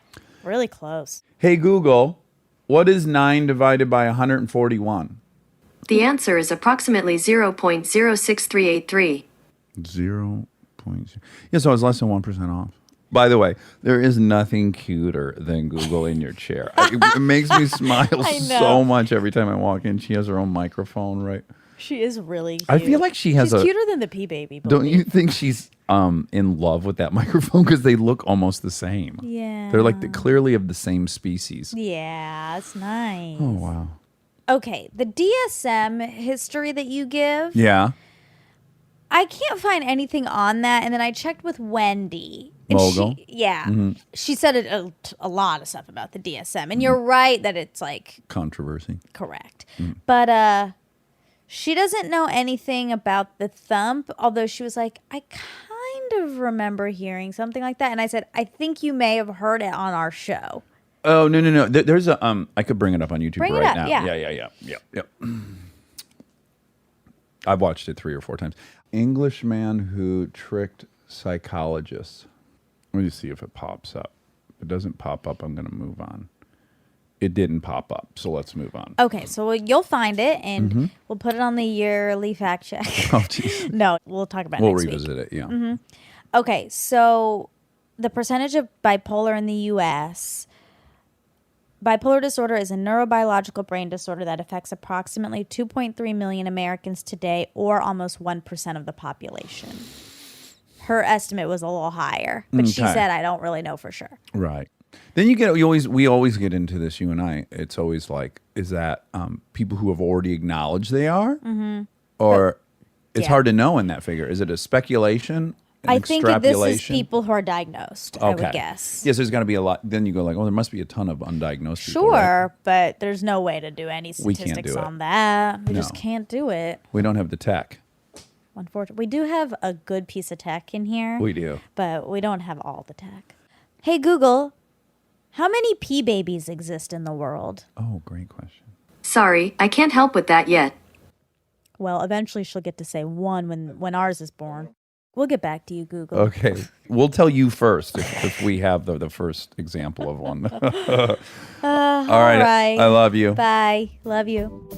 Really close. Hey, Google, what is 9 divided by 141? The answer is approximately 0.06383. 0. Yeah, so I was less than 1% off. By the way, there is nothing cuter than Google in your chair. It makes me smile so much every time I walk in. She has her own microphone, right? She is really cute. I feel like she's cuter than the P baby. Don't you think she's in love with that microphone because they look almost the same? Yeah. They're like clearly of the same species. Yeah, it's nice. Oh wow. Okay, the DSM history that you give. Yeah. I can't find anything on that, and then I checked with Wendy. And Mogul? She said a lot of stuff about the DSM, and you're right that it's like Controversy. correct, but she doesn't know anything about the thump. Although she was like, I kind of remember hearing something like that, and I said, I think you may have heard it on our show. Oh no. There's a I could bring it up on YouTube Bring it right up, now. yeah. Yeah. I've watched it 3 or 4 times. Englishman who tricked psychologists. Let me see if it pops up. If it doesn't pop up, I'm going to move on. It didn't pop up, so let's move on. Okay, so you'll find it, and we'll put it on the yearly fact check. Oh, jeez. No, we'll talk about it We'll next revisit week. it, yeah. Okay, so the percentage of bipolar in the U.S. Bipolar disorder is a neurobiological brain disorder that affects approximately 2.3 million Americans today, or almost 1% of the population. Her estimate was a little higher, but she Okay. said, I don't really know for sure. Right. Then we always get into this, you and I. It's always like, is that people who have already acknowledged they are? Or it's yeah. hard to know in that figure. Is it a speculation? I think this is extrapolation? people who are diagnosed, I would guess. Yes, there's got to be a lot. Then you go like, oh, there must be a ton of undiagnosed people. Sure, Right? but there's no way to do any We can't statistics do it. on that. We just No. can't do it. We don't have the tech. Unfortunately, we do have a good piece of tech in here. We do. But we don't have all the tech. Hey, Google, how many pea babies exist in the world? Oh, great question. Sorry, I can't help with that yet. Well, eventually she'll get to say one when ours is born. We'll get back to you, Google. Okay. We'll tell you first if we have the first example of one. All right. I love you. Bye. Love you.